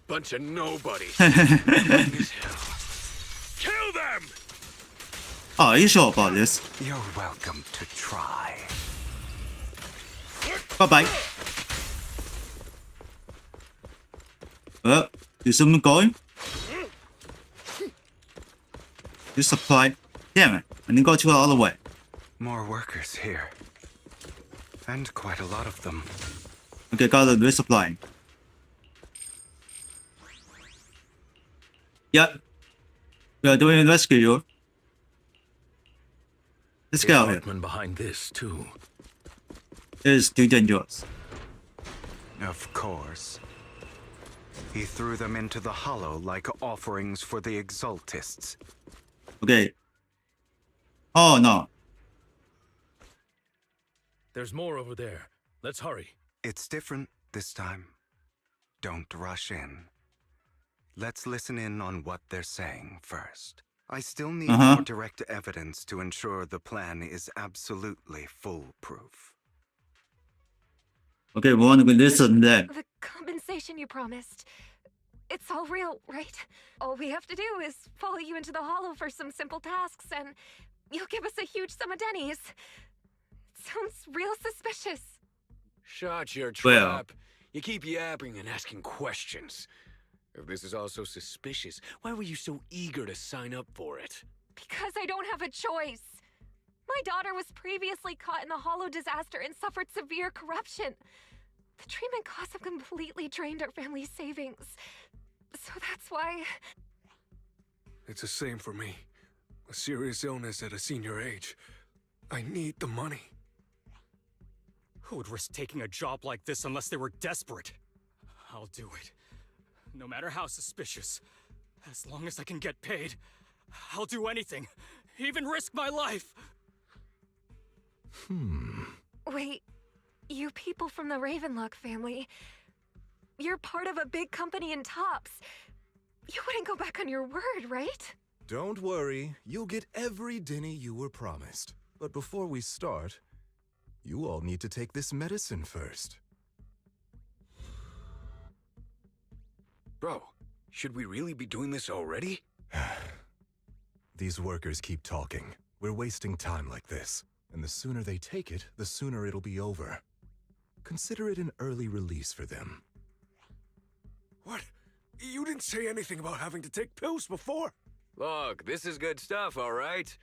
Bunch of nobodies. Kill them! Oh, are you sure about this? You're welcome to try. Bye-bye. Well, is someone going? You supply. Damn it, I didn't go too all the way. More workers here. And quite a lot of them. Okay, got the resupplying. Yep. We are doing a rescue. Let's get out of here. Behind this too. It is too dangerous. Of course. He threw them into the Hollow like offerings for the Exaltists. Okay. Oh no. There's more over there. Let's hurry. It's different this time. Don't rush in. Let's listen in on what they're saying first. I still need more direct evidence to ensure the plan is absolutely foolproof. Okay, we want to listen then. The compensation you promised. It's all real, right? All we have to do is follow you into the Hollow for some simple tasks, and you'll give us a huge sum of dennies. Sounds real suspicious. Shut your Well. trap. You keep yapping and asking questions. If this is all so suspicious, why were you so eager to sign up for it? Because I don't have a choice. My daughter was previously caught in the Hollow disaster and suffered severe corruption. The treatment costs have completely drained our family's savings. So that's why... It's the same for me. A serious illness at a senior age. I need the money. Who would risk taking a job like this unless they were desperate? I'll do it. No matter how suspicious. As long as I can get paid, I'll do anything. Even risk my life. Wait, you people from the Ravenlock family, you're part of a big company in Tops. You wouldn't go back on your word, right? Don't worry, you'll get every denny you were promised. But before we start, you all need to take this medicine first. Bro, should we really be doing this already? These workers keep talking. We're wasting time like this. And the sooner they take it, the sooner it'll be over. Consider it an early release for them. What? You didn't say anything about having to take pills before. Look, this is good stuff, all right?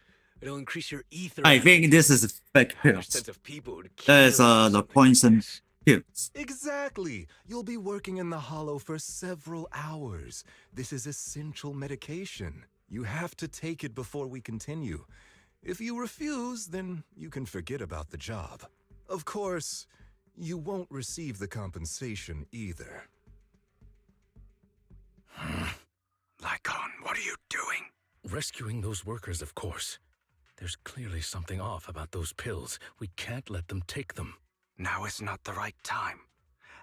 It'll increase your ether. I think this is fake pills. Sense of people would There's the poison pills. Exactly! You'll be working in the Hollow for several hours. This is essential medication. You have to take it before we continue. If you refuse, then you can forget about the job. Of course, you won't receive the compensation either. Lycon, what are you doing? Rescuing those workers, of course. There's clearly something off about those pills. We can't let them take them. Now is not the right time.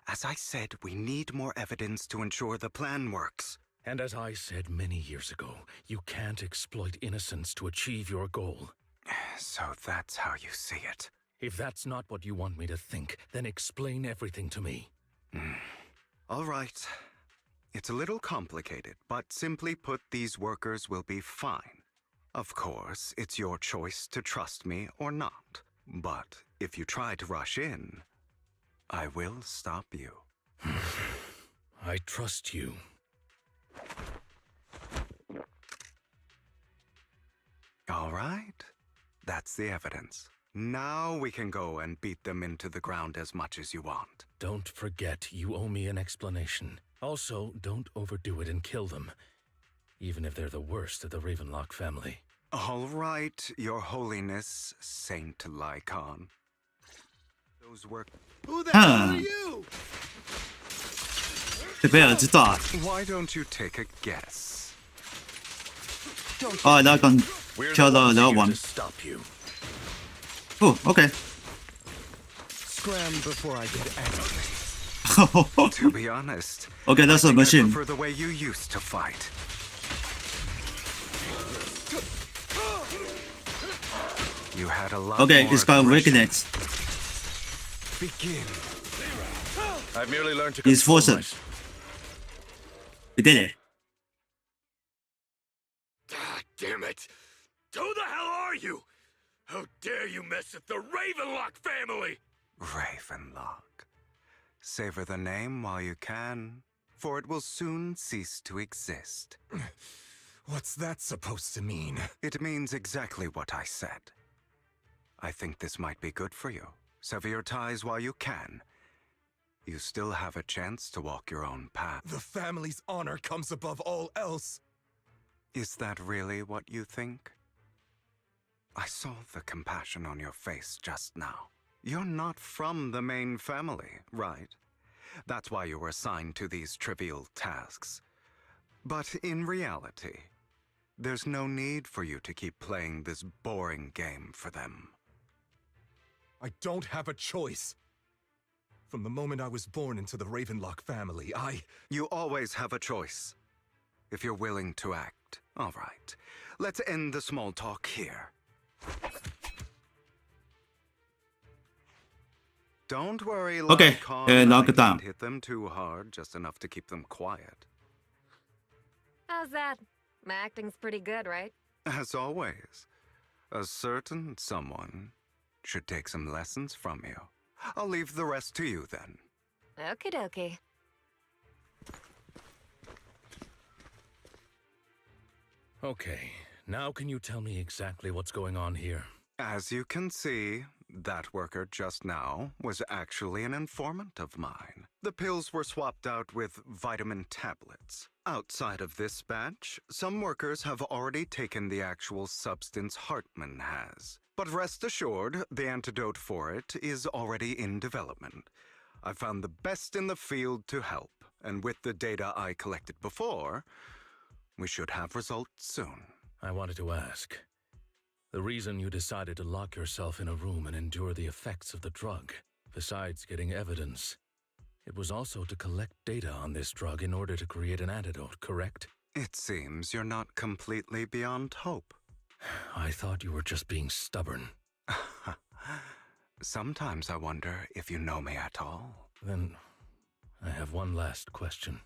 As I said, we need more evidence to ensure the plan works. And as I said many years ago, you can't exploit innocence to achieve your goal. So that's how you see it. If that's not what you want me to think, then explain everything to me. All right. It's a little complicated, but simply put, these workers will be fine. Of course, it's your choice to trust me or not. But if you try to rush in, I will stop you. I trust you. All right. That's the evidence. Now we can go and beat them into the ground as much as you want. Don't forget, you owe me an explanation. Also, don't overdo it and kill them. Even if they're the worst of the Ravenlock family. All right, Your Holiness, Saint Lycon. Those were... Who the hell are you? 这贝尔知道啊。 Why don't you take a guess? 哦，然后刚跳到然后往。 哦 ，OK。 Scram before I get angry. To be honest, Okay, that's a machine. I prefer the way you used to fight. You had a lot Okay, more it's got aggression. weakness. Begin. I've merely learned to He's control forced. myself. We did it. Ah, damn it. Who the hell are you? How dare you mess with the Ravenlock family? Ravenlock. Savor the name while you can, for it will soon cease to exist. What's that supposed to mean? It means exactly what I said. I think this might be good for you. Sever your ties while you can. You still have a chance to walk your own path. The family's honor comes above all else. Is that really what you think? I saw the compassion on your face just now. You're not from the main family, right? That's why you were assigned to these trivial tasks. But in reality, there's no need for you to keep playing this boring game for them. I don't have a choice. From the moment I was born into the Ravenlock family, You always have a choice. If you're willing to act. All right. Let's end the small talk here. Don't worry, Okay, Lycon. knock I it down. didn't hit them too hard, just enough to keep them quiet. How's that? My acting's pretty good, right? As always, a certain someone should take some lessons from you. I'll leave the rest to you then. Okie dokie. Okay, now can you tell me exactly what's going on here? As you can see, that worker just now was actually an informant of mine. The pills were swapped out with vitamin tablets. Outside of this batch, some workers have already taken the actual substance Hartman has. But rest assured, the antidote for it is already in development. I found the best in the field to help, and with the data I collected before, we should have results soon. I wanted to ask. The reason you decided to lock yourself in a room and endure the effects of the drug, besides getting evidence, it was also to collect data on this drug in order to create an antidote, correct? It seems you're not completely beyond hope. I thought you were just being stubborn. Sometimes I wonder if you know me at all. Then, I have one last question.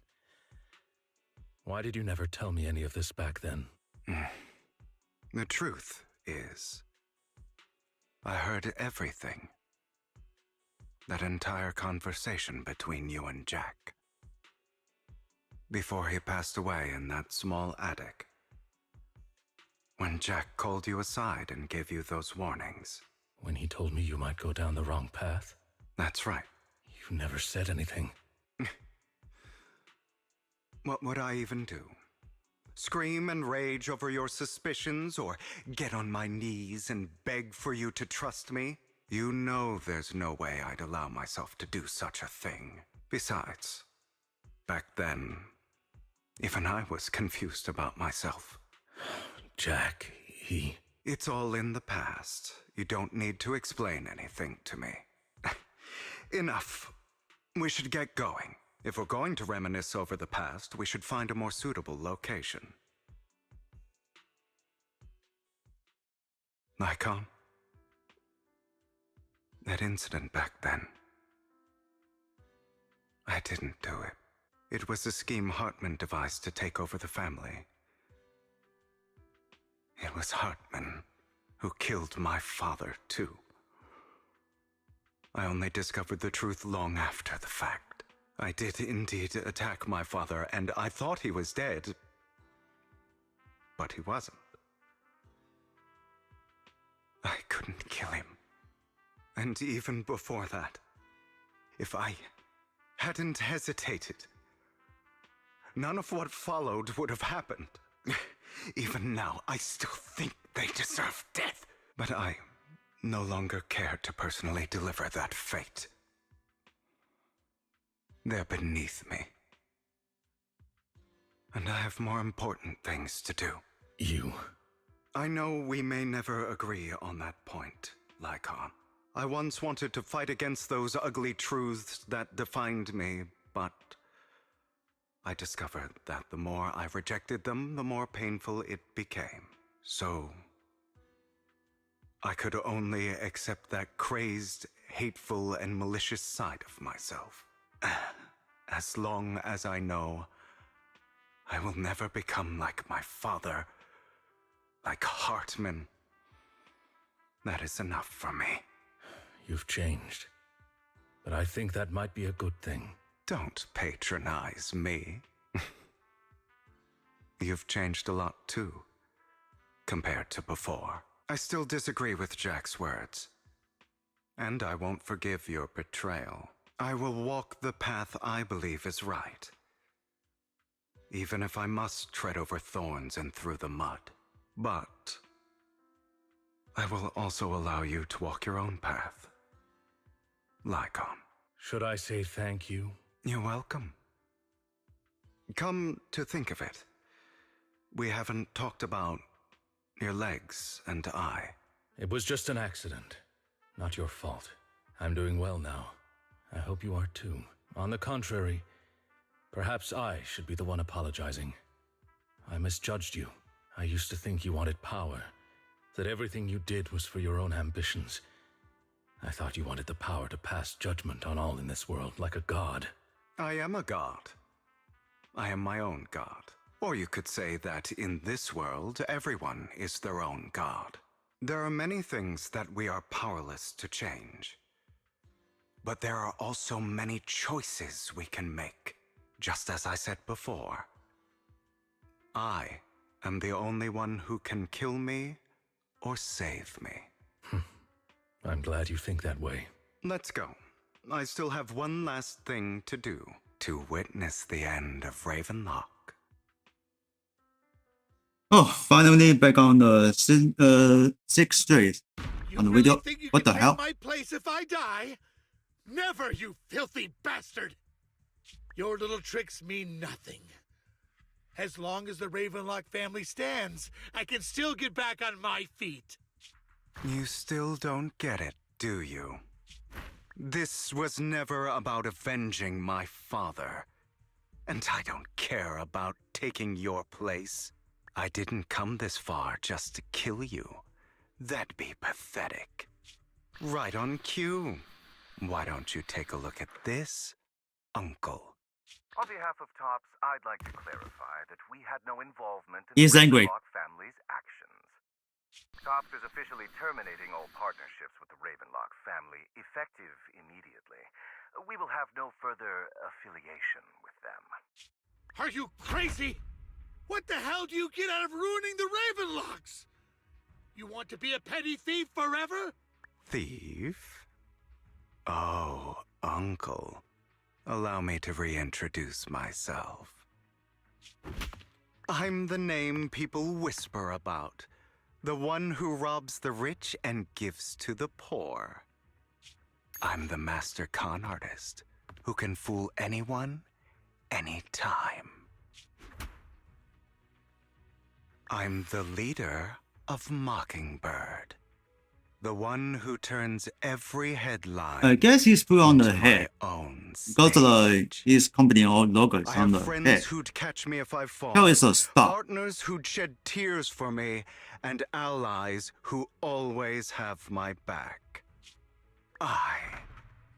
Why did you never tell me any of this back then? The truth is, I heard everything. That entire conversation between you and Jack. Before he passed away in that small attic. When Jack called you aside and gave you those warnings. When he told me you might go down the wrong path? That's right. You never said anything. What would I even do? Scream and rage over your suspicions, or get on my knees and beg for you to trust me? You know there's no way I'd allow myself to do such a thing. Besides, back then, even I was confused about myself. Jack, he... It's all in the past. You don't need to explain anything to me. Enough. We should get going. If we're going to reminisce over the past, we should find a more suitable location. Lycon? That incident back then. I didn't do it. It was a scheme Hartman devised to take over the family. It was Hartman who killed my father, too. I only discovered the truth long after the fact. I did indeed attack my father, and I thought he was dead. But he wasn't. I couldn't kill him. And even before that, if I hadn't hesitated, none of what followed would have happened. Even now, I still think they deserve death. But I no longer care to personally deliver that fate. They're beneath me. And I have more important things to do. You? I know we may never agree on that point, Lycon. I once wanted to fight against those ugly truths that defined me, but I discovered that the more I rejected them, the more painful it became. So I could only accept that crazed, hateful, and malicious side of myself. As long as I know I will never become like my father, like Hartman, that is enough for me. You've changed. But I think that might be a good thing. Don't patronize me. You've changed a lot too, compared to before. I still disagree with Jack's words. And I won't forgive your betrayal. I will walk the path I believe is right. Even if I must tread over thorns and through the mud. But I will also allow you to walk your own path. Lycon. Should I say thank you? You're welcome. Come to think of it, we haven't talked about your legs and eye. It was just an accident. Not your fault. I'm doing well now. I hope you are too. On the contrary, perhaps I should be the one apologizing. I misjudged you. I used to think you wanted power, that everything you did was for your own ambitions. I thought you wanted the power to pass judgment on all in this world, like a god. I am a god. I am my own god. Or you could say that in this world, everyone is their own god. There are many things that we are powerless to change. But there are also many choices we can make. Just as I said before, I am the only one who can kill me or save me. I'm glad you think that way. Let's go. I still have one last thing to do. To witness the end of Ravenlock. Oh, finally back on the 6th street. On the video. What the hell? My place if I die? Never, you filthy bastard! Your little tricks mean nothing. As long as the Ravenlock family stands, I can still get back on my feet. You still don't get it, do you? This was never about avenging my father. And I don't care about taking your place. I didn't come this far just to kill you. That'd be pathetic. Right on cue. Why don't you take a look at this, Uncle? On behalf of Tops, I'd like to clarify that we had no involvement in He's the angry. Ravenlock family's actions. Tops is officially terminating all partnerships with the Ravenlock family, effective immediately. We will have no further affiliation with them. Are you crazy? What the hell do you get out of ruining the Ravenlocks? You want to be a petty thief forever? Thief? Oh, Uncle. Allow me to reintroduce myself. I'm the name people whisper about. The one who robs the rich and gives to the poor. I'm the master con artist who can fool anyone, anytime. I'm the leader of Mockingbird. The one who turns every headline. I guess he's put on the head. Own Because his company or logo is I on have the friends head. who'd catch me if I fall. Hell is a stop. Partners who'd shed tears for me, and allies who always have my back. I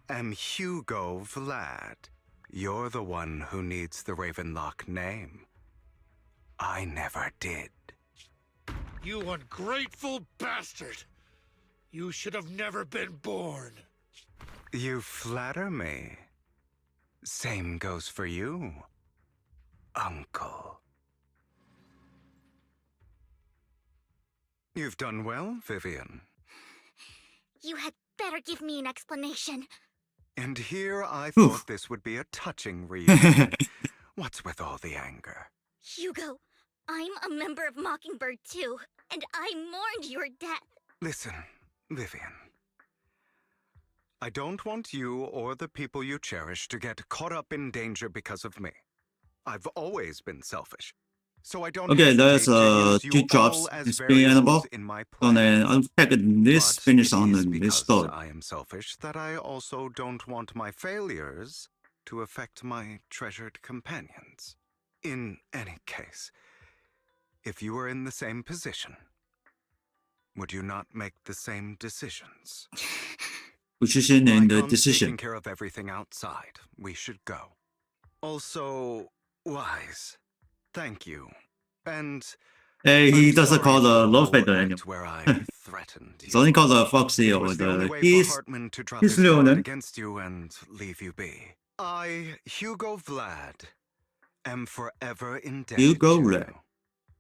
am Hugo Vlad. You're the one who needs the Ravenlock name. I never did. You ungrateful bastard! You should have never been born. You flatter me. Same goes for you, Uncle. You've done well, Vivian. You had better give me an explanation. And here I thought this would be a touching reunion. What's with all the anger? Hugo, I'm a member of Mockingbird too, and I mourned your death. Listen, Vivian. I don't want you or the people you cherish to get caught up in danger because of me. I've always been selfish. So I don't Okay, there's hesitate to use two you jobs all as is being variables enable. in my So plan. then I'll take this But finish it on is this because story. I am selfish that I also don't want my failures to affect my treasured companions. In any case, if you were in the same position, would you not make the same decisions? Position and the Lycon's decision. taking care of everything outside. We should go. Also, Wise, thank you. And He I'm doesn't sorry call for the Love whole Fighter act anymore. where I threatened It's you. only called the Foxy It or was the only the way for Hartman to drop his guard Leonin. against you and leave you be. I, Hugo Vlad, am forever indebted Hugo to Vlad. you.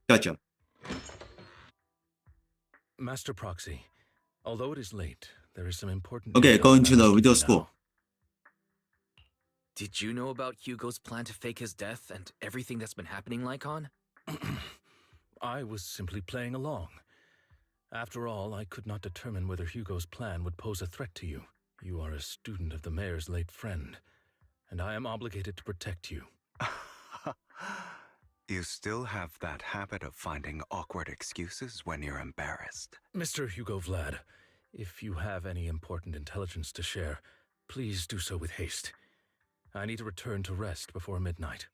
Gotcha. Master Proxy, although it is late, there is some important Okay, details going that to I the must give video you school. now. Did you know about Hugo's plan to fake his death and everything that's been happening, Lycon? I was simply playing along. After all, I could not determine whether Hugo's plan would pose a threat to you. You are a student of the mayor's late friend, and I am obligated to protect you. You still have that habit of finding awkward excuses when you're embarrassed. Mr. Hugo Vlad, if you have any important intelligence to share, please do so with haste. I need to return to rest before midnight.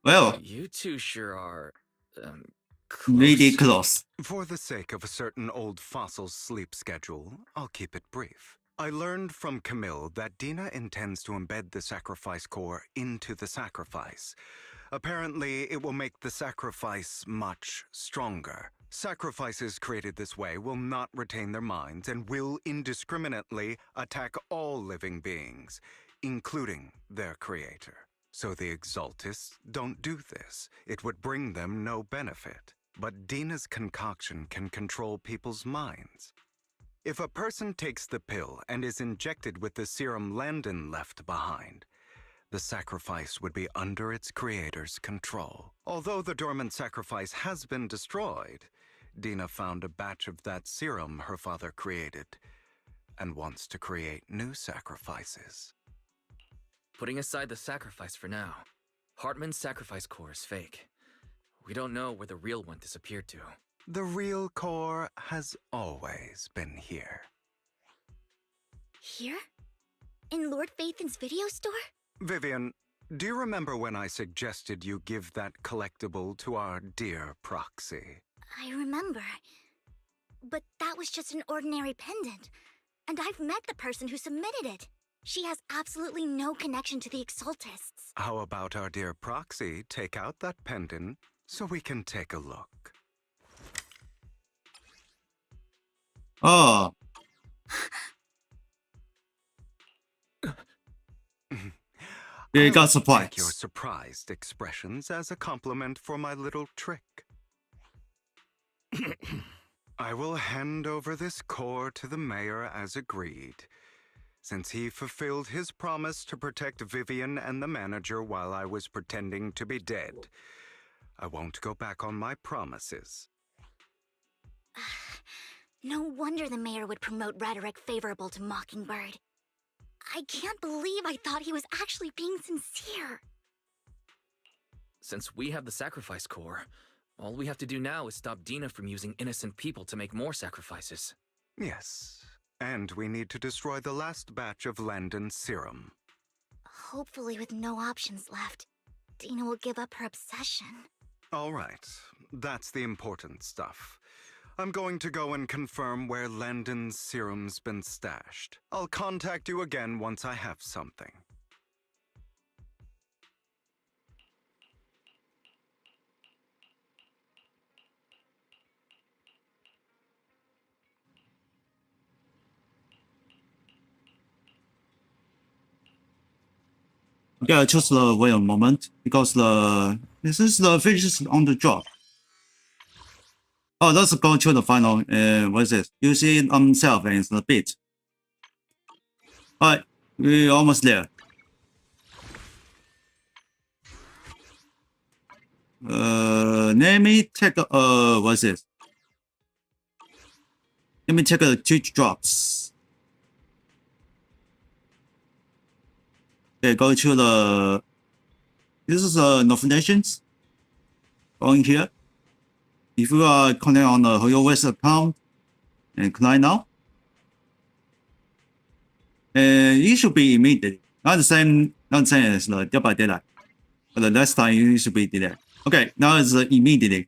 Well, You two sure are, really close. For the sake of a certain old fossil's sleep schedule, I'll keep it brief. I learned from Camille that Dina intends to embed the sacrifice core into the sacrifice. Apparently, it will make the sacrifice much stronger. Sacrifices created this way will not retain their minds and will indiscriminately attack all living beings, including their creator. So the Exaltists don't do this. It would bring them no benefit. But Dina's concoction can control people's minds. If a person takes the pill and is injected with the serum Landon left behind, the sacrifice would be under its creator's control. Although the dormant sacrifice has been destroyed, Dina found a batch of that serum her father created and wants to create new sacrifices. Putting aside the sacrifice for now, Hartman's sacrifice core is fake. We don't know where the real one disappeared to. The real core has always been here. Here? In Lord Phaethon's video store? Vivian, do you remember when I suggested you give that collectible to our dear Proxy? I remember. But that was just an ordinary pendant. And I've met the person who submitted it. She has absolutely no connection to the Exaltists. How about our dear Proxy take out that pendant so we can take a look? Oh. You got surprised. Take your surprised expressions as a compliment for my little trick. I will hand over this core to the mayor as agreed, since he fulfilled his promise to protect Vivian and the manager while I was pretending to be dead. I won't go back on my promises. No wonder the mayor would promote rhetoric favorable to Mockingbird. I can't believe I thought he was actually being sincere. Since we have the sacrifice core, all we have to do now is stop Dina from using innocent people to make more sacrifices. Yes, and we need to destroy the last batch of Landon's serum. Hopefully with no options left, Dina will give up her obsession. All right, that's the important stuff. I'm going to go and confirm where Landon's serum's been stashed. I'll contact you again once I have something. Okay, I just wait a moment because this is the fish on the job. Oh, let's go to the final. What is it? You see it on himself and it's a bit. Alright, we're almost there. Let me take what's this? Let me take 2 drops. Okay, go to the. This is notifications. Go in here. If you are connected on the iOS account, and click now. It should be immediately. Not the same as the Dead by Daylight. But the last time it should be delayed. Okay, now it's immediately.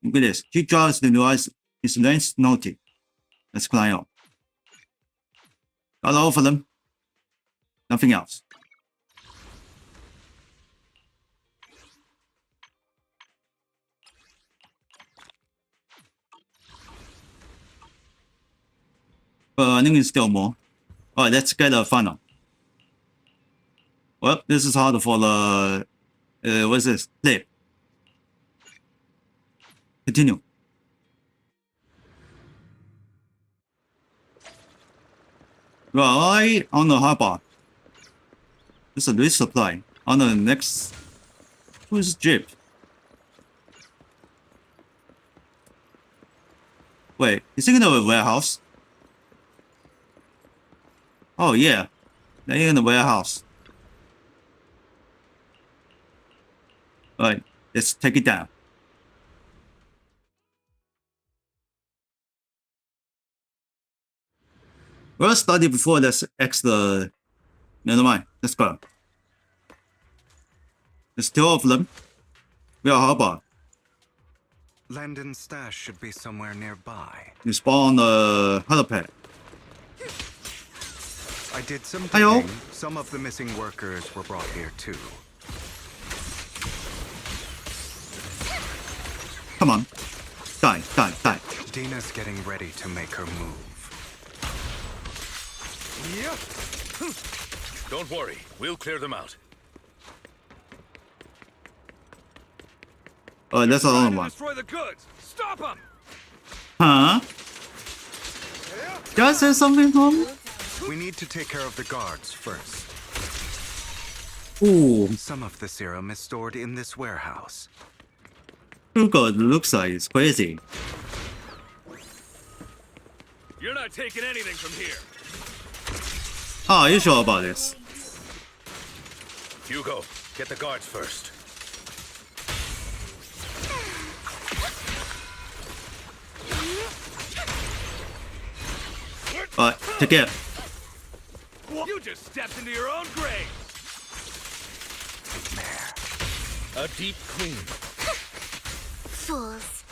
Look at this. 2 drops the device is length noted. Let's click on. Got all of them. Nothing else. I think it's still more. Alright, let's get a final. Well, this is hard for the what's this? Flip. Continue. Right on the hotbar. This is a resupply. On the next who's Jeep? Wait, is it in the warehouse? Oh yeah, they're in the warehouse. Alright, let's take it down. We'll study before let's X the. Never mind, let's go. There's 2 of them. We are hotbar. Landon's stash should be somewhere nearby. You spawn on the helipad. I did some Hi-yo. digging. Some of the missing workers were brought here too. Come on. Die. Dina's getting ready to make her move. Don't worry, we'll clear them out. Oh, that's another one. Destroy the goods. Stop them. Huh? Did I say something wrong? We need to take care of the guards first. Ooh. Some of the serum is stored in this warehouse. Hugo looks like it's crazy. You're not taking anything from here. Oh, are you sure about this? Hugo, get the guards first. Alright, take care. You just stepped into your own grave. A deep clean. Fools.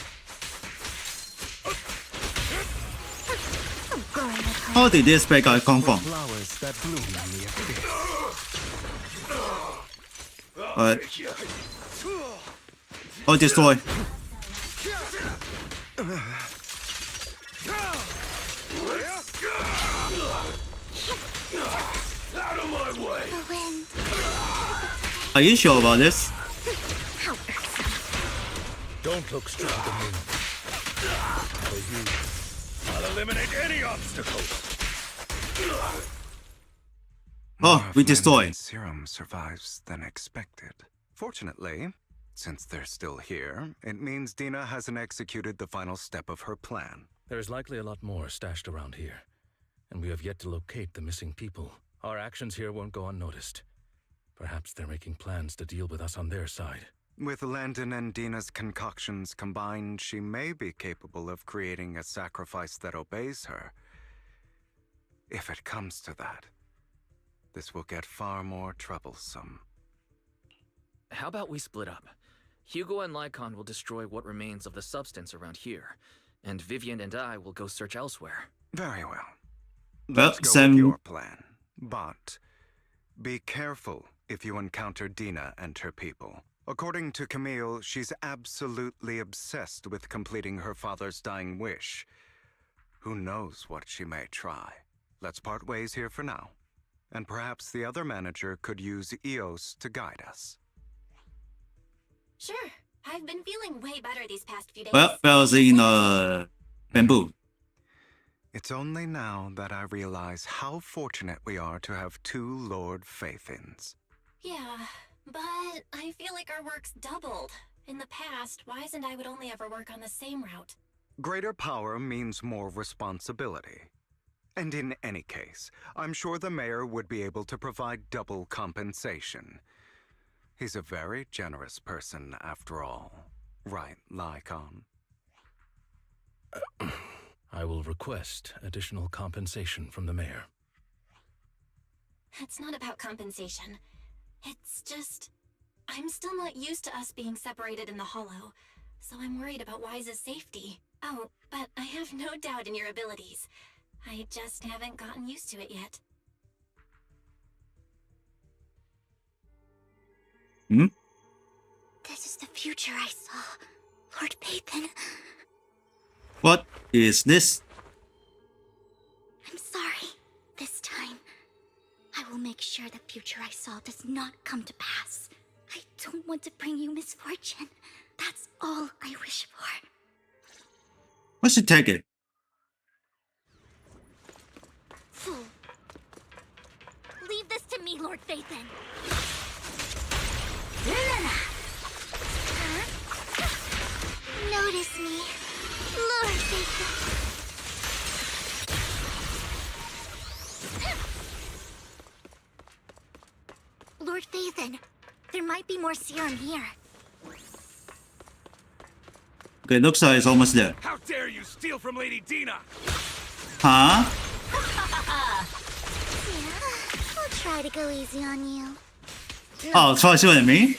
How did this bad guy come from? Flowers that bloom in the abyss. Alright. Oh, destroy. Out of my way. Are you sure about this? Don't look straight at me. For you, I'll eliminate any obstacles. Oh, we destroyed. Serum survives than expected. Fortunately, since they're still here, it means Dina hasn't executed the final step of her plan. There is likely a lot more stashed around here, and we have yet to locate the missing people. Our actions here won't go unnoticed. Perhaps they're making plans to deal with us on their side. With Landon and Dina's concoctions combined, she may be capable of creating a sacrifice that obeys her. If it comes to that, this will get far more troublesome. How about we split up? Hugo and Lycon will destroy what remains of the substance around here, and Vivian and I will go search elsewhere. Very well. Well, Let's go Sam. with your plan. But be careful if you encounter Dina and her people. According to Camille, she's absolutely obsessed with completing her father's dying wish. Who knows what she may try. Let's part ways here for now. And perhaps the other manager could use EOS to guide us. Sure. I've been feeling way better these past few days. Well, that was in bamboo. It's only now that I realize how fortunate we are to have 2 Lord Faithins. Yeah, But I feel like our work's doubled. In the past, Wise and I would only ever work on the same route. Greater power means more responsibility. And in any case, I'm sure the mayor would be able to provide double compensation. He's a very generous person, after all. Right, Lycon? I will request additional compensation from the mayor. It's not about compensation. It's just... I'm still not used to us being separated in the Hollow, so I'm worried about Wise's safety. Oh, but I have no doubt in your abilities. I just haven't gotten used to it yet. Hmm? This is the future I saw, Lord Pathan. What is this? I'm sorry. This time, I will make sure the future I saw does not come to pass. I don't want to bring you misfortune. That's all I wish for. I should take it. Fool. Leave this to me, Lord Phaethon. Notice me, Lord Phaethon. Lord Phaethon, there might be more serum here. Okay, looks like it's almost there. How dare you steal from Lady Dina? Huh? Yeah, I'll try to go easy on you. Oh, try shooting at me?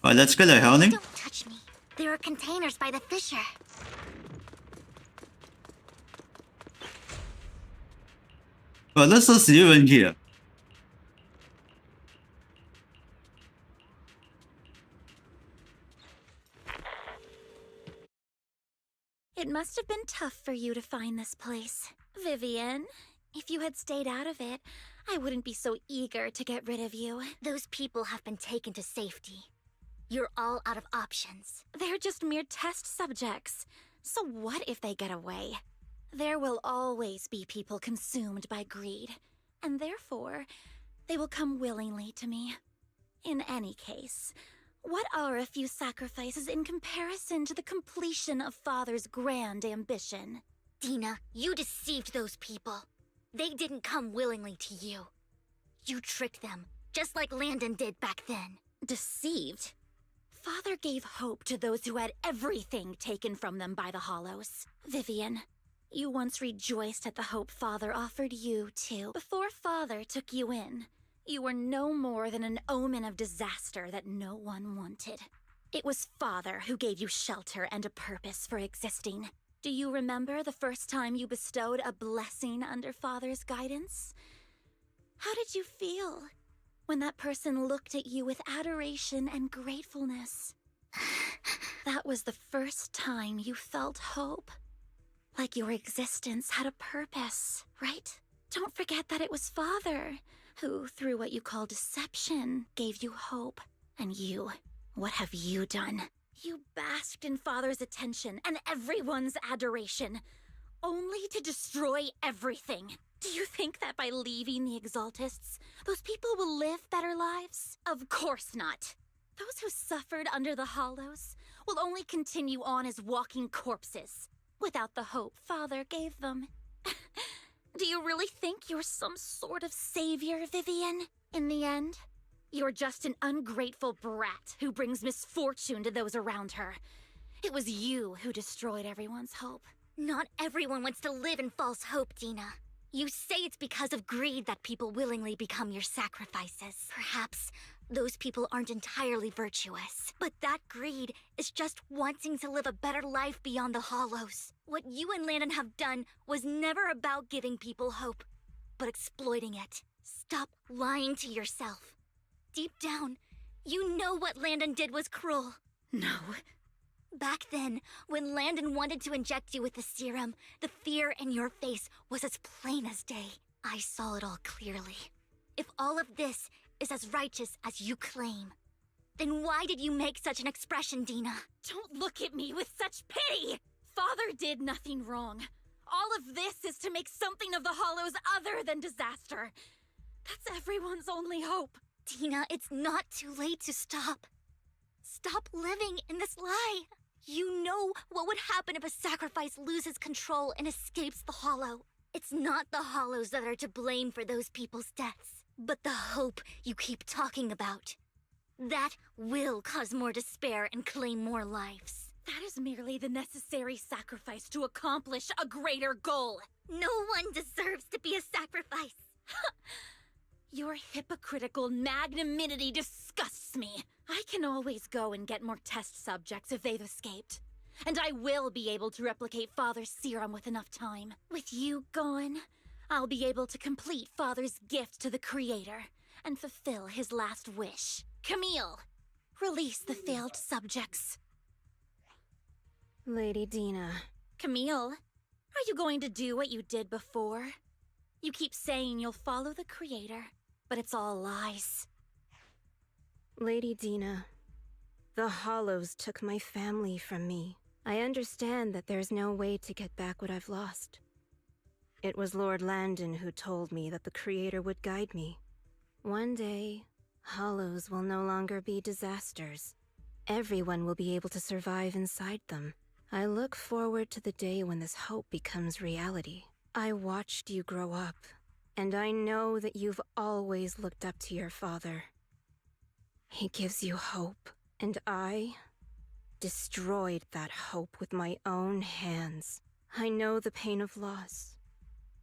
Alright, let's get a healing. Don't touch me. There are containers by the fissure. Well, let's just see you in here. It must have been tough for you to find this place. Vivian, if you had stayed out of it, I wouldn't be so eager to get rid of you. Those people have been taken to safety. You're all out of options. They're just mere test subjects. So what if they get away? There will always be people consumed by greed, and therefore, they will come willingly to me. In any case, what are a few sacrifices in comparison to the completion of Father's grand ambition? Dina, you deceived those people. They didn't come willingly to you. You tricked them, just like Landon did back then. Deceived? Father gave hope to those who had everything taken from them by the Hollows. Vivian, you once rejoiced at the hope Father offered you, too. Before Father took you in, you were no more than an omen of disaster that no one wanted. It was Father who gave you shelter and a purpose for existing. Do you remember the first time you bestowed a blessing under Father's guidance? How did you feel when that person looked at you with adoration and gratefulness? That was the first time you felt hope. Like your existence had a purpose, right? Don't forget that it was Father who, through what you call deception, gave you hope. And you, what have you done? You basked in Father's attention and everyone's adoration, only to destroy everything. Do you think that by leaving the Exaltists, those people will live better lives? Of course not. Those who suffered under the Hollows will only continue on as walking corpses, without the hope Father gave them. Do you really think you're some sort of savior, Vivian? In the end, you're just an ungrateful brat who brings misfortune to those around her. It was you who destroyed everyone's hope. Not everyone wants to live in false hope, Dina. You say it's because of greed that people willingly become your sacrifices. Perhaps those people aren't entirely virtuous. But that greed is just wanting to live a better life beyond the Hollows. What you and Landon have done was never about giving people hope, but exploiting it. Stop lying to yourself. Deep down, you know what Landon did was cruel. No. Back then, when Landon wanted to inject you with the serum, the fear in your face was as plain as day. I saw it all clearly. If all of this is as righteous as you claim, Then why did you make such an expression, Dina? Don't look at me with such pity! Father did nothing wrong. All of this is to make something of the Hollows other than disaster. That's everyone's only hope. Dina, it's not too late to stop. Stop living in this lie. You know what would happen if a sacrifice loses control and escapes the Hollow. It's not the Hollows that are to blame for those people's deaths, but the hope you keep talking about. That will cause more despair and claim more lives. That is merely the necessary sacrifice to accomplish a greater goal. No one deserves to be a sacrifice. Your hypocritical magnanimity disgusts me. I can always go and get more test subjects if they've escaped. And I will be able to replicate Father's serum with enough time. With you gone, I'll be able to complete Father's gift to the Creator and fulfill his last wish. Camille, release the failed subjects. Lady Dina. Camille, are you going to do what you did before? You keep saying you'll follow the Creator, but it's all lies. Lady Dina, the Hollows took my family from me. I understand that there's no way to get back what I've lost. It was Lord Landon who told me that the Creator would guide me. One day, Hollows will no longer be disasters. Everyone will be able to survive inside them. I look forward to the day when this hope becomes reality. I watched you grow up, and I know that you've always looked up to your father. He gives you hope, and I destroyed that hope with my own hands. I know the pain of loss,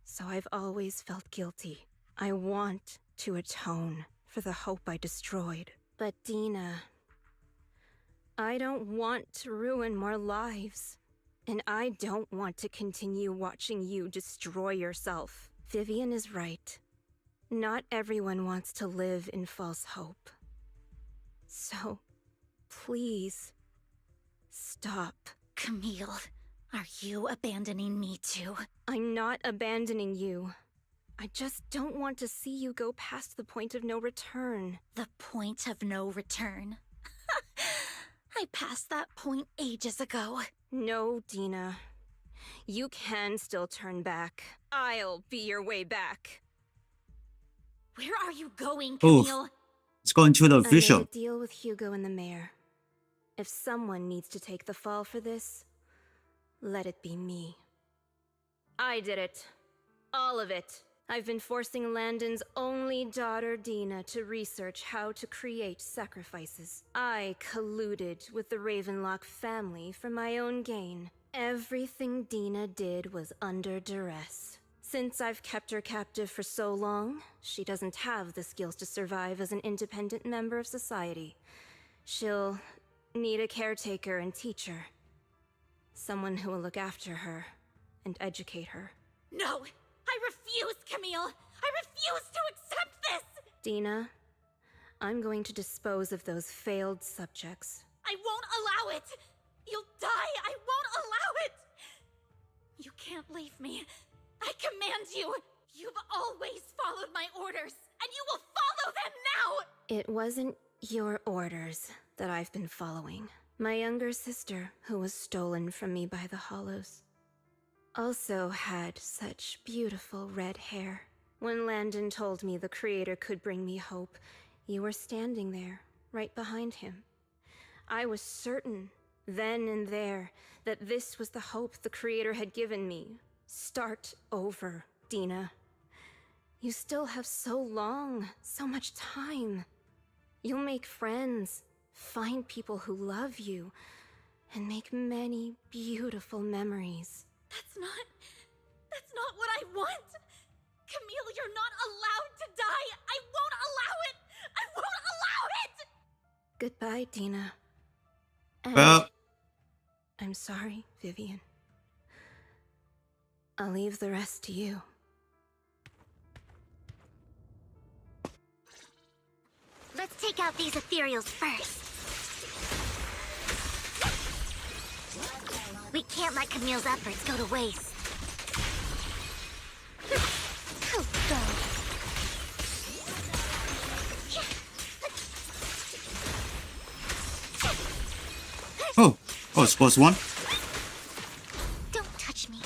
so I've always felt guilty. I want to atone for the hope I destroyed. But Dina, I don't want to ruin more lives, and I don't want to continue watching you destroy yourself. Vivian is right. Not everyone wants to live in false hope. So, please, stop. Camille, are you abandoning me too? I'm not abandoning you. I just don't want to see you go past the point of no return. The point of no return? I passed that point ages ago. No, Dina. You can still turn back. I'll be your way back. Where are you going, Camille? It's going to the I made official. a deal with Hugo and the mayor. If someone needs to take the fall for this, let it be me. I did it. All of it. I've been forcing Landon's only daughter, Dina, to research how to create sacrifices. I colluded with the Ravenlock family for my own gain. Everything Dina did was under duress. Since I've kept her captive for so long, she doesn't have the skills to survive as an independent member of society. She'll need a caretaker and teacher. Someone who will look after her and educate her. No! I refuse, Camille! I refuse to accept this! Dina, I'm going to dispose of those failed subjects. I won't allow it! You'll die! I won't allow it! You can't leave me. I command you! You've always followed my orders, and you will follow them now! It wasn't your orders that I've been following. My younger sister, who was stolen from me by the Hollows, also had such beautiful red hair. When Landon told me the Creator could bring me hope, you were standing there, right behind him. I was certain, then and there, that this was the hope the Creator had given me. Start over, Dina. You still have so long, so much time. You'll make friends, find people who love you, and make many beautiful memories. That's not what I want! Camille, you're not allowed to die! I won't allow it! I won't allow it! Goodbye, Dina. And Well, I'm sorry, Vivian. I'll leave the rest to you. Let's take out these ethereals first. We can't let Camille's efforts go to waste. Oh, God. Oh, sports one. Don't touch me.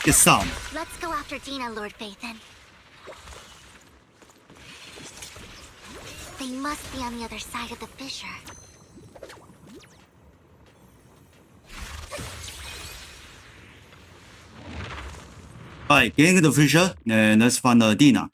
Get some. Let's go after Dina, Lord Phaethon. They must be on the other side of the fissure. Alright, getting the fissure, and let's find Dina.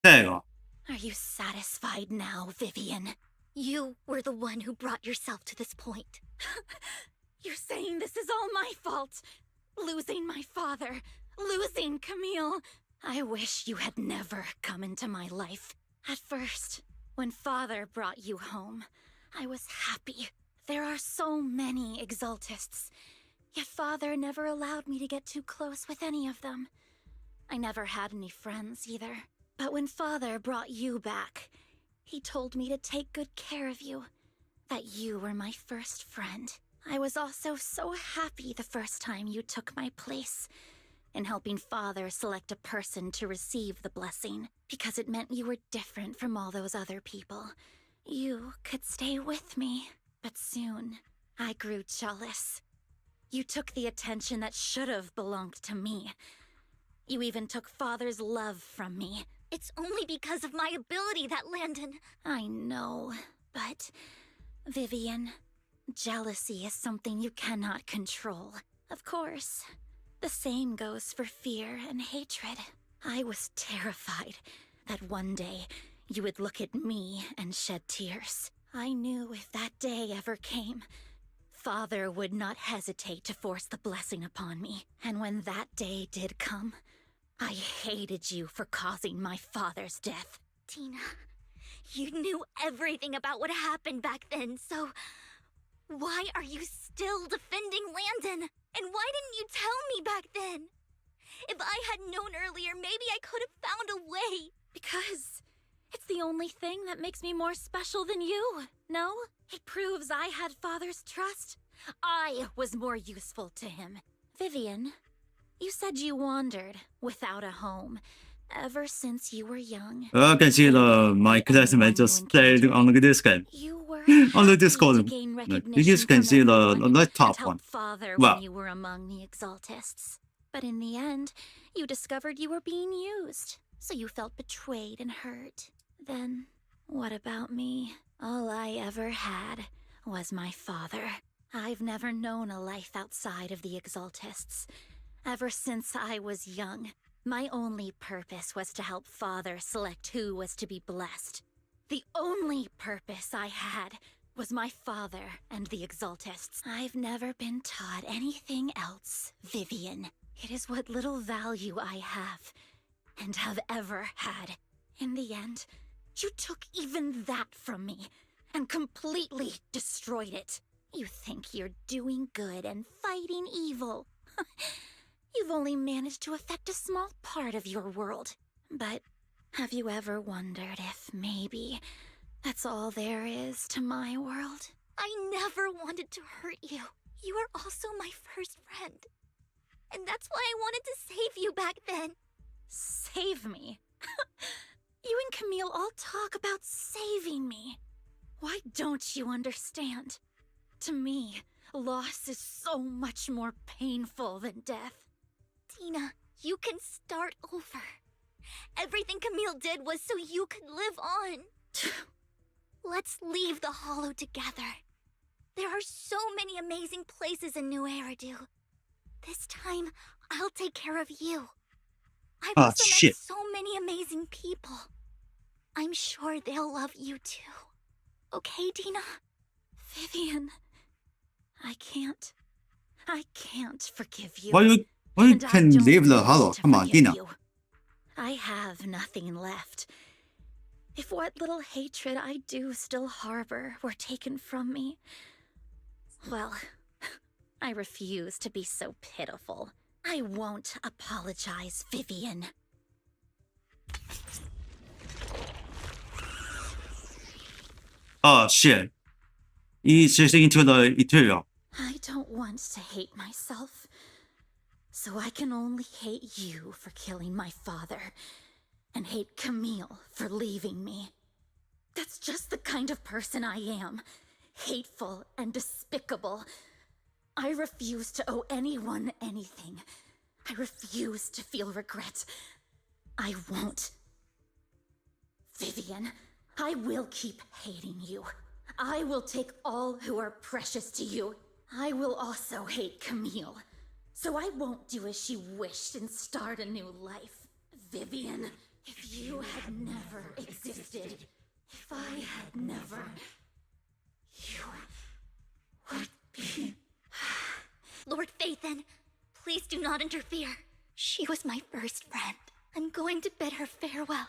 There you go. Are you satisfied now, Vivian? You were the one who brought yourself to this point. You're saying this is all my fault? Losing my father, losing Camille. I wish you had never come into my life. At first, when father brought you home, I was happy. There are so many Exaltists, yet father never allowed me to get too close with any of them. I never had any friends either. But when father brought you back, he told me to take good care of you, that you were my first friend. I was also so happy the first time you took my place in helping father select a person to receive the blessing, because it meant you were different from all those other people. You could stay with me, but soon I grew jealous. You took the attention that should have belonged to me. You even took father's love from me. It's only because of my ability that Landon... I know, but... Vivian, jealousy is something you cannot control. Of course, the same goes for fear and hatred. I was terrified that one day you would look at me and shed tears. I knew if that day ever came, father would not hesitate to force the blessing upon me. And when that day did come, I hated you for causing my father's death. Tina, you knew everything about what happened back then, so... why are you still defending Landon? And why didn't you tell me back then? If I had known earlier, maybe I could have found a way. Because it's the only thing that makes me more special than you, no? It proves I had father's trust. I was more useful to him. Vivian, you said you wandered without a home ever since you were young. I can see my classmates just played on the Discord. On the Discord. You just can see the top one. Father Wow. when you were among the Exaltists. But in the end, you discovered you were being used. So you felt betrayed and hurt. Then, what about me? All I ever had was my father. I've never known a life outside of the Exaltists. Ever since I was young, my only purpose was to help father select who was to be blessed. The only purpose I had was my father and the Exaltists. I've never been taught anything else, Vivian. It is what little value I have, and have ever had. In the end, you took even that from me, and completely destroyed it. You think you're doing good and fighting evil. You've only managed to affect a small part of your world. But have you ever wondered if maybe that's all there is to my world? I never wanted to hurt you. You were also my first friend. And that's why I wanted to save you back then. Save me? You and Camille all talk about saving me. Why don't you understand? To me, loss is so much more painful than death. Tina, you can start over. Everything Camille did was so you could live on. Let's leave the Hollow together. There are so many amazing places in New Eridu. This time, I'll take care of you. I've also met so many amazing people. I'm sure they'll love you too. Okay, Tina? Vivian, I can't forgive you. Why you can leave the Hollow? Come on, Dina. I have nothing left. If what little hatred I do still harbor were taken from me, well, I refuse to be so pitiful. I won't apologize, Vivian. Oh shit. He's just into the interior. I don't want to hate myself. So I can only hate you for killing my father, and hate Camille for leaving me. That's just the kind of person I am. Hateful and despicable. I refuse to owe anyone anything. I refuse to feel regret. I won't. Vivian, I will keep hating you. I will take all who are precious to you. I will also hate Camille. So I won't do as she wished and start a new life. Vivian, if you had never existed, if I had never, you would be... Lord Phaethon, please do not interfere. She was my first friend. I'm going to bid her farewell.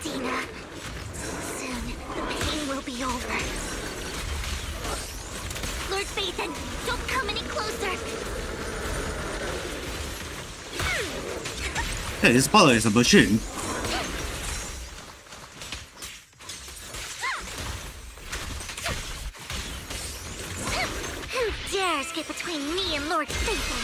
Dina, soon the pain will be over. Lord Phaethon, don't come any closer. Hey, this father is a machine. Who dares get between me and Lord Phaethon?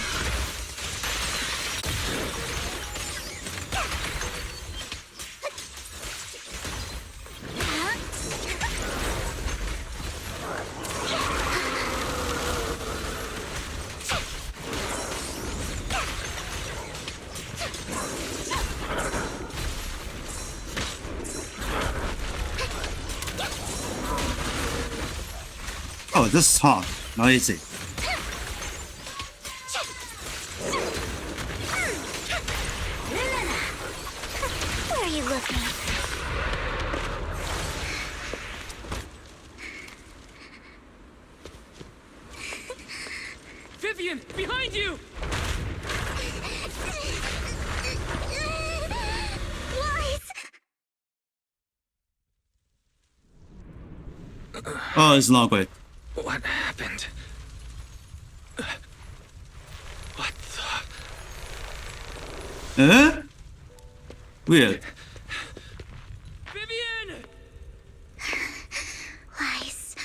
Oh, this is hard. Not easy. Where are you looking? Vivian, behind you! Oh, it's not great. What happened? What the... Eh? Weird. Vivian! Lies.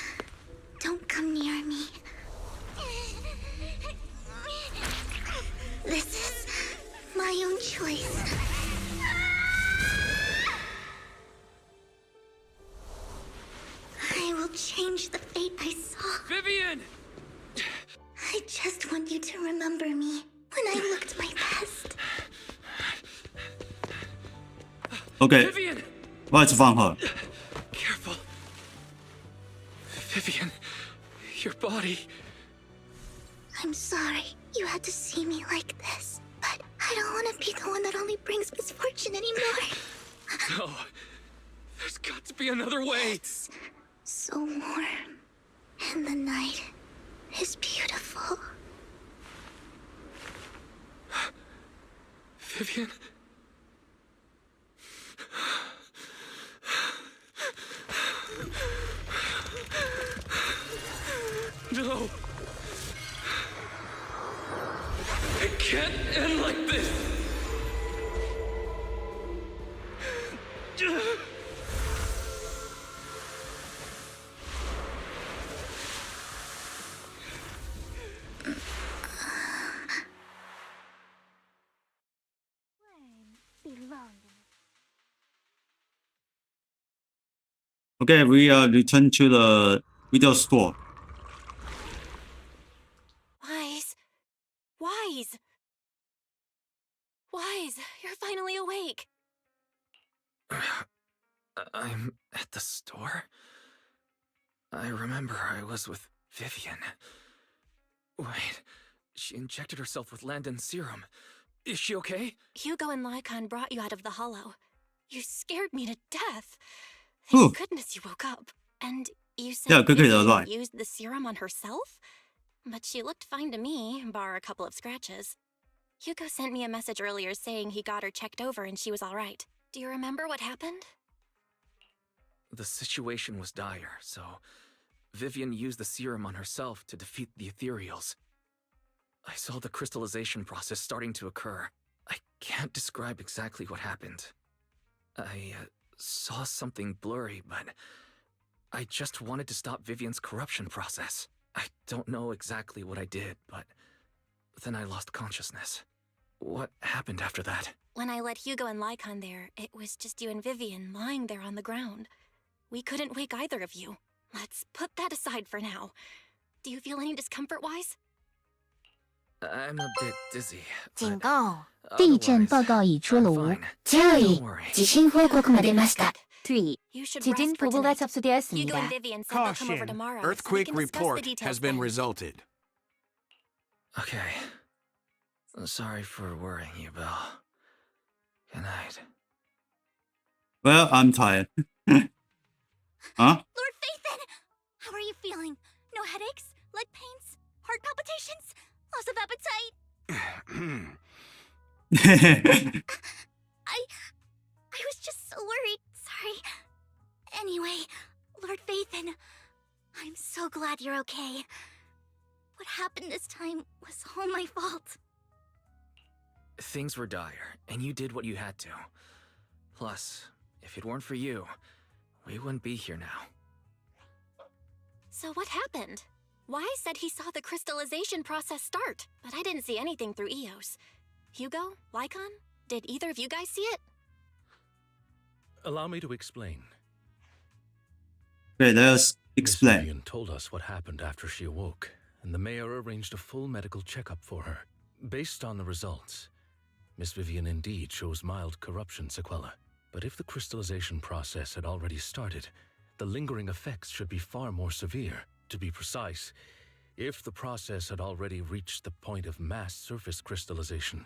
Don't come near me. This is my own choice. I will change the fate I saw. Vivian! I just want you to remember me when I looked my best. Okay. Vivian! Let's find her. Careful. Vivian, your body... I'm sorry you had to see me like this, but I don't want to be the one that only brings misfortune anymore. No. There's got to be another way. It's so warm, and the night is beautiful. Vivian? No. It can't end like this. Okay, we return to the video store. Wise. Wise. Wise, you're finally awake. I'm at the store? I remember I was with Vivian. Wait, she injected herself with Landon's serum. Is she okay? Hugo and Lycon brought you out of the hollow. You scared me to death. Whew. Thank goodness you woke up. And you said Yeah, good, Vivian right. used the serum on herself? But she looked fine to me, bar a couple of scratches. Hugo sent me a message earlier saying he got her checked over and she was all right. Do you remember what happened? The situation was dire, so Vivian used the serum on herself to defeat the ethereals. I saw the crystallization process starting to occur. I can't describe exactly what happened. I saw something blurry, but I just wanted to stop Vivian's corruption process. I don't know exactly what I did, but then I lost consciousness. What happened after that? When I let Hugo and Lycon there, it was just you and Vivian lying there on the ground. We couldn't wake either of you. Let's put that aside for now. Do you feel any discomfort-wise? I'm a bit dizzy. 警告，地震报告已出炉。Jerry，地震報告が出ました。3. 지진 보고가 접수되었습니다. Caution. Earthquake report has been resulted. Okay. Sorry for worrying you, Bill. Good night. Well, I'm tired. Huh? Lord Phaethon! How are you feeling? No headaches? Leg pains? Heart palpitations? Loss of appetite? I was just so worried. Sorry. Anyway, Lord Phaethon, I'm so glad you're okay. What happened this time was all my fault. Things were dire, and you did what you had to. Plus, if it weren't for you, we wouldn't be here now. So what happened? Wai said he saw the crystallization process start, but I didn't see anything through EOS. Hugo? Lycon? Did either of you guys see it? Allow me to explain. Okay, let's Miss explain. Vivian told us what happened after she awoke, and the mayor arranged a full medical checkup for her. Based on the results, Miss Vivian indeed shows mild corruption sequelae. But if the crystallization process had already started, the lingering effects should be far more severe. To be precise, if the process had already reached the point of mass surface crystallization,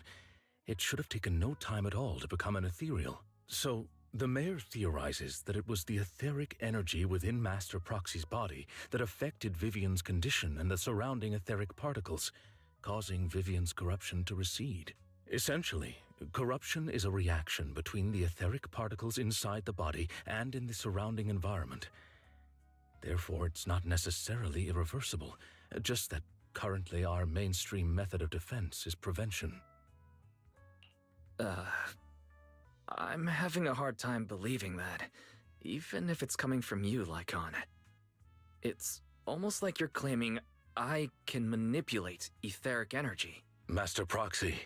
it should have taken no time at all to become an ethereal. So, the mayor theorizes that it was the etheric energy within Master Proxy's body that affected Vivian's condition and the surrounding etheric particles, causing Vivian's corruption to recede. Essentially, corruption is a reaction between the etheric particles inside the body and in the surrounding environment. Therefore, it's not necessarily irreversible, just that currently our mainstream method of defense is prevention. I'm having a hard time believing that, even if it's coming from you, Lycon. It's almost like you're claiming I can manipulate etheric energy. Master Proxy,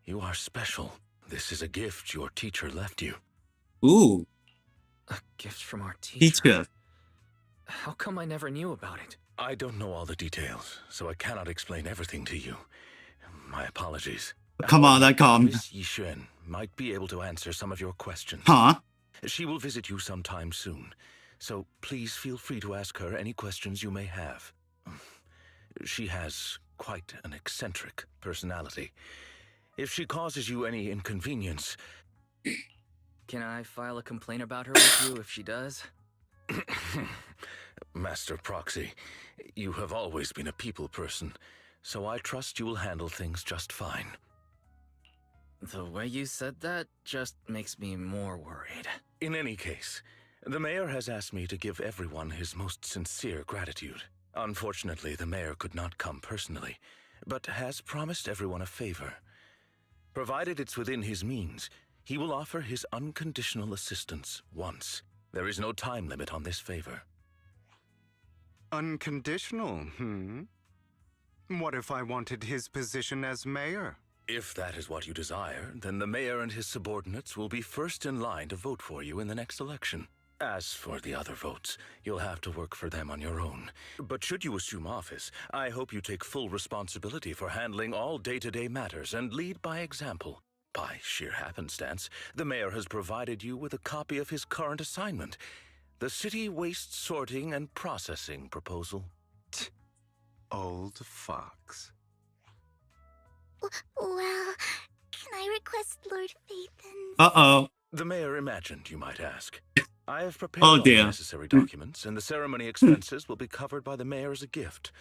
you are special. This is a gift your teacher left you. Ooh. A gift from our teacher? Teacher. How come I never knew about it? I don't know all the details, so I cannot explain everything to you. My apologies. Come on, I can't. Miss Yixuan might be able to answer some of your questions. Huh? She will visit you sometime soon, so please feel free to ask her any questions you may have. She has quite an eccentric personality. If she causes you any inconvenience... Can I file a complaint about her with you if she does? Master Proxy, you have always been a people person, so I trust you will handle things just fine. The way you said that just makes me more worried. In any case, the mayor has asked me to give everyone his most sincere gratitude. Unfortunately, the mayor could not come personally, but has promised everyone a favor. Provided it's within his means, he will offer his unconditional assistance once. There is no time limit on this favor. Unconditional, What if I wanted his position as mayor? If that is what you desire, then the mayor and his subordinates will be first in line to vote for you in the next election. As for the other votes, you'll have to work for them on your own. But should you assume office, I hope you take full responsibility for handling all day-to-day matters and lead by example. By sheer happenstance, the mayor has provided you with a copy of his current assignment, the City Waste Sorting and Processing proposal. Old fox. Well, can I request Lord Phaethon? Uh-oh. The mayor imagined you might ask. I have prepared Oh, all the dear. necessary documents, and the ceremony expenses will be covered by the mayor as a gift.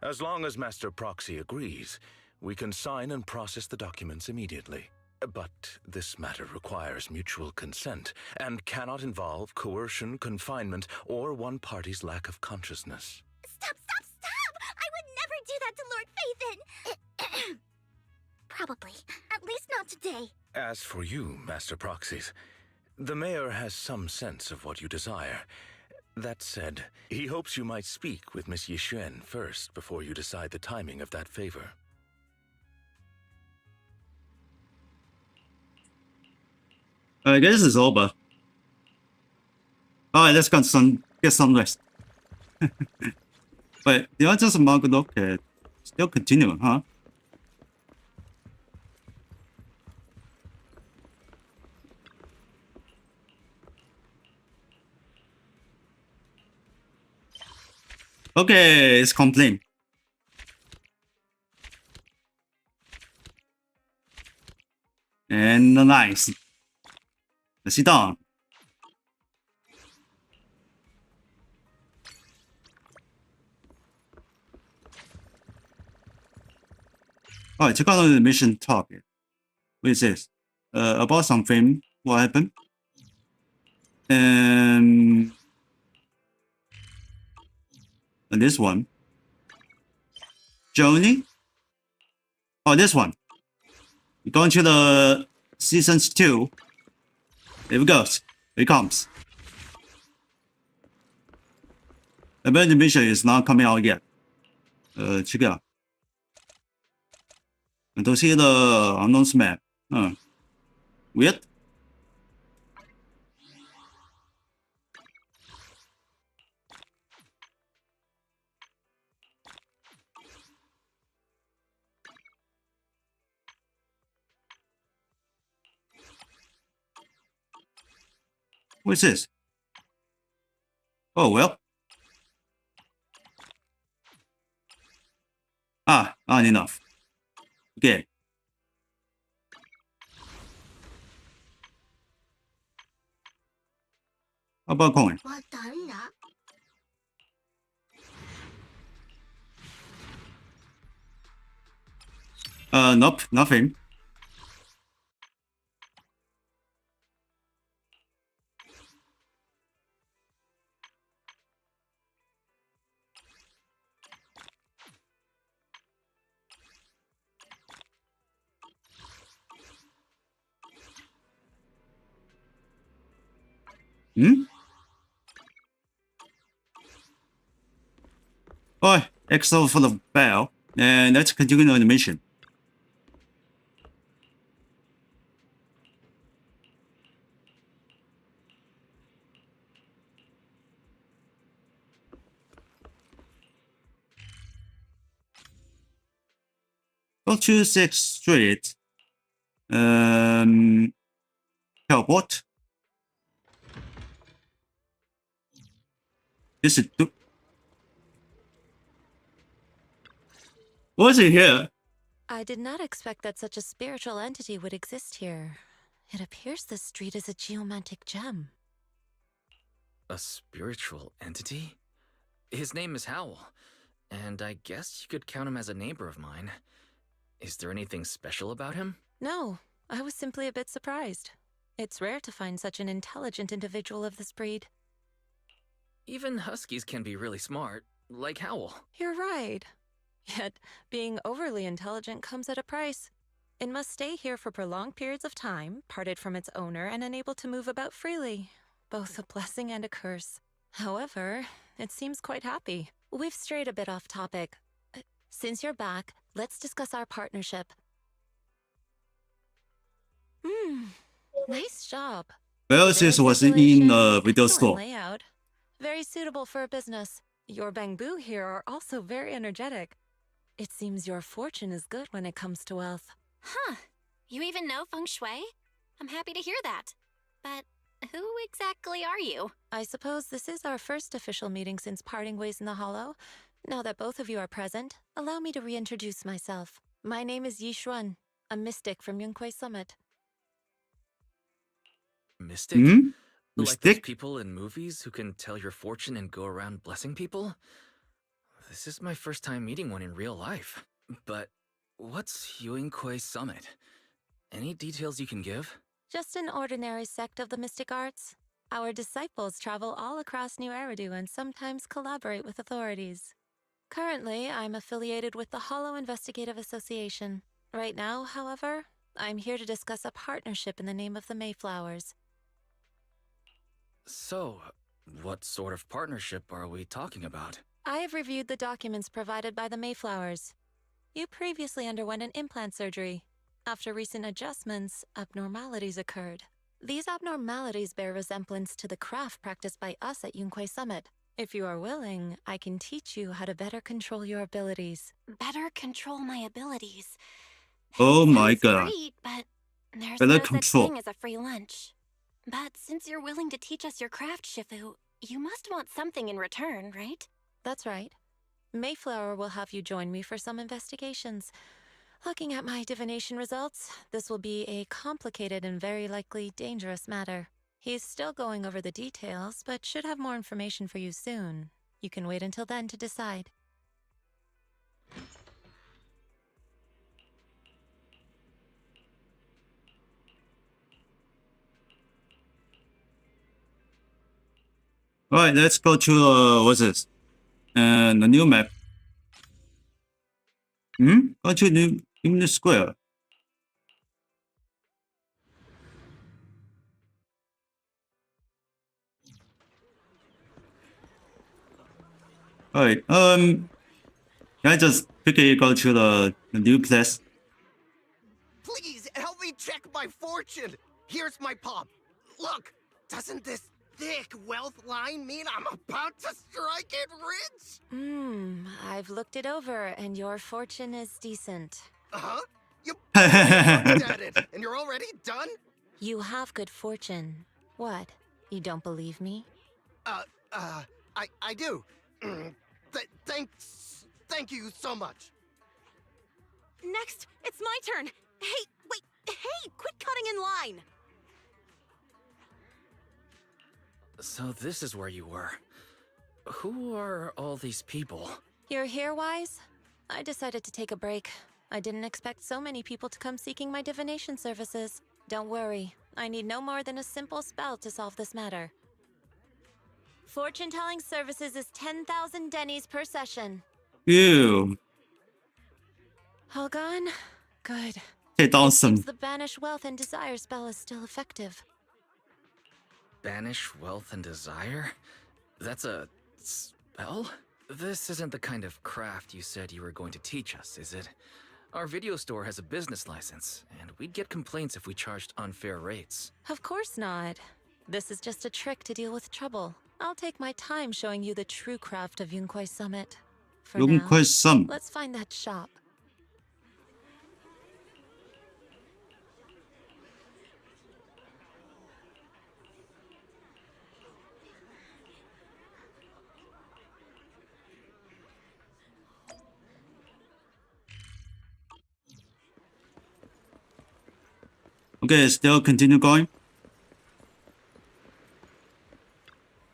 As long as Master Proxy agrees, We can sign and process the documents immediately. But this matter requires mutual consent and cannot involve coercion, confinement, or one party's lack of consciousness. Stop! I would never do that to Lord Phaethon! Probably. At least not today. As for you, Master Proxies, the mayor has some sense of what you desire. That said, he hopes you might speak with Miss Yixuan first before you decide the timing of that favor. I guess it's over. Alright, let's get some rest. Wait, did I just mark it? Okay. Still continuing, huh? Okay, it's complete. And nice. Let's sit down. Alright, check out the mission target. What is this? About something. What happened? And this one. Journey? Oh, this one. We're going to the Season 2. Here it goes. Here it comes. The main mission is not coming out yet. Check it out. And to see the unknown map. Weird. What's this? Oh, well. Not enough. Okay. How about coin? Nope, nothing. Alright, exo for the bell. And let's continue on the mission. Go to 6th Street. Teleport. This is... What's in here? I did not expect that such a spiritual entity would exist here. It appears this street is a geomantic gem. A spiritual entity? His name is Howl, and I guess you could count him as a neighbor of mine. Is there anything special about him? No, I was simply a bit surprised. It's rare to find such an intelligent individual of this breed. Even huskies can be really smart, like Howl. You're right. Yet, being overly intelligent comes at a price. It must stay here for prolonged periods of time, parted from its owner and unable to move about freely. Both a blessing and a curse. However, it seems quite happy. We've strayed a bit off topic. Since you're back, let's discuss our partnership. Nice job. Well, this was in the video store. Layout. Very suitable for a business. Your bamboo here are also very energetic. It seems your fortune is good when it comes to wealth. Huh. You even know feng shui? I'm happy to hear that. But who exactly are you? I suppose this is our first official meeting since parting ways in the Hollow. Now that both of you are present, allow me to reintroduce myself. My name is Yixuan, a mystic from Yunquei Summit. Mystic? Like those people in movies who can tell your fortune and go around blessing people? This is my first time meeting one in real life. But What's Yuinkui Summit? Any details you can give? Just an ordinary sect of the mystic arts. Our disciples travel all across New Eridu and sometimes collaborate with authorities. Currently, I'm affiliated with the Hollow Investigative Association. Right now, however, I'm here to discuss a partnership in the name of the Mayflowers. So, what sort of partnership are we talking about? I have reviewed the documents provided by the Mayflowers. You previously underwent an implant surgery. After recent adjustments, abnormalities occurred. These abnormalities bear resemblance to the craft practiced by us at Yunkui Summit. If you are willing, I can teach you how to better control your abilities. Better control my abilities. Oh my god. Great, but there's Better no control. such thing as a free lunch. But since you're willing to teach us your craft, Shifu, you must want something in return, right? That's right. Mayflower will have you join me for some investigations. Looking at my divination results, this will be a complicated and very likely dangerous matter. He's still going over the details, but should have more information for you soon. You can wait until then to decide. Alright, let's go to what's this? The new map. Go to new square. Alright, can I just quickly go to the new place? Please help me check my fortune. Here's my pop. Look, doesn't this thick wealth line mean I'm about to strike it rich? I've looked it over, and your fortune is decent. Uh-huh. You looked at it, and you're already done? You have good fortune. What? You don't believe me? I do. Thank you so much. Next, it's my turn. Hey, wait, hey, quit cutting in line. So this is where you were. Who are all these people? You're here, Wise? I decided to take a break. I didn't expect so many people to come seeking my divination services. Don't worry, I need no more than a simple spell to solve this matter. Fortune-telling services is 10,000 dennies per session. Ew. All gone? Good. It's awesome. The Banish Wealth and Desire spell is still effective. Banish wealth and desire? That's a spell? This isn't the kind of craft you said you were going to teach us, is it? Our video store has a business license, and we'd get complaints if we charged unfair rates. Of course not. This is just a trick to deal with trouble. I'll take my time showing you the true craft of Yunkui Summit. For Yunkui now, Summit. let's find that shop. Okay, still continue going.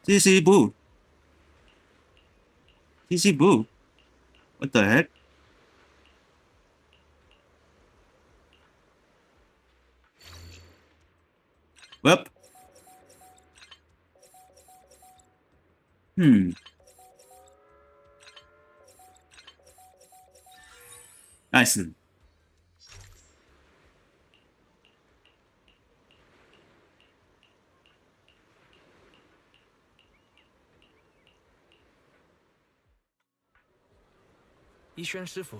CC Boo. CC Boo. What the heck? Well. Nice. Yishuan Shifu,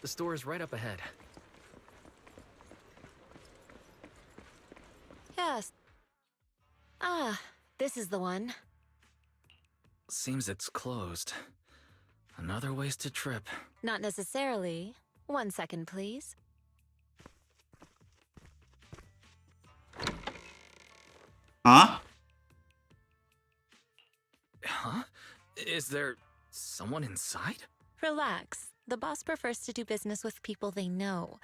the store is right up ahead. Yes. Ah, this is the one. Seems it's closed. Another wasted trip. Not necessarily. 1 second, please. Huh? Huh? Is there someone inside? Relax. The boss prefers to do business with people they know.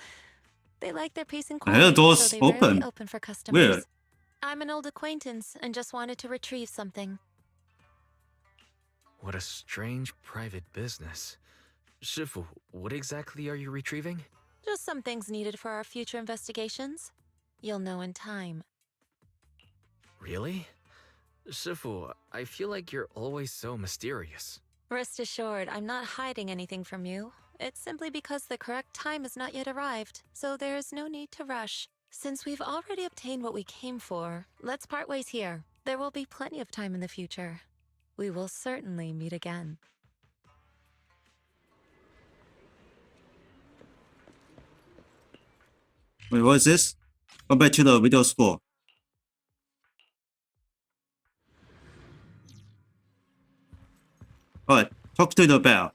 They like their peace and I heard quiet, the doors so they rarely open. open for customers. Weird. I'm an old acquaintance and just wanted to retrieve something. What a strange private business. Shifu, what exactly are you retrieving? Just some things needed for our future investigations. You'll know in time. Really? Shifu, I feel like you're always so mysterious. Rest assured, I'm not hiding anything from you. It's simply because the correct time has not yet arrived, so there is no need to rush. Since we've already obtained what we came for, let's part ways here. There will be plenty of time in the future. We will certainly meet again. Wait, what is this? Go back to the video store. Alright, talk to the bell.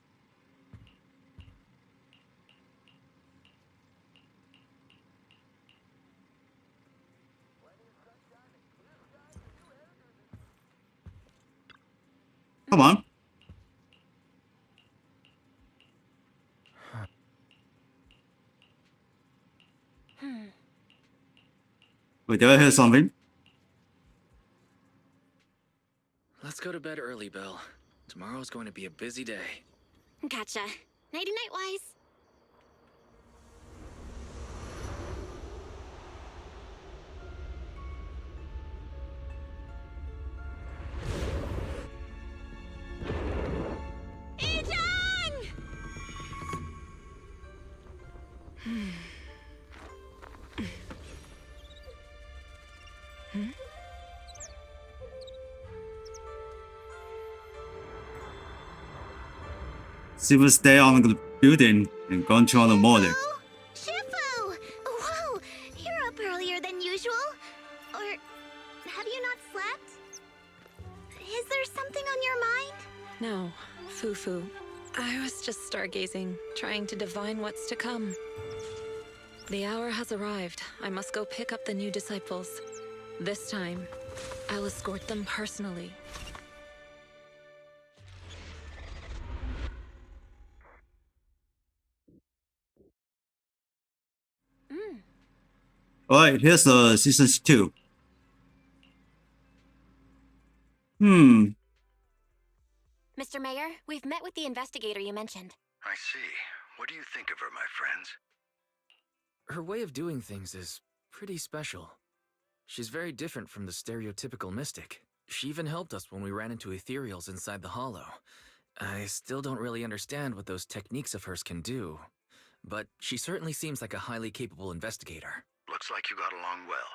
Come on. Wait, did I hear something? Let's go to bed early, Belle. Tomorrow's going to be a busy day. Gotcha. Nighty-night, Wise. She will stay on the building and control the model. Shifu! Whoa! You're up earlier than usual? Or have you not slept? Is there something on your mind? No, Fufu. I was just stargazing, trying to divine what's to come. The hour has arrived. I must go pick up the new disciples. This time, I'll escort them personally. Alright, here's the season 2. Mr. Mayor, we've met with the investigator you mentioned. I see. What do you think of her, my friends? Her way of doing things is pretty special. She's very different from the stereotypical mystic. She even helped us when we ran into ethereals inside the hollow. I still don't really understand what those techniques of hers can do, but she certainly seems like a highly capable investigator. Looks like you got along well.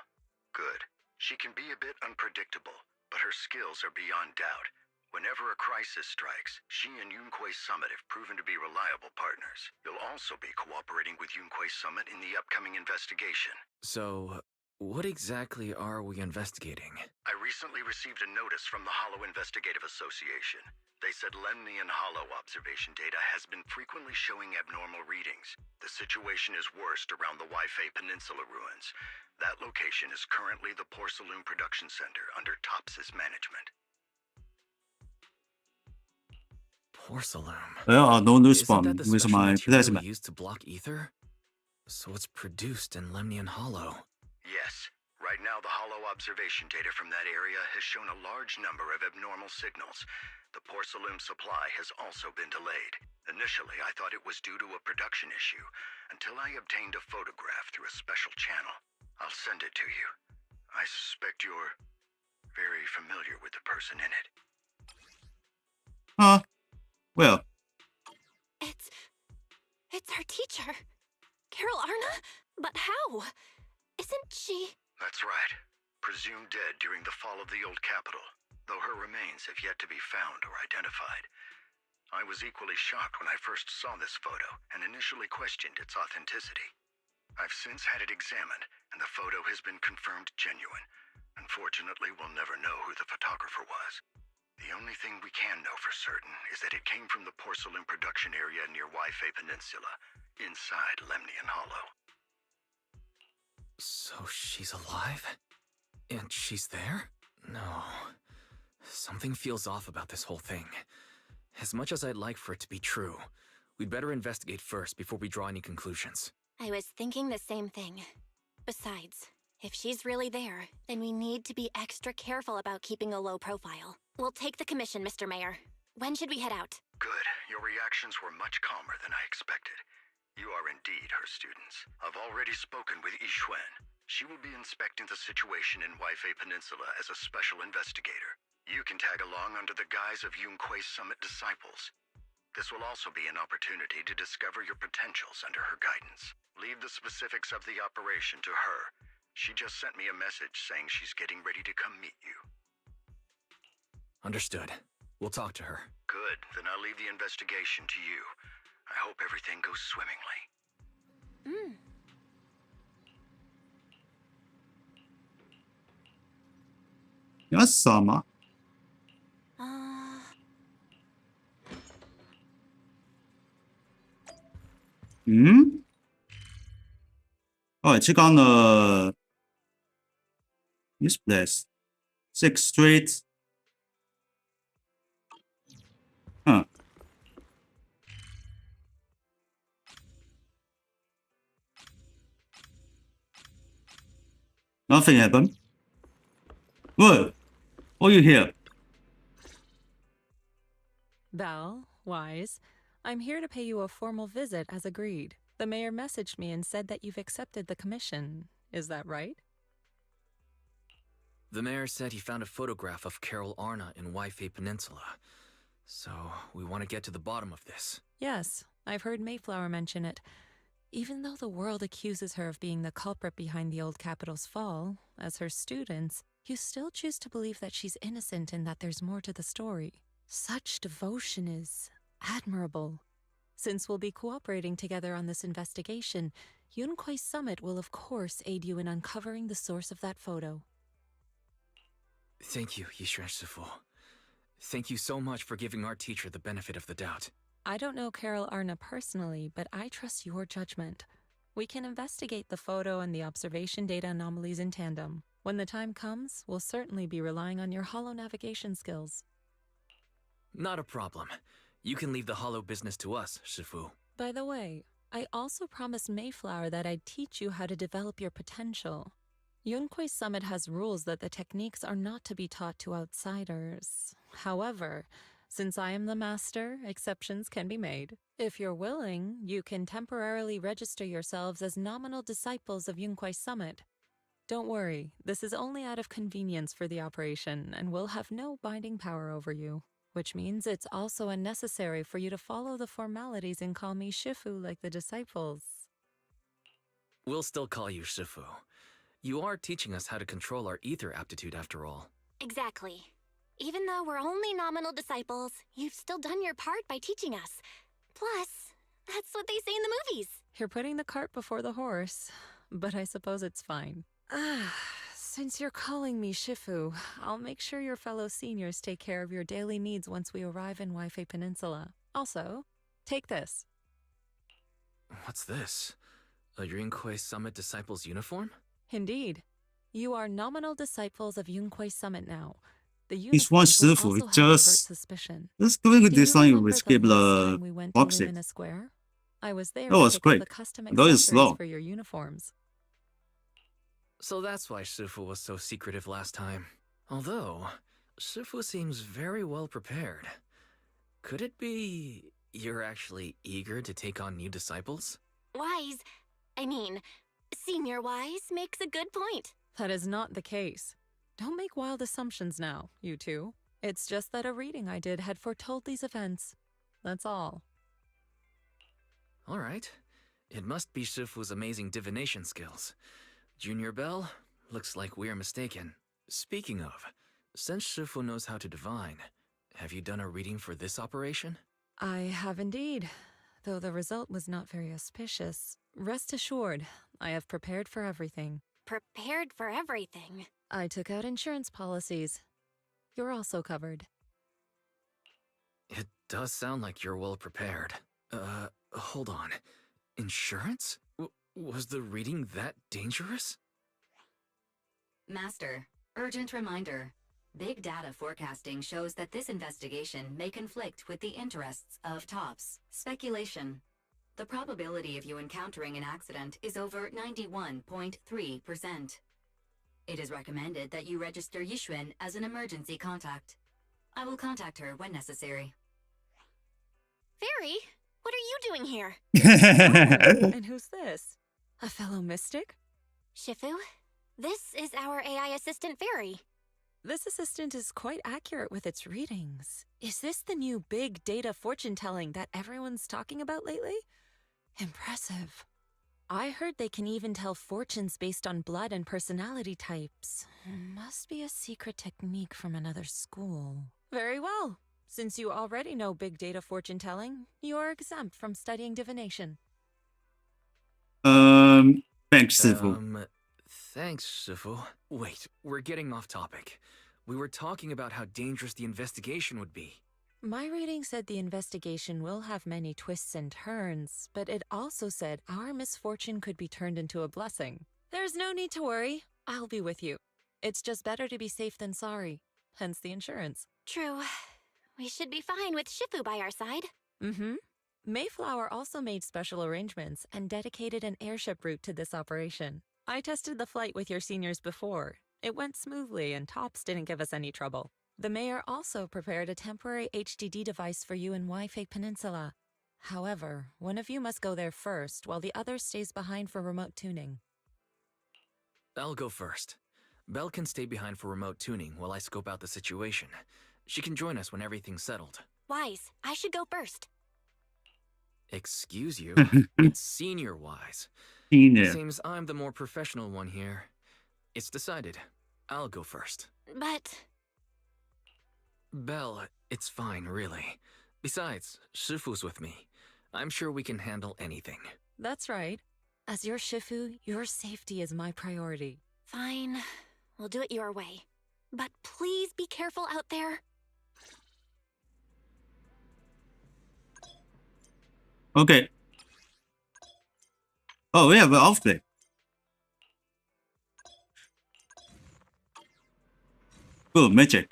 Good. She can be a bit unpredictable, but her skills are beyond doubt. Whenever a crisis strikes, she and Yunquei Summit have proven to be reliable partners. You'll also be cooperating with Yunquei Summit in the upcoming investigation. So, what exactly are we investigating? I recently received a notice from the Hollow Investigative Association. They said Lemnian Hollow observation data has been frequently showing abnormal readings. The situation is worst around the Waifei Peninsula ruins. That location is currently the Porcelain Production Center under Topsys management. Porcelain. Well, no news Isn't from that the with special my material plasma. used to block ether? So it's produced in Lemnian Hollow. Yes. Right now, the Hollow observation data from that area has shown a large number of abnormal signals. The porcelain supply has also been delayed. Initially, I thought it was due to a production issue, until I obtained a photograph through a special channel. I'll send it to you. I suspect you're very familiar with the person in it. Huh? Well, It's our teacher. Carol Arna? But how? Isn't she... That's right. Presumed dead during the fall of the old capital, though her remains have yet to be found or identified. I was equally shocked when I first saw this photo and initially questioned its authenticity. I've since had it examined, and the photo has been confirmed genuine. Unfortunately, we'll never know who the photographer was. The only thing we can know for certain is that it came from the porcelain production area near Waifei Peninsula, inside Lemnian Hollow. So she's alive? And she's there? No. Something feels off about this whole thing. As much as I'd like for it to be true, we'd better investigate first before we draw any conclusions. I was thinking the same thing. Besides, if she's really there, then we need to be extra careful about keeping a low profile. We'll take the commission, Mr. Mayor. When should we head out? Good. Your reactions were much calmer than I expected. You are indeed her students. I've already spoken with Yixuan. She will be inspecting the situation in Waifei Peninsula as a special investigator. You can tag along under the guise of Yunque's Summit disciples. This will also be an opportunity to discover your potentials under her guidance. Leave the specifics of the operation to her. She just sent me a message saying she's getting ready to come meet you. Understood. We'll talk to her. Good. Then I'll leave the investigation to you. I hope everything goes swimmingly. Yasama. Oh, check on this place. 6th Street. Huh. Nothing happened. What? What are you here? Val, Wise, I'm here to pay you a formal visit as agreed. The mayor messaged me and said that you've accepted the commission. Is that right? The mayor said he found a photograph of Carol Arna in Waifei Peninsula. So, we want to get to the bottom of this. Yes, I've heard Mayflower mention it. Even though the world accuses her of being the culprit behind the old capital's fall, as her students, you still choose to believe that she's innocent and that there's more to the story. Such devotion is admirable. Since we'll be cooperating together on this investigation, Yunque's Summit will of course aid you in uncovering the source of that photo. Thank you, Yixuan Shifu. Thank you so much for giving our teacher the benefit of the doubt. I don't know Carol Arna personally, but I trust your judgment. We can investigate the photo and the observation data anomalies in tandem. When the time comes, we'll certainly be relying on your holo navigation skills. Not a problem. You can leave the holo business to us, Shifu. By the way, I also promised Mayflower that I'd teach you how to develop your potential. Yunque's Summit has rules that the techniques are not to be taught to outsiders. However, since I am the master, exceptions can be made. If you're willing, you can temporarily register yourselves as nominal disciples of Yunque's Summit. Don't worry, this is only out of convenience for the operation and will have no binding power over you, which means it's also unnecessary for you to follow the formalities and call me Shifu like the disciples. We'll still call you Shifu. You are teaching us how to control our ether aptitude after all. Exactly. Even though we're only nominal disciples, you've still done your part by teaching us. Plus, that's what they say in the movies. You're putting the cart before the horse, but I suppose it's fine. Since you're calling me Shifu, I'll make sure your fellow seniors take care of your daily needs once we arrive in Waifei Peninsula. Also, take this. What's this? A Yunque Summit Disciples uniform? Indeed. You are nominal disciples of Yunque Summit now. The This one uniforms will also have just suspicion. doing Do you this line remember will the skip last the time we went box to it. Lumina Square? I was there That to was pick up quick. the custom That is accessories slow. for your uniforms. So that's why Shifu was so secretive last time. Although, Shifu seems very well prepared. Could it be you're actually eager to take on new disciples? Senior Wise makes a good point. That is not the case. Don't make wild assumptions now, you two. It's just that a reading I did had foretold these events. That's all. All right. It must be Shifu's amazing divination skills. Junior Bell, looks like we're mistaken. Speaking of, since Shifu knows how to divine, have you done a reading for this operation? I have indeed, though the result was not very auspicious. Rest assured, I have prepared for everything. Prepared for everything. I took out insurance policies. You're also covered. It does sound like you're well prepared. Hold on. Insurance? Was the reading that dangerous? Master, urgent reminder. Big data forecasting shows that this investigation may conflict with the interests of TOPS. Speculation. The probability of you encountering an accident is over 91.3%. It is recommended that you register Yixuan as an emergency contact. I will contact her when necessary. Fairy, What are you doing here? And who's this? A fellow mystic? Shifu, this is our AI assistant Fairy. This assistant is quite accurate with its readings. Is this the new big data fortune telling that everyone's talking about lately? Impressive. I heard they can even tell fortunes based on blood and personality types. Must be a secret technique from another school. Very well. Since you already know big data fortune telling, you are exempt from studying divination. Thanks, Sifu. Thanks, Shifu. Wait, we're getting off topic. We were talking about how dangerous the investigation would be. My reading said the investigation will have many twists and turns, but it also said our misfortune could be turned into a blessing. There's no need to worry. I'll be with you. It's just better to be safe than sorry. Hence the insurance. True. We should be fine with Shifu by our side. Mm-hmm. Mayflower also made special arrangements and dedicated an airship route to this operation. I tested the flight with your seniors before. It went smoothly and Tops didn't give us any trouble. The mayor also prepared a temporary HDD device for you in Wi-Fi Peninsula. However, one of you must go there first while the other stays behind for remote tuning. I'll go first. Belle can stay behind for remote tuning while I scope out the situation. She can join us when everything's settled. Wise, I should go first. Excuse you? It's Senior Wise. Senior. Seems I'm the more professional one here. It's decided. I'll go first. But... Belle, it's fine, really. Besides, Shifu's with me. I'm sure we can handle anything. That's right. As your Shifu, your safety is my priority. Fine. We'll do it your way. But please be careful out there. Okay. Oh, we have an outfit. Good magic.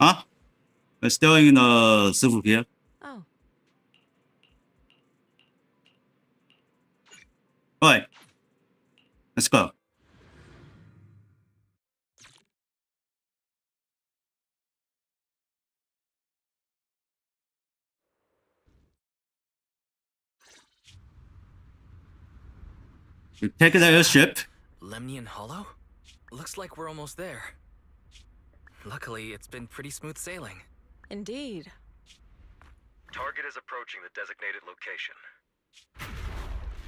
Huh? We're still in the Sifu here. Oh. Alright. Let's go. We take the airship. Lemnian Hollow? Looks like we're almost there. Luckily, it's been pretty smooth sailing. Indeed. Target is approaching the designated location.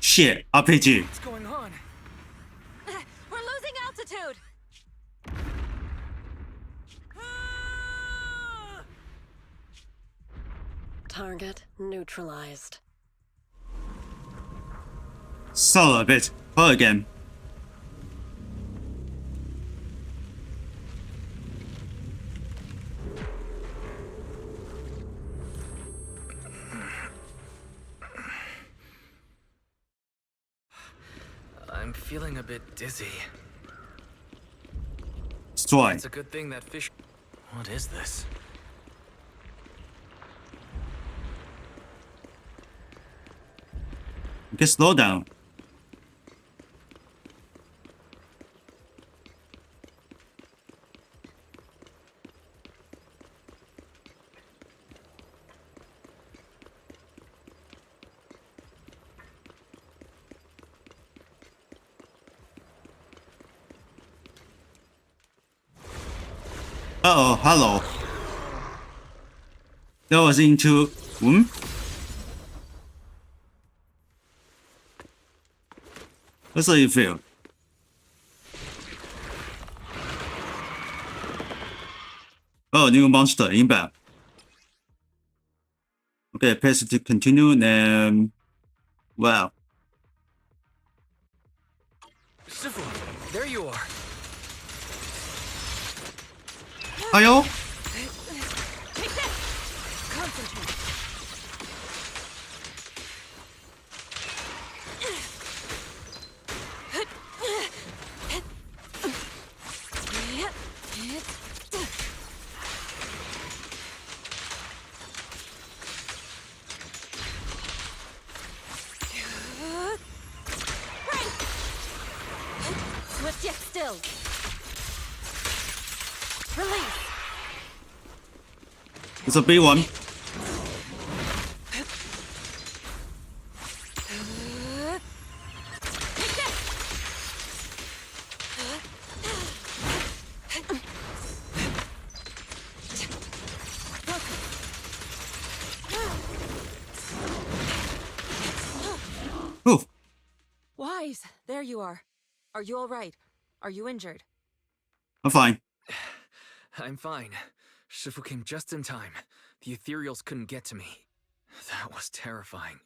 Shit, RPG. What's going on? We're losing altitude! Target neutralized. Son of a bitch. Go again. I'm feeling a bit dizzy. Destroy. It's a good thing that fish... What is this? Okay, slow down. Uh-oh, hello. That was into... That's how you feel. Oh, new monster, inbound. Okay, press to continue, and... Wow. Shifu, there you are. Ayo? Take this! Concentrate. Shield. Release. It's a big one. Oof. Wise, there you are. Are you all right? Are you injured? I'm fine. I'm fine. Shifu came just in time. The ethereals couldn't get to me. That was terrifying.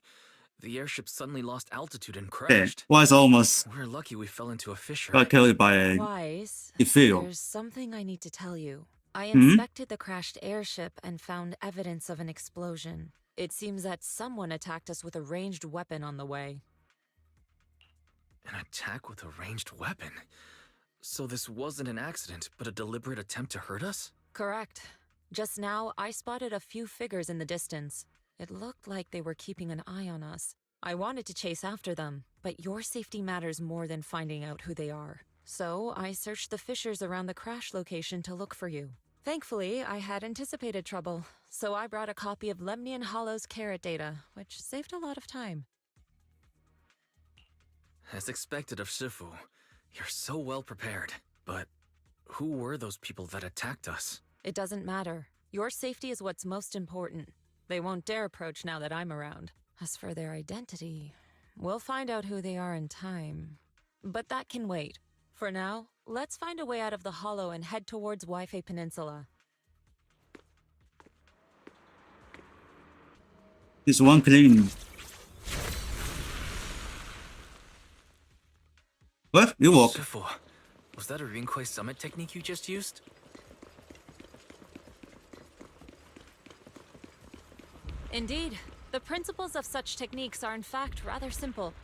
The airship suddenly lost altitude and Yeah, crashed. Wise almost We're lucky we fell into a fissure. got killed by a Wise, ethereal. there's something I need to tell you. I Hmm? inspected the crashed airship and found evidence of an explosion. It seems that someone attacked us with a ranged weapon on the way. An attack with a ranged weapon? So this wasn't an accident, but a deliberate attempt to hurt us? Correct. Just now, I spotted a few figures in the distance. It looked like they were keeping an eye on us. I wanted to chase after them, but your safety matters more than finding out who they are. So I searched the fissures around the crash location to look for you. Thankfully, I had anticipated trouble, so I brought a copy of Lemnian Hollow's carrot data, which saved a lot of time. As expected of Shifu, you're so well prepared. But who were those people that attacked us? It doesn't matter. Your safety is what's most important. They won't dare approach now that I'm around. As for their identity, we'll find out who they are in time. But that can wait. For now, let's find a way out of the hollow and head towards Wi-Fi Peninsula. This one clean. What? You walk. Shifu, was that a Rinkwei Summit technique you just used? Indeed. The principles of such techniques are in fact rather simple.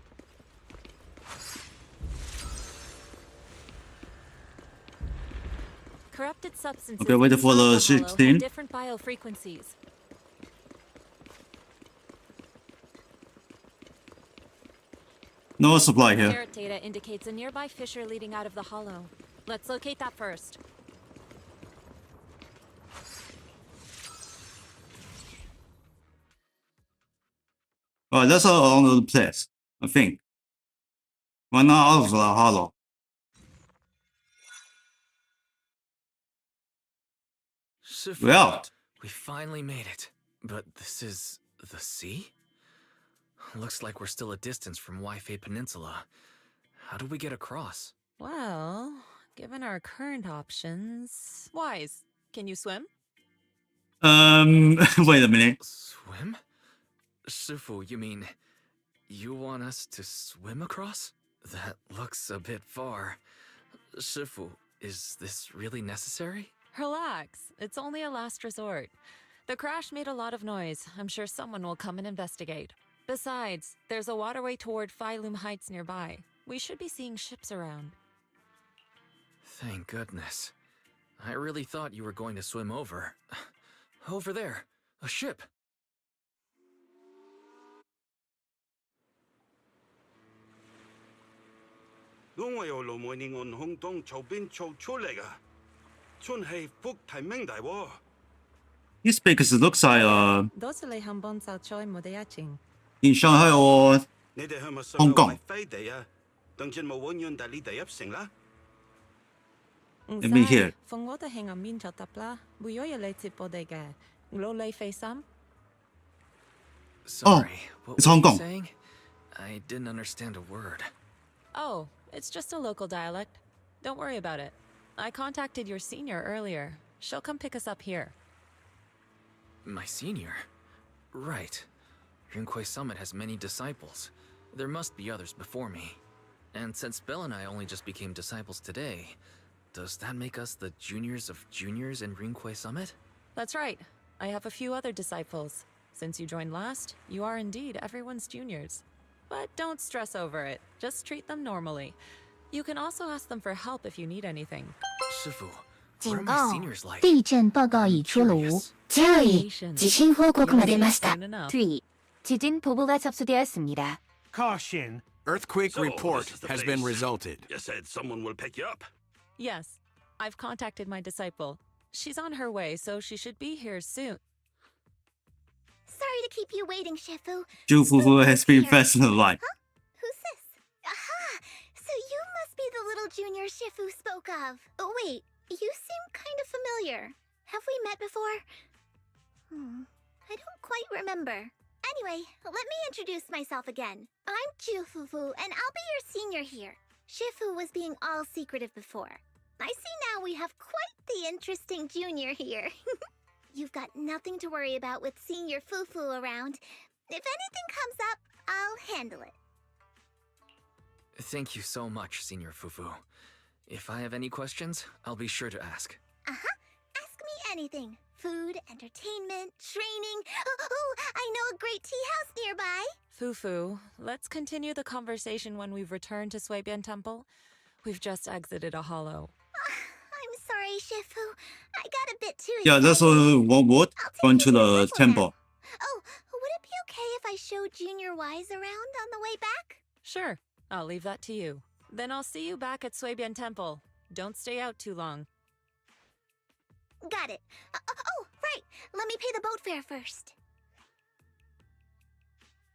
Corrupted substances Okay, wait for the inside the hollow 16. have different biofrequencies. No supply here. Carrot data indicates a nearby fissure leading out of the hollow. Let's locate that first. Oh, that's all over the place, I think. We're not out of the hollow. Shifu, We're out. we finally made it. But this is the sea? Looks like we're still a distance from Wi-Fi Peninsula. How do we get across? Well, given our current options... Wise, can you swim? Wait a minute. Swim? Shifu, you mean... you want us to swim across? That looks a bit far. Shifu, is this really necessary? Relax, it's only a last resort. The crash made a lot of noise. I'm sure someone will come and investigate. Besides, there's a waterway toward Phylum Heights nearby. We should be seeing ships around. Thank goodness. I really thought you were going to swim over. Over there, a ship. These speakers looks like 모대야칭. in Shanghai or Hong Kong. Let me hear. Sorry, what it's were Hong you Kong. saying? I didn't understand a word. Oh, it's just a local dialect. Don't worry about it. I contacted your senior earlier. She'll come pick us up here. My senior? Right. Rinkwei Summit has many disciples. There must be others before me. And since Belle and I only just became disciples today, does that make us the juniors of juniors in Rinkwei Summit? That's right. I have a few other disciples. Since you joined last, you are indeed everyone's juniors. But don't stress over it. Just treat them normally. You can also ask them for help if you need anything. Shifu, what are 警 my 告 seniors like? 地震报告已出炉 注意地震報告が出ました 3. 지진 보고가 접수되었습니다. Caution. Earthquake report has been resulted. You said someone will pick you up. Yes, I've contacted my disciple. She's on her way, so she should be here soon. Sorry to keep you waiting, Shifu. Zhu Fufu has been present alive. Huh? Who's this? Aha! So you must be the little junior Shifu spoke of. Oh, wait. You seem kind of familiar. Have we met before? I don't quite remember. Anyway, let me introduce myself again. I'm Jufufu, and I'll be your senior here. Shifu was being all secretive before. I see now we have quite the interesting junior here. You've got nothing to worry about with Senior Fufu around. If anything comes up, I'll handle it. Thank you so much, Senior Fufu. If I have any questions, I'll be sure to ask. Ask me anything. Food, entertainment, training. Oh, I know a great tea house nearby. Fufu, let's continue the conversation when we've returned to Suibian Temple. We've just exited a hollow. I'm sorry, Shifu. I got a bit too Yeah, excited. that's what going to the temple. Oh, would it be okay if I showed Junior Wise around on the way back? Sure, I'll leave that to you. Then I'll see you back at Suibian Temple. Don't stay out too long. Got it. Oh, right. Let me pay the boat fare first.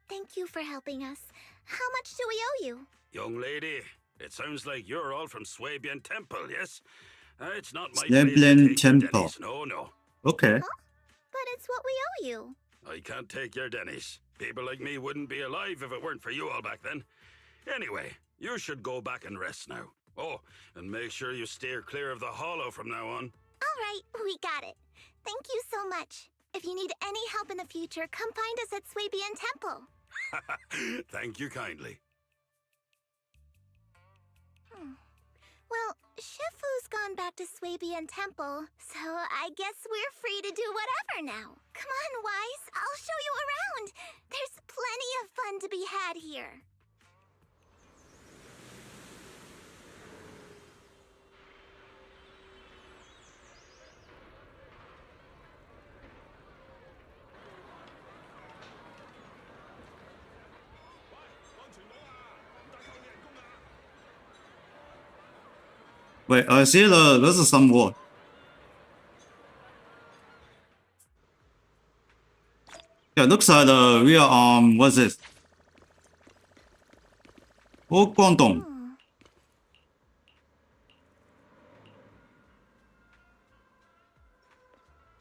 Thank you for helping us. How much do we owe you? Young lady, it sounds like you're all from Suibian Temple, yes? It's not my Suibian place to take your Temple. Denny's. No. Okay. But it's what we owe you. I can't take your Denny's. People like me wouldn't be alive if it weren't for you all back then. Anyway, you should go back and rest now. Oh, and make sure you steer clear of the hollow from now on. All right, we got it. Thank you so much. If you need any help in the future, come find us at Suibian Temple. Thank you kindly. Well, Shifu's gone back to Suibian Temple, so I guess we're free to do whatever now. Come on, Wise, I'll show you around. There's plenty of fun to be had here. Wait, I see this is some word. Yeah, looks like the real what's this? Oh, Guangdong.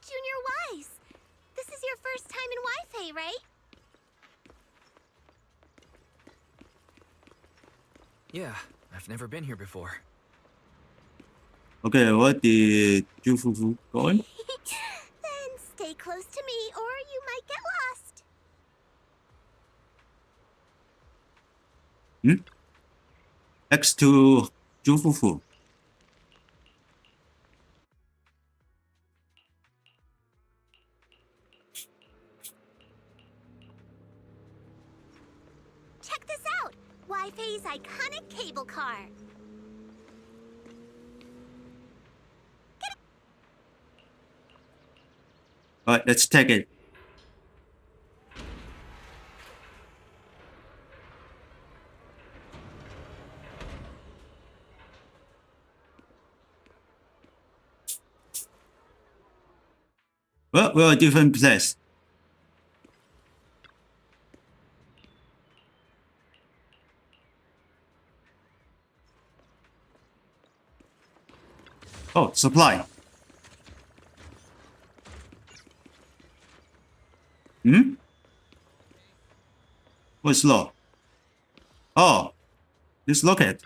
Junior Wise, this is your first time in Wi-Fi, right? Yeah, I've never been here before. Okay, what did Zhu Fufu going? Then stay close to me, or you might get lost. Next to Zhu Fufu. Check this out! Wi-Fi's iconic cable car. Alright, let's take it. Well, we're a different place. Oh, supply. What's low? Oh, this locket.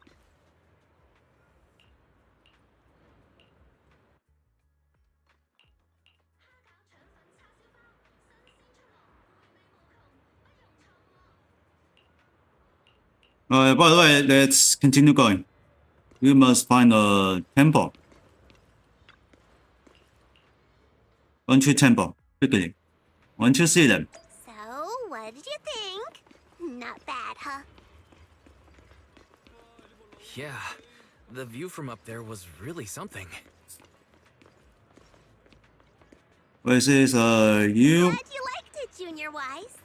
By the way, let's continue going. We must find a temple. Country temple, quickly. Want to see them. So, what did you think? Not bad, huh? Yeah, the view from up there was really something. This is you. Glad you liked it, Junior Wise.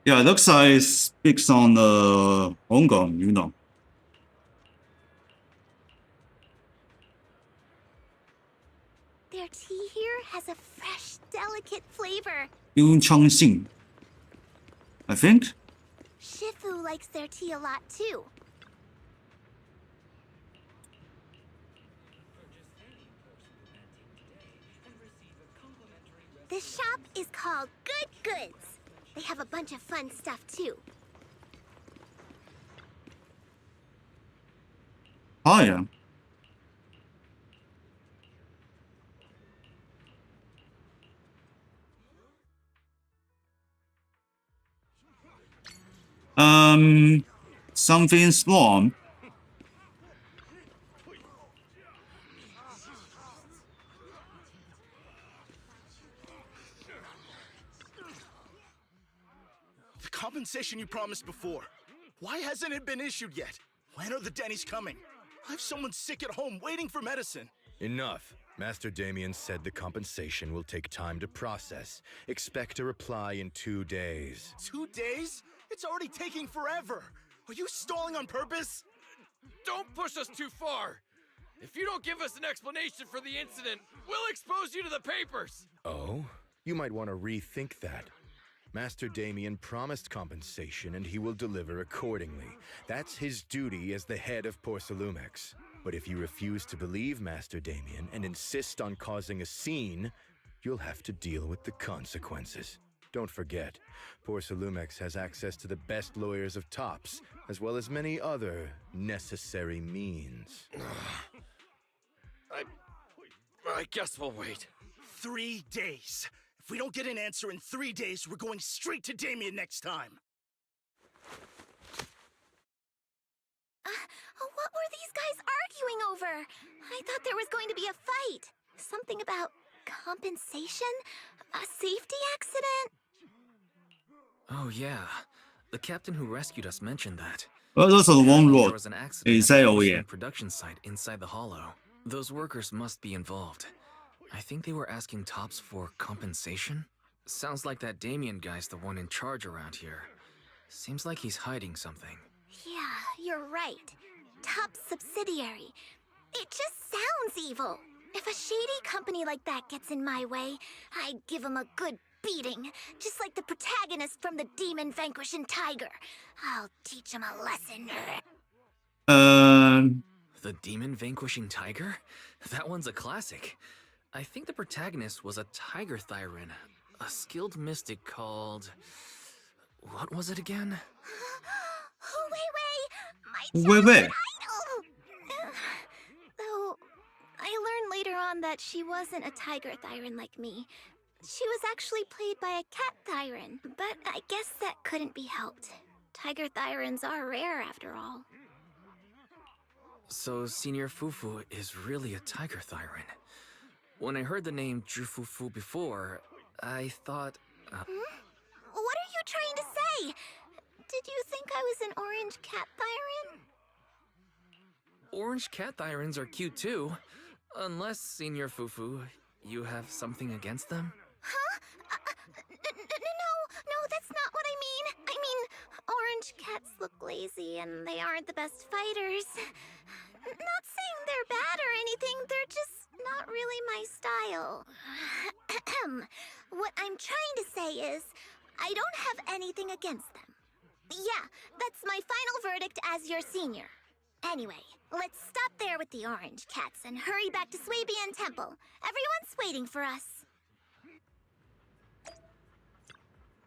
Yeah, it looks like it speaks on the Hong Kong, you know. Their tea here has a fresh, delicate flavor. 幽昌性 I think. Shifu likes their tea a lot too. This shop is called Good Goods. They have a bunch of fun stuff too. Oh yeah. Something's wrong. The compensation you promised before. Why hasn't it been issued yet? When are the Denny's coming? I have someone sick at home waiting for medicine. Enough. Master Damien said the compensation will take time to process. Expect a reply in 2 days. 2 days? It's already taking forever. Are you stalling on purpose? Don't push us too far. If you don't give us an explanation for the incident, we'll expose you to the papers. Oh? You might want to rethink that. Master Damien promised compensation and he will deliver accordingly. That's his duty as the head of Porcelumex. But if you refuse to believe Master Damien and insist on causing a scene, you'll have to deal with the consequences. Don't forget, Porcelumex has access to the best lawyers of Tops, as well as many other necessary means. I guess we'll wait. 3 days. If we don't get an answer in 3 days, we're going straight to Damien next time. What were these guys arguing over? I thought there was going to be a fight. Something about compensation? A safety accident? Oh yeah, the captain who rescued us mentioned that. Well, those are the one There road. was an accident Is at that the oh yeah. porcelain production site inside the hollow. Those workers must be involved. I think they were asking Tops for compensation? Sounds like that Damien guy's the one in charge around here. Seems like he's hiding something. Yeah, you're right. Top subsidiary. It just sounds evil. If a shady company like that gets in my way, I'd give him a good beating. Just like the protagonist from the Demon Vanquishing Tiger. I'll teach him a lesson. The Demon Vanquishing Tiger? That one's a classic. I think the protagonist was a Tiger Thyran, a skilled mystic called... What was it again? My childhood idol! Though, I learned later on that she wasn't a Tiger Thyran like me. She was actually played by a Cat Thyran, but I guess that couldn't be helped. Tiger Thyrans are rare after all. So Senior Fufu is really a Tiger Thyran. When I heard the name Jufufu before, I thought... What are you trying to say? Did you think I was an orange cat Thyran? Orange cat Thyrans are cute too. Unless, Senior Fufu, you have something against them? Huh? No, that's not what I mean. I mean, orange cats look lazy and they aren't the best fighters. Not saying they're bad or anything, they're just not really my style. What I'm trying to say is, I don't have anything against them. Yeah, that's my final verdict as your senior. Anyway, let's stop there with the orange cats and hurry back to Swabian Temple. Everyone's waiting for us.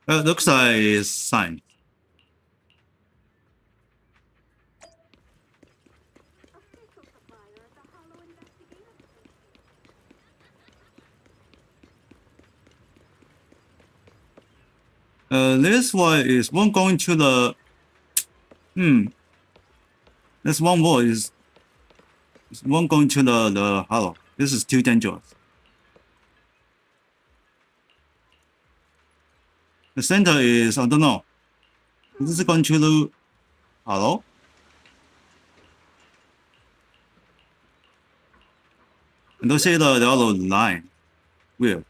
Looks like it's signed. This one is one going to the. This one wall is one going to the hollow. This is too dangerous. The center is I don't know. This is going to the hollow. And don't see the hollow line. Weird.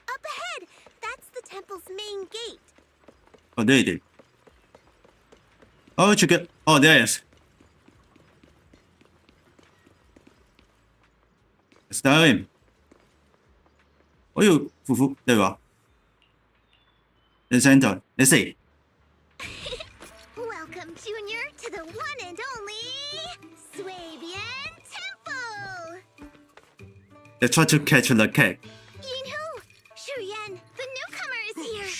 Up ahead! That's the temple's main gate. Oh, there it is. Oh, chicken. Oh, there it is. Let's dive in. 哎呦，夫妇对吧？Let's enter. Let's see. Welcome, Junior, to the one and only Swabian Temple! They try to catch the cake. Yinhu! Shuyan, the newcomer is here!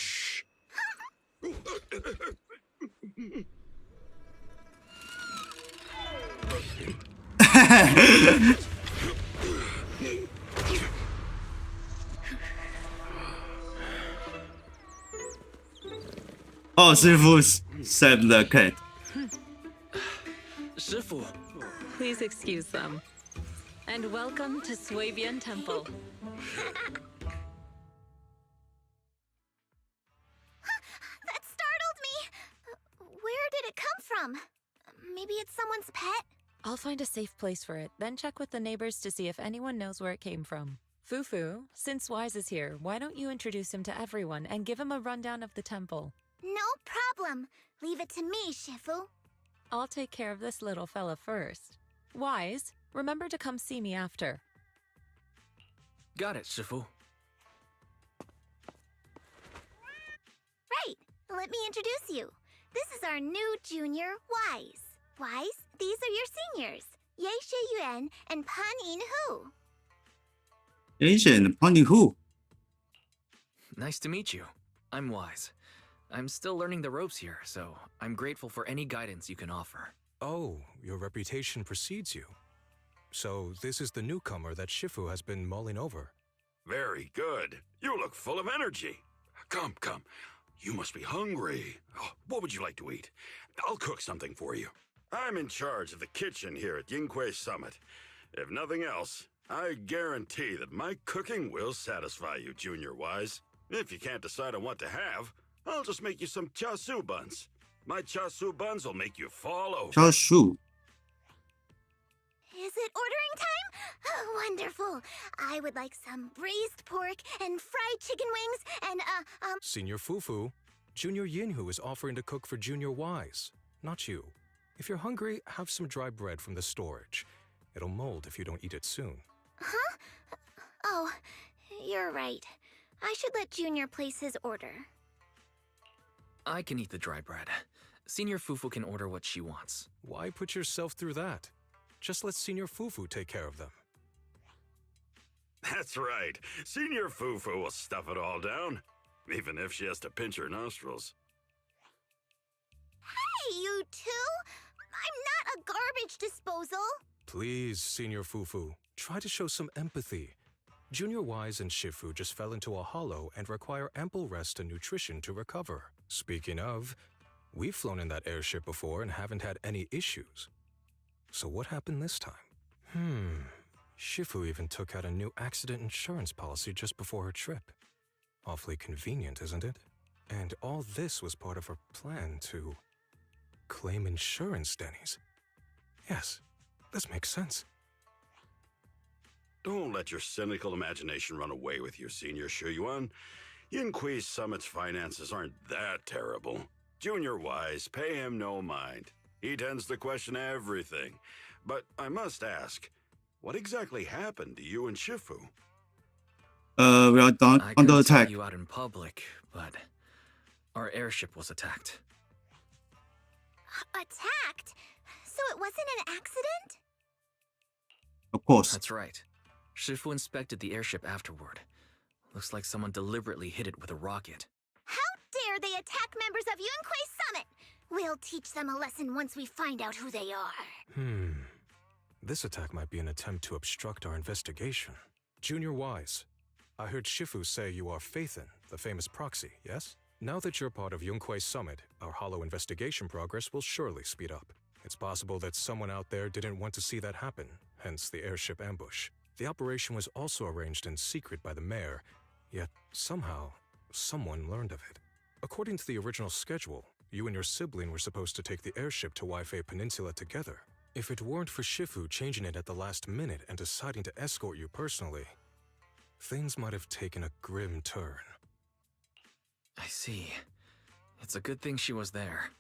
Oh, 师傅 saved the cat. 师傅 Please excuse them. And welcome to Swabian Temple. That startled me! Where did it come from? Maybe it's someone's pet? I'll find a safe place for it, then check with the neighbors to see if anyone knows where it came from. Fufu, since Wise is here, why don't you introduce him to everyone and give him a rundown of the temple? No problem. Leave it to me, Shifu. I'll take care of this little fella first. Wise, remember to come see me after. Got it, Shifu. Right. Let me introduce you. This is our new junior, Wise. Wise, these are your seniors, Ye Yuan and Pan In-hu. Asian, Pan In-hu. Nice to meet you. I'm Wise. I'm still learning the ropes here, so I'm grateful for any guidance you can offer. Oh, your reputation precedes you. So this is the newcomer that Shifu has been mulling over. Very good. You look full of energy. Come, come. You must be hungry. Oh, what would you like to eat? I'll cook something for you. I'm in charge of the kitchen here at Yinghui Summit. If nothing else, I guarantee that my cooking will satisfy you, Junior Wise. If you can't decide on what to have, I'll just make you some chasu buns. My chasu buns will make you fall over. Chasu. Is it ordering time? Oh, wonderful. I would like some braised pork and fried chicken wings and, Senior Fufu, Junior Yinhu is offering to cook for Junior Wise, not you. If you're hungry, have some dry bread from the storage. It'll mold if you don't eat it soon. Huh? Oh, you're right. I should let Junior place his order. I can eat the dry bread. Senior Fufu can order what she wants. Why put yourself through that? Just let Senior Fufu take care of them. That's right. Senior Fufu will stuff it all down, even if she has to pinch her nostrils. Hey, you two! I'm not a garbage disposal! Please, Senior Fufu, try to show some empathy. Junior Wise and Shifu just fell into a hollow and require ample rest and nutrition to recover. Speaking of, we've flown in that airship before and haven't had any issues. So what happened this time? Shifu even took out a new accident insurance policy just before her trip. Awfully convenient, isn't it? And all this was part of her plan to claim insurance, Denny's. Yes, this makes sense. Don't let your cynical imagination run away with you, Senior Shuyuan. Yinghui Summit's finances aren't that terrible. Junior Wise, pay him no mind. He tends to question everything. But I must ask, what exactly happened to you and Shifu? We are done I under could tell attack. you out in public, but our airship was attacked. Attacked? So it wasn't an accident? Of course. That's right. Shifu inspected the airship afterward. Looks like someone deliberately hit it with a rocket. How dare they attack members of Yunquei Summit? We'll teach them a lesson once we find out who they are. This attack might be an attempt to obstruct our investigation. Junior Wise, I heard Shifu say you are Phaethon, the famous proxy, yes? Now that you're part of Yunquei Summit, our hollow investigation progress will surely speed up. It's possible that someone out there didn't want to see that happen, hence the airship ambush. The operation was also arranged in secret by the mayor, yet somehow, someone learned of it. According to the original schedule, you and your sibling were supposed to take the airship to Waifei Peninsula together. If it weren't for Shifu changing it at the last minute and deciding to escort you personally, things might have taken a grim turn. I see. It's a good thing she was there.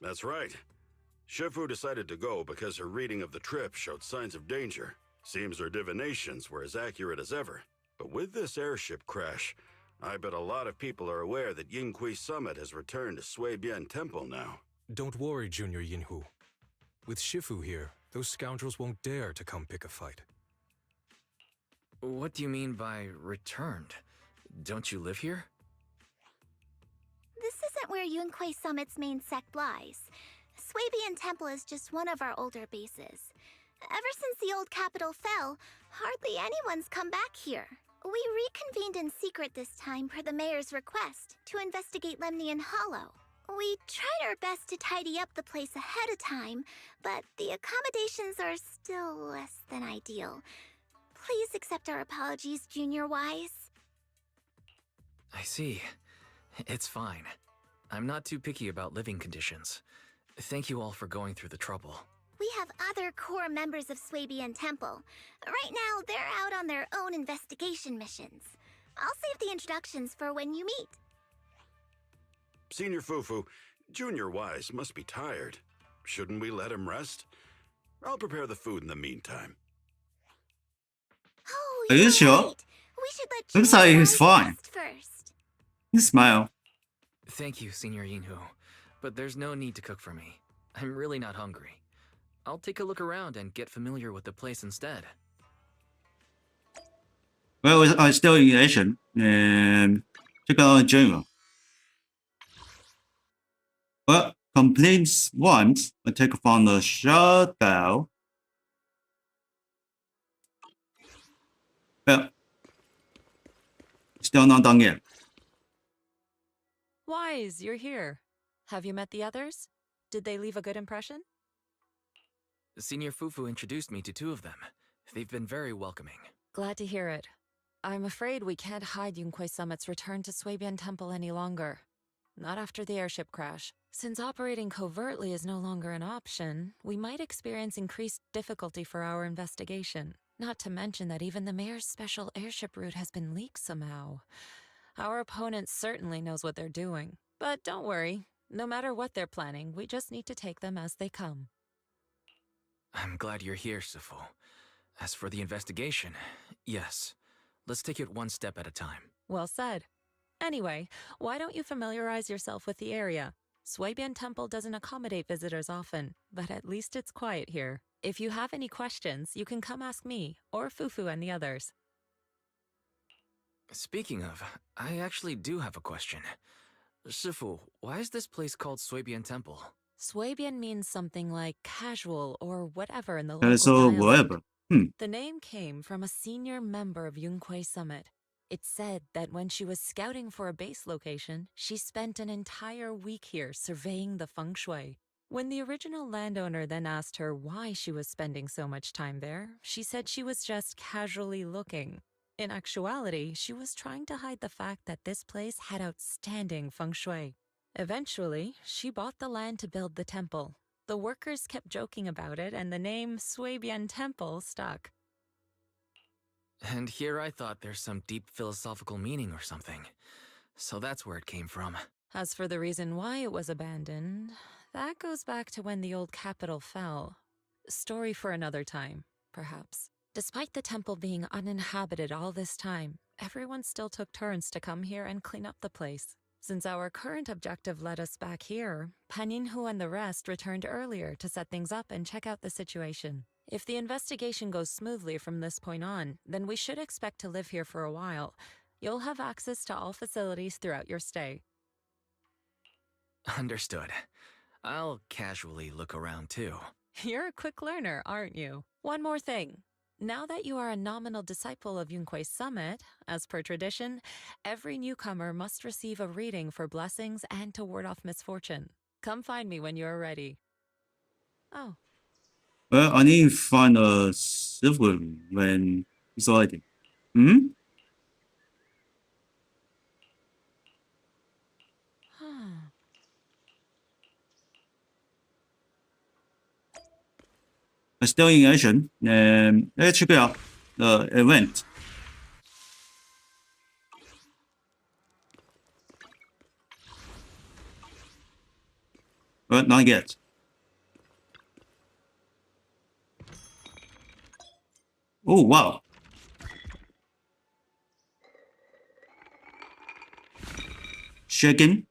That's right. Shifu decided to go because her reading of the trip showed signs of danger. Seems her divinations were as accurate as ever. But with this airship crash, I bet a lot of people are aware that Yinghui Summit has returned to Suibian Temple now. Don't worry, Junior Yinhu. With Shifu here, those scoundrels won't dare to come pick a fight. What do you mean by returned? Don't you live here? This isn't where Yunquai Summit's main sect lies. Suibian Temple is just one of our older bases. Ever since the old capital fell, hardly anyone's come back here. We reconvened in secret this time per the mayor's request to investigate Lemnian Hollow. We tried our best to tidy up the place ahead of time, but the accommodations are still less than ideal. Please accept our apologies, Junior Wise. I see. It's fine. I'm not too picky about living conditions. Thank you all for going through the trouble. We have other core members of Suibian Temple. Right now, they're out on their own investigation missions. I'll save the introductions for when you meet. Senior Fufu, Junior Wise must be tired. Shouldn't we let him rest? I'll prepare the food in the meantime. Oh, Are you sure? right. We should let Looks like Junior he's Wise fine. rest first. You smile. Thank you, Senior Yinhu. But there's no need to cook for me. I'm really not hungry. I'll take a look around and get familiar with the place instead. Well, I'm still in Asian, and check out general. Well, completes once, I take from the shutdown. Well, still not done yet. Wise, you're here. Have you met the others? Did they leave a good impression? Senior Fufu introduced me to two of them. They've been very welcoming. Glad to hear it. I'm afraid we can't hide Yunquai Summit's return to Suibian Temple any longer. Not after the airship crash. Since operating covertly is no longer an option, we might experience increased difficulty for our investigation. Not to mention that even the mayor's special airship route has been leaked somehow. Our opponent certainly knows what they're doing. But don't worry. No matter what they're planning, we just need to take them as they come. I'm glad you're here, Sifu. As for the investigation, yes. Let's take it one step at a time. Well said. Anyway, why don't you familiarize yourself with the area? Suibian Temple doesn't accommodate visitors often, but at least it's quiet here. If you have any questions, you can come ask me, or Fufu and the others. Speaking of, I actually do have a question. Sifu, why is this place called Suibian Temple? Suibian means something like casual or whatever in the local So dialect. whatever. The name came from a senior member of Yunquai Summit. It's said that when she was scouting for a base location, she spent an entire week here surveying the feng shui. When the original landowner then asked her why she was spending so much time there, she said she was just casually looking. In actuality, she was trying to hide the fact that this place had outstanding feng shui. Eventually, she bought the land to build the temple. The workers kept joking about it, and the name Suibian Temple stuck. And here I thought there's some deep philosophical meaning or something. So that's where it came from. As for the reason why it was abandoned, that goes back to when the old capital fell. Story for another time, perhaps. Despite the temple being uninhabited all this time, everyone still took turns to come here and clean up the place. Since our current objective led us back here, Paninhu and the rest returned earlier to set things up and check out the situation. If the investigation goes smoothly from this point on, then we should expect to live here for a while. You'll have access to all facilities throughout your stay. Understood. I'll casually look around too. You're a quick learner, aren't you? One more thing. Now that you are a nominal disciple of Yunquai Summit, as per tradition, every newcomer must receive a reading for blessings and to ward off misfortune. Come find me when you are ready. Oh. Well, I need to find a silver when it's already. Hmm? I'm still in Asian, and let's check out the event. Well, not yet. Oh, wow. Shaking.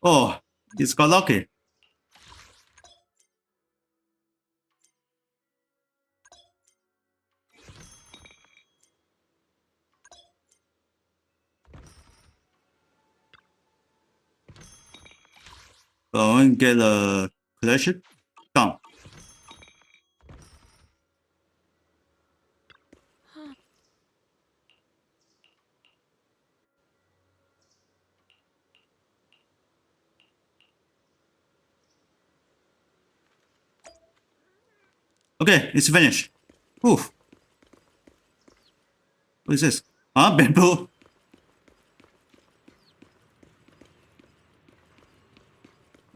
Oh, it's got lucky. Go and get a collection. Done. Okay, it's finished. Oof. What is this? Huh? Bamboo?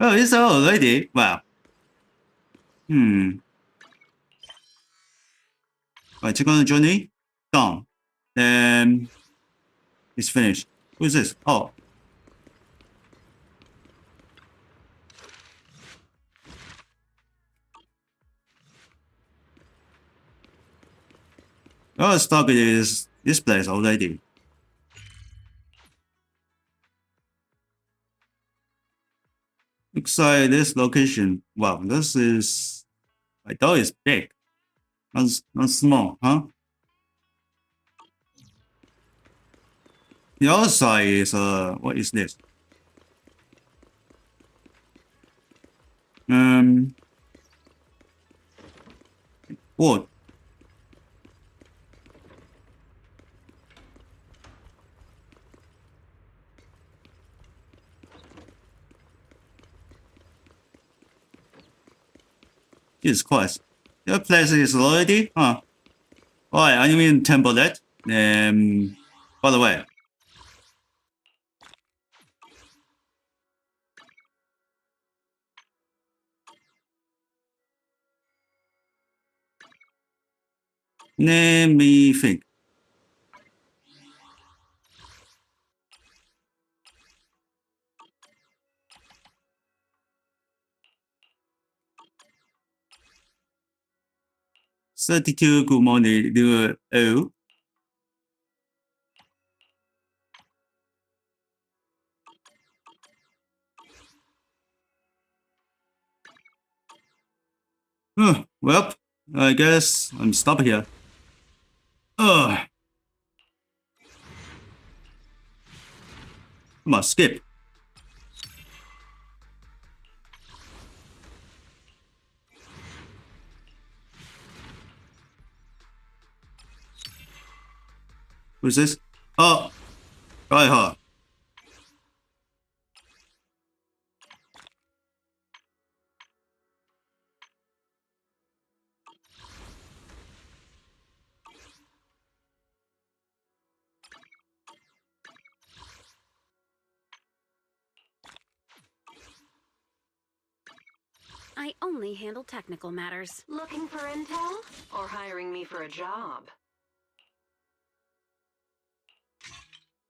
Oh, it's already. Wow. Right, check on the journey. Done. Then it's finished. What is this? Oh. Oh, stock is this place already. Looks like this location. Wow, this is. I thought it's big. Not small, huh? The other side is what is this? Wood. Jesus Christ. Your place is already? Huh. Alright, I mean template. By the way. Let me think. $32 good morning. Oh. Well, I guess I'm stopped here. Come on, skip. Who's this? Oh, right here. I only handle technical matters. Looking for intel? Or hiring me for a job?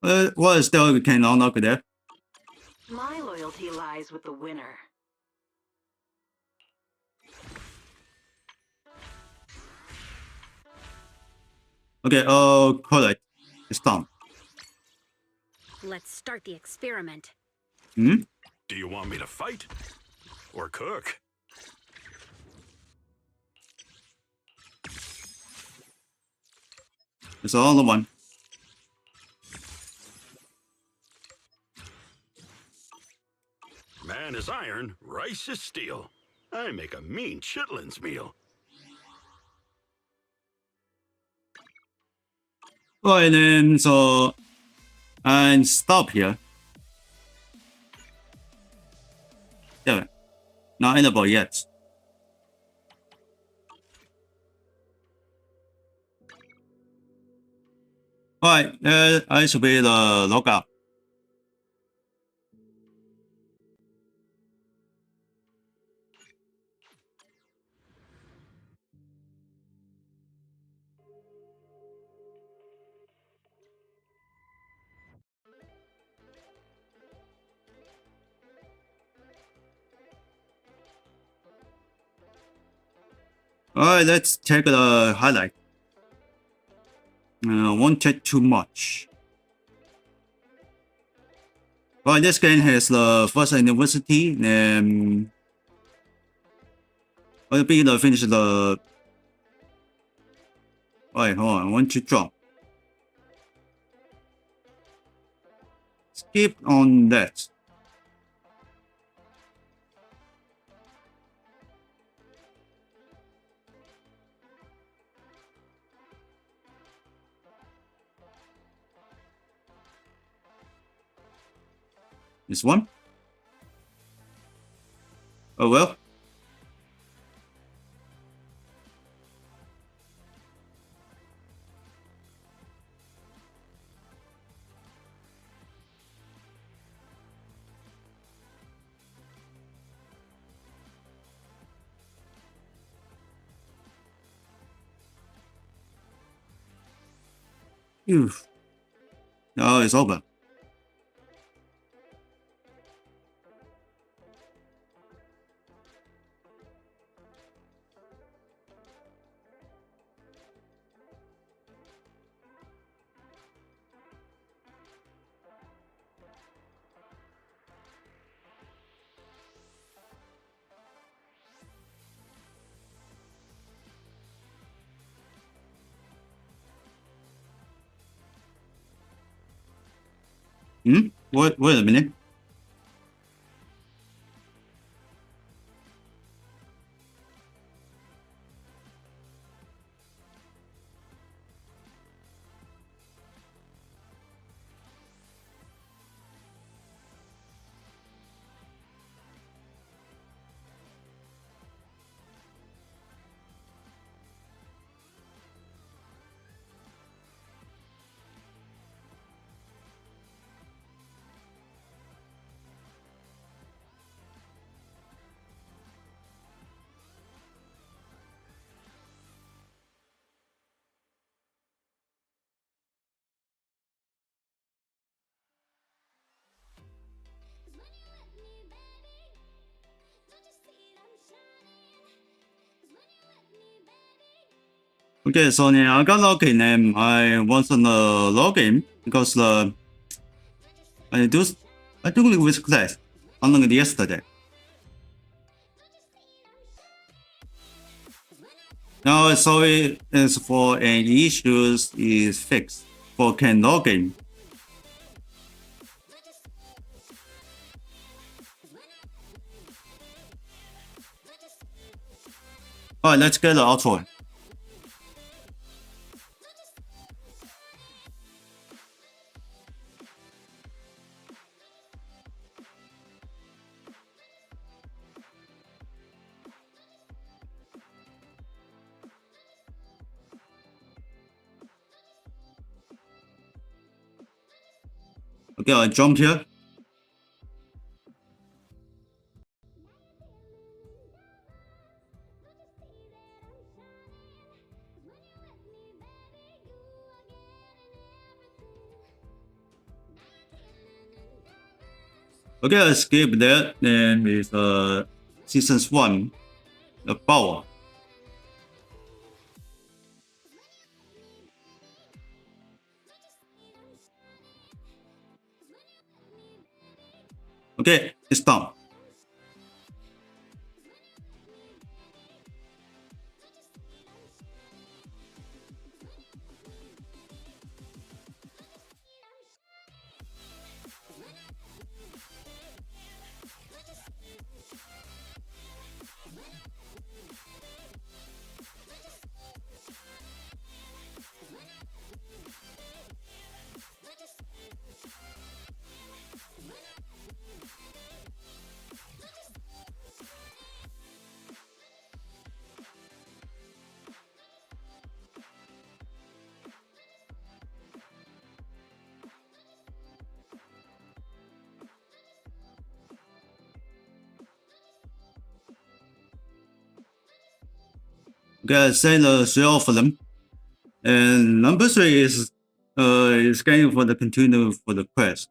What is still we can unlock there? My loyalty lies with the winner. Okay, correct. It's done. Let's start the experiment. Do you want me to fight? Or cook? It's all the one. Man is iron, rice is steel. I make a mean chitlins meal. Right then, so and stop here. Yeah, not enable yet. Alright, I should be the logout. Alright, let's take the highlight. Won't take too much. Well, this game has the first university, and I'll be the finish the. Alright, hold on, I want to drop. Skip on that. This one? Oh well. Phew. No, it's over. Wait a minute. Okay, so now I got login and I wasn't login because I do with class unlike yesterday. Now sorry is for an issues is fixed for can login. Alright, let's get the outro. Okay, I jump here. Okay, I skip that. Then it's seasons 1, the power. Okay, it's done. Okay, I say the 3 of them. And number 3 is scanning for the continue for the quest.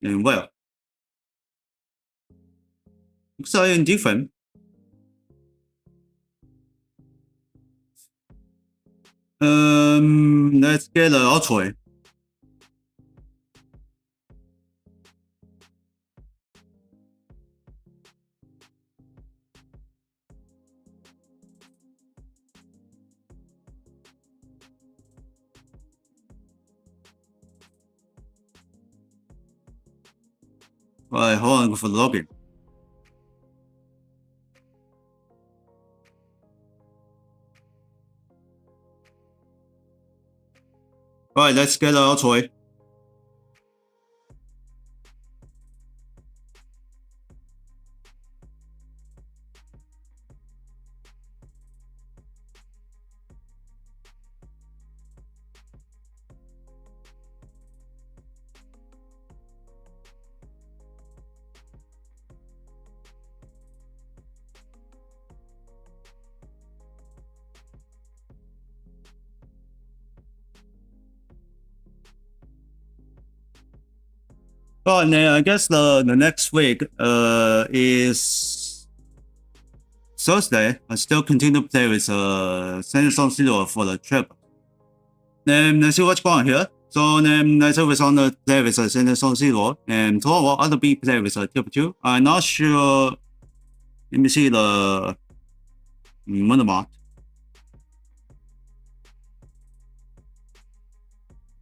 And well. Looks like different. Let's get the Ultra. Alright, hold on for the login. Alright, let's get the Ultra. Oh, and then I guess the next week is Thursday. I still continue to play with ZZZero for the trip. Then let's see what's going on here. So then let's always on the play with ZZZero, and tomorrow I'll be play with Tip 2. I'm not sure. Let me see the Motherboard.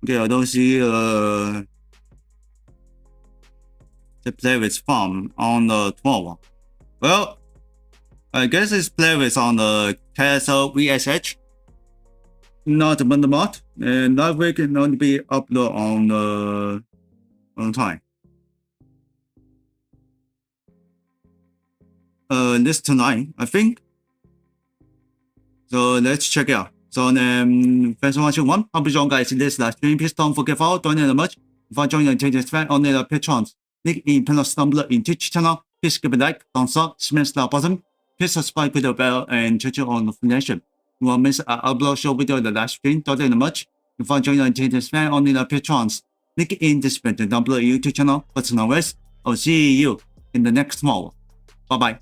Okay, I don't see the play with farm on the 12. Well, I guess it's play with on the KSL VSH, not the Motherboard, and that week can only be upload on time. This tonight, I think. So let's check it out. So then, thanks for watching one. Hope you guys in this live stream. Please don't forget to follow, donate much. If I join the changes fan on the patrons. Link in panel number in Twitch channel. Please give a like, thumbs up, smash that button. Please subscribe to the bell and check your own notification. You won't miss an upload show video the live stream. Donate much. If I join the changes fan on the patrons. Link in description down below YouTube channel. But no worries. I'll see you in the next one. Bye bye.